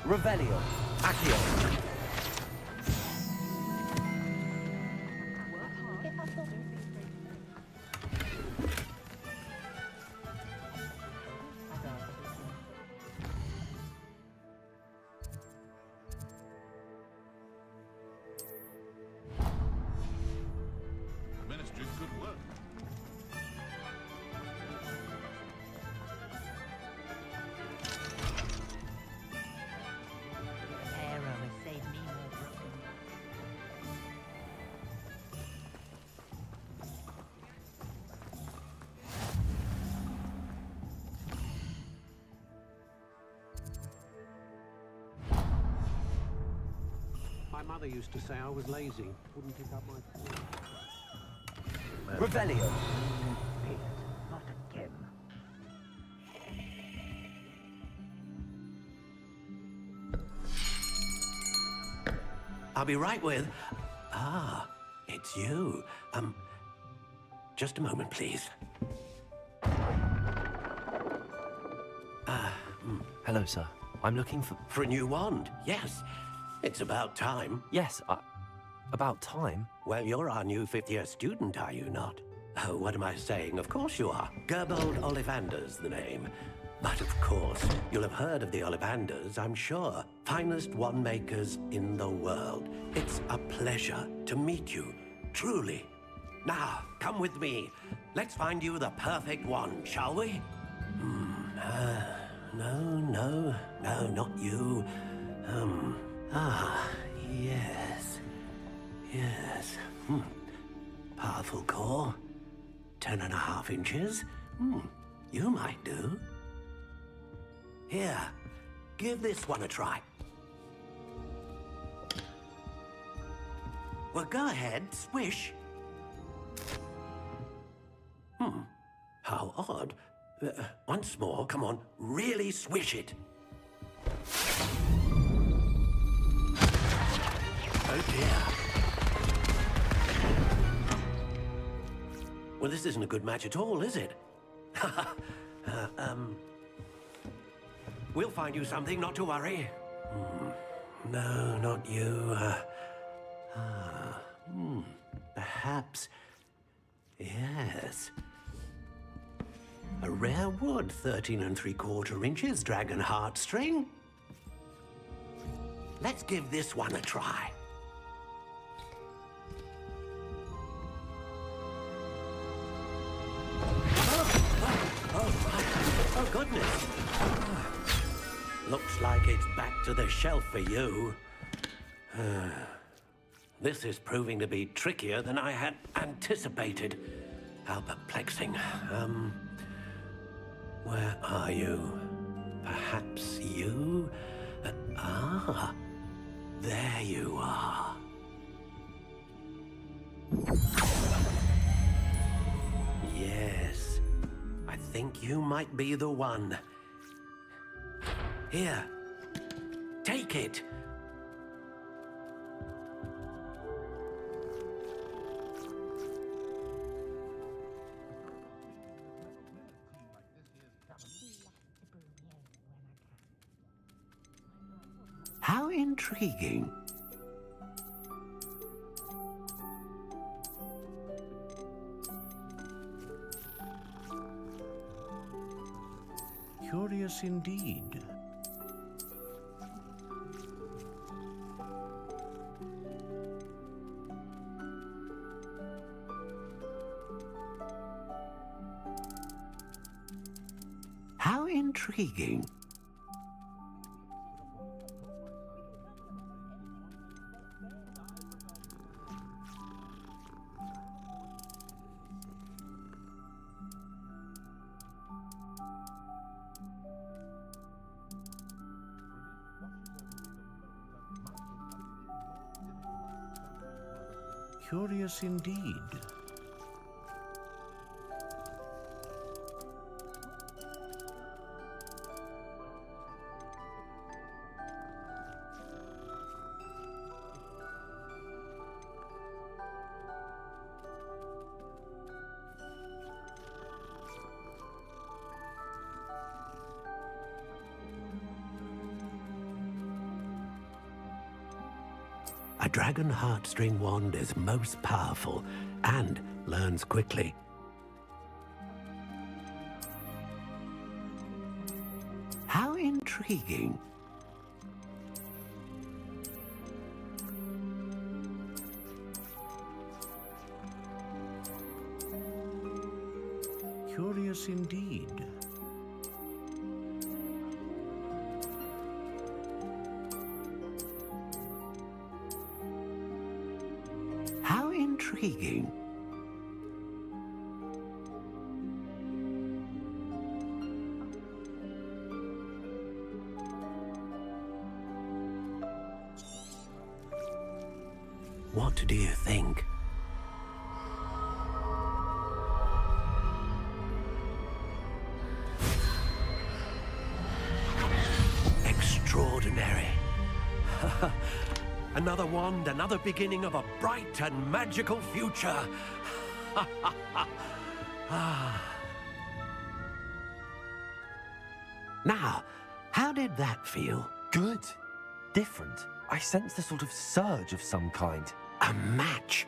Revelio. Accio. Ministry's good work. My mother used to say I was lazy, wouldn't pick up my phone. Revelio. Not again. I'll be right with... Ah, it's you. Just a moment, please. Hello, sir. I'm looking for... For a new wand, yes. It's about time. Yes, about time? Well, you're our new fifth-year student, are you not? Oh, what am I saying? Of course you are. Gerbold Ollivander's the name. But of course, you'll have heard of the Ollivanders, I'm sure. Finest wand makers in the world. It's a pleasure to meet you, truly. Now, come with me. Let's find you the perfect wand, shall we? No, not you. Yes. Powerful core. 10.5 inches. You might do. Here, give this one a try. Well, go ahead, swish. how odd. Once more, come on, really swish it. Oh dear. Well, this isn't a good match at all, is it? We'll find you something, not to worry. No, not you. Perhaps. Yes. A rare wood, 13 3/4 inches, dragon heartstring. Let's give this one a try. Oh, goodness. Looks like it's back to the shelf for you. This is proving to be trickier than I had anticipated. How perplexing. Where are you? Perhaps you? There you are. Yes, I think you might be the one. Here, take it. How intriguing. Curious indeed. How intriguing. Curious indeed. A dragon heartstring wand is most powerful and learns quickly. How intriguing. Curious indeed. How intriguing. What do you think? Extraordinary. Another wand, another beginning of a bright and magical future. Now, how did that feel? Good. Different. I sensed a sort of surge of some kind. A match.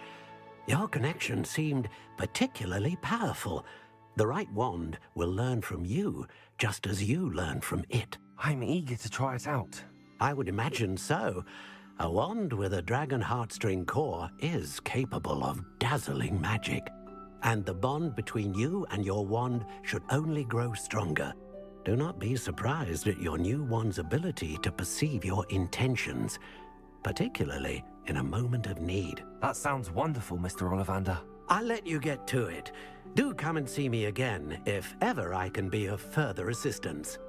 Your connection seemed particularly powerful. The right wand will learn from you, just as you learn from it. I'm eager to try it out. I would imagine so. A wand with a dragon heartstring core is capable of dazzling magic. And the bond between you and your wand should only grow stronger. Do not be surprised at your new wand's ability to perceive your intentions, particularly in a moment of need. That sounds wonderful, Mr. Ollivander. I'll let you get to it. Do come and see me again if ever I can be of further assistance.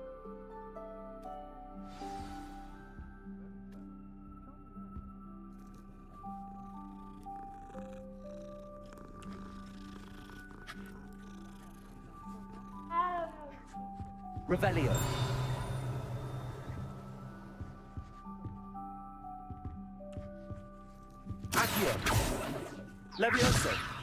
Revelio. Accio. Levioso.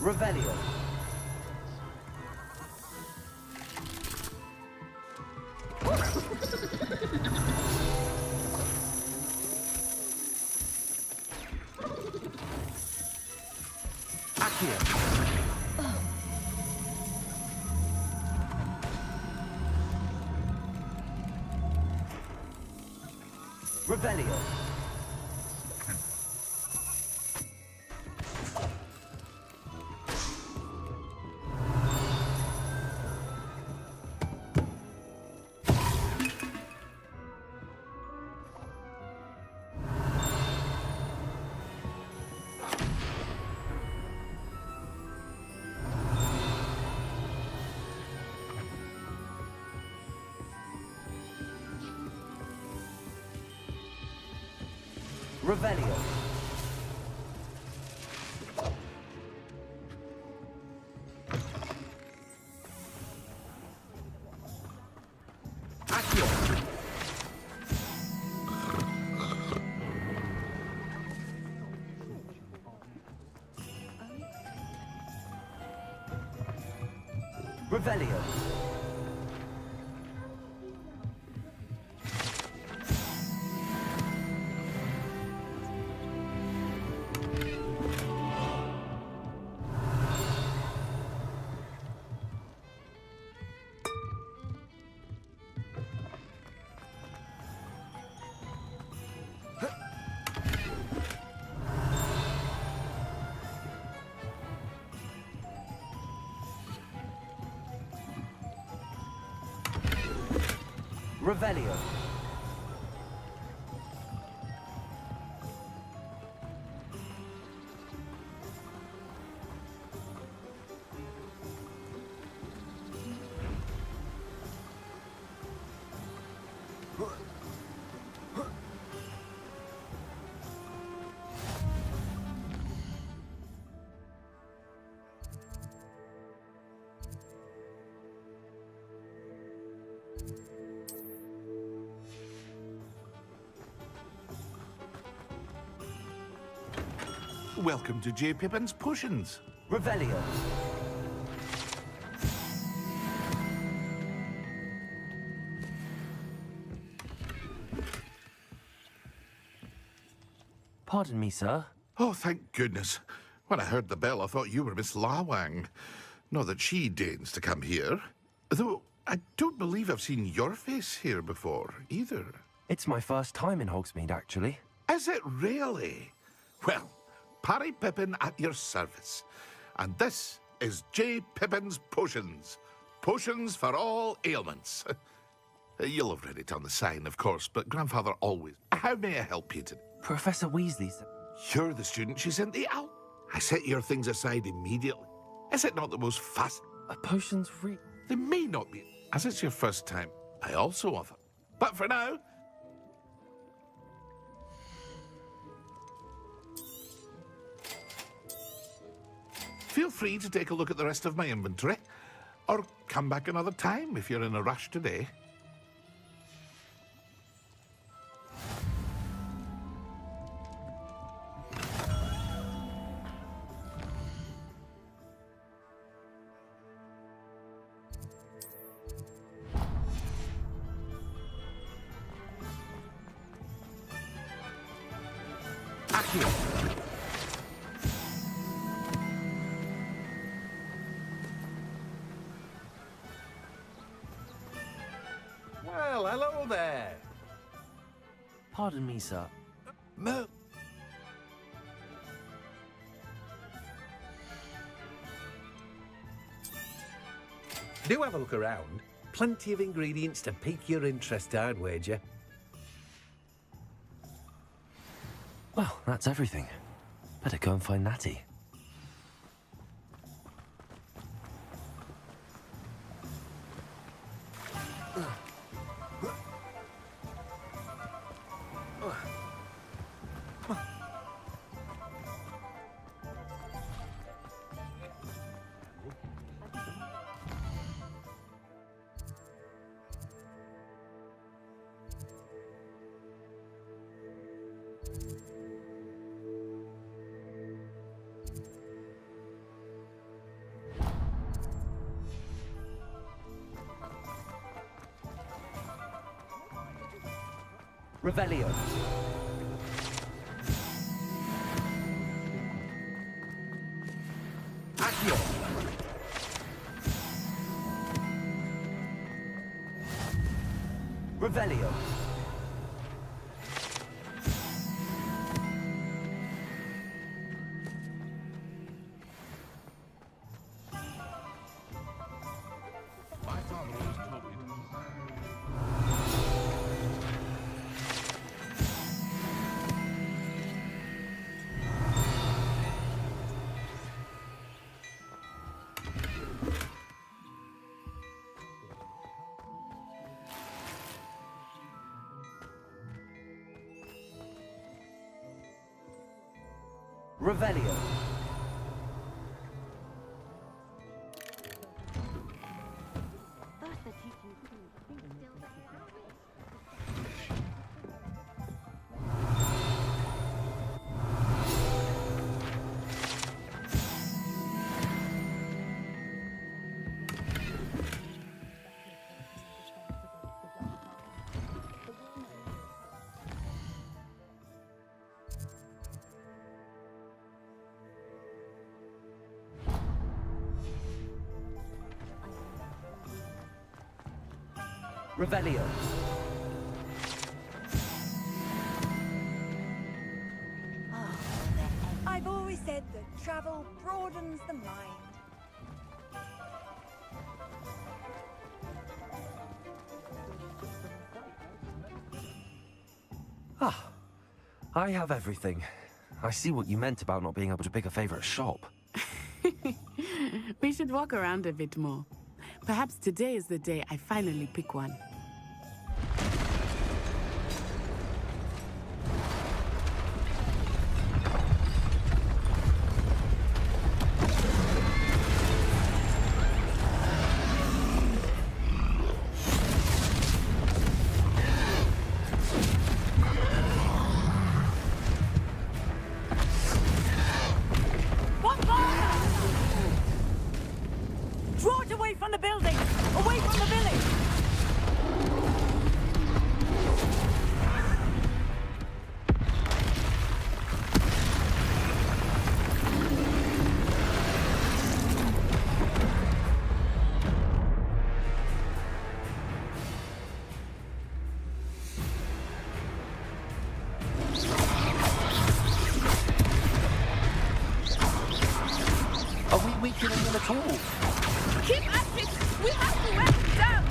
Revelio. Accio. Revelio. Revelio. Revelio. Revelio. Welcome to J. Pippin's Potions. Revelio. Pardon me, sir. Oh, thank goodness. When I heard the bell, I thought you were Miss Lawang. Not that she deigns to come here. Though I don't believe I've seen your face here before, either. It's my first time in Hogsmeade, actually. Is it really? Well, Parry Pippin at your service. And this is J. Pippin's Potions. Potions for all ailments. You'll have read it on the sign, of course, but Grandfather always... How may I help you today? Professor Weasley's... You're the student she sent the owl. I set your things aside immediately. Is it not the most fast... Potions They may not be, as it's your first time. I also offer. But for now... Feel free to take a look at the rest of my inventory, or come back another time if you're in a rush today. Well, hello there. Pardon me, sir. No. Do have a look around. Plenty of ingredients to pique your interest, I'd wager. Well, that's everything. Better go and find Natty. Revelio. Accio. Revelio. Revelio. Revelio. I've always said that travel broadens the mind. Ah, I have everything. I see what you meant about not being able to pick a favorite shop. We should walk around a bit more. Perhaps today is the day I finally pick one. Draw it away from the building! Away from the village! Are we weakening them at all? Keep at it! We have to wear them down!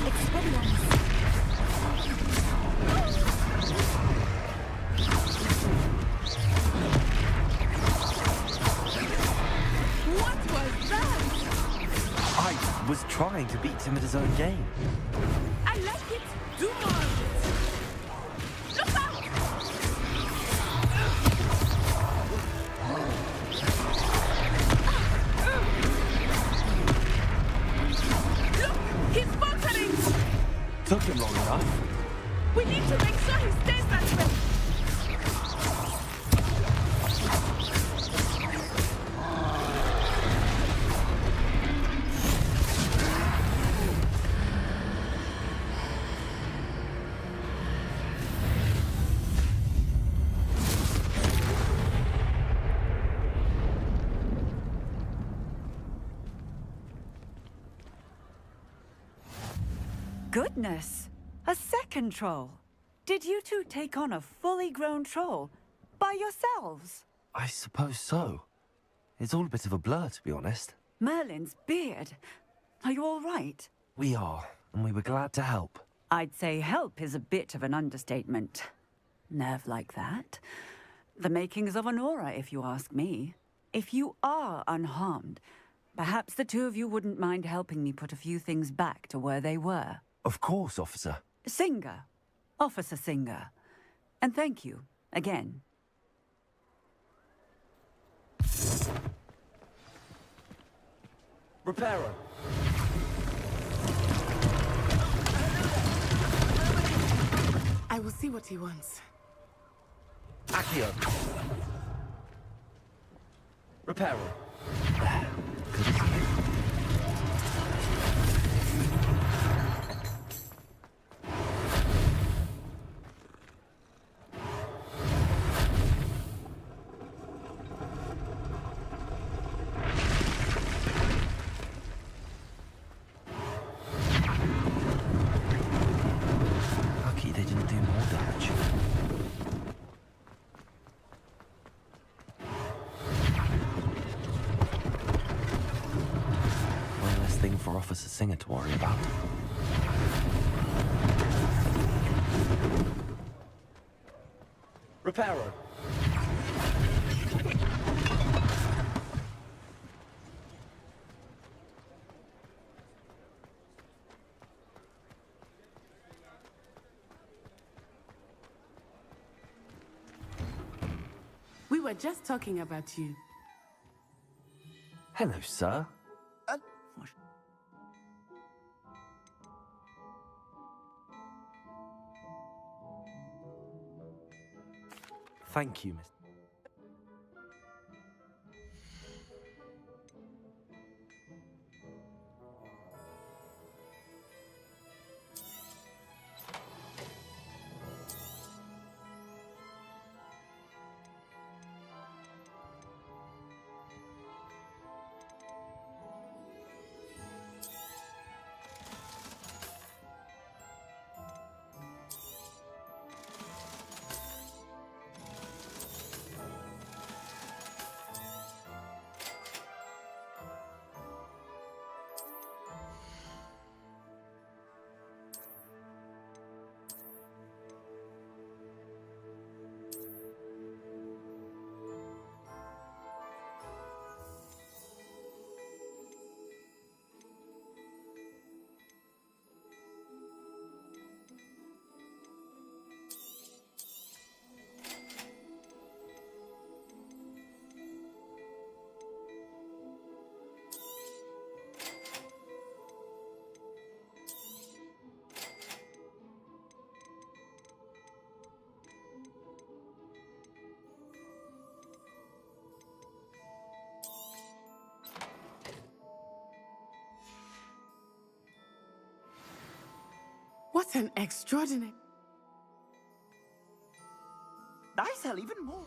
Expelliarmus! What was that? I was trying to beat him at his own game. I like it. Do more of it. Look out! Look! He's faltering! Took him long enough. We need to make sure he stays that way! Goodness! A second troll! Did you two take on a fully grown troll? By yourselves? I suppose so. It's all a bit of a blur, to be honest. Merlin's beard! Are you all right? We are, and we were glad to help. I'd say help is a bit of an understatement. Nerve like that? The makings of an aura, if you ask me. If you are unharmed, perhaps the two of you wouldn't mind helping me put a few things back to where they were. Of course, officer. Singer. Officer Singer. And thank you, again. Reparo. I will see what he wants. Accio. Reparo. Lucky they didn't do more damage. One less thing for Officer Singer to worry about. Reparo. We were just talking about you. Hello, sir. Thank you, Miss. What an extraordinary... I sell even more.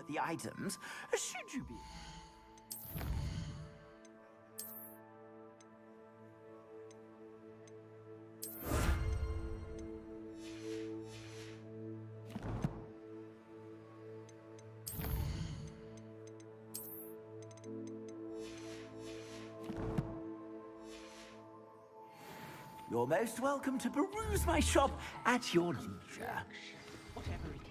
The items, should you be... You're most welcome to peruse my shop at your leisure. Whatever it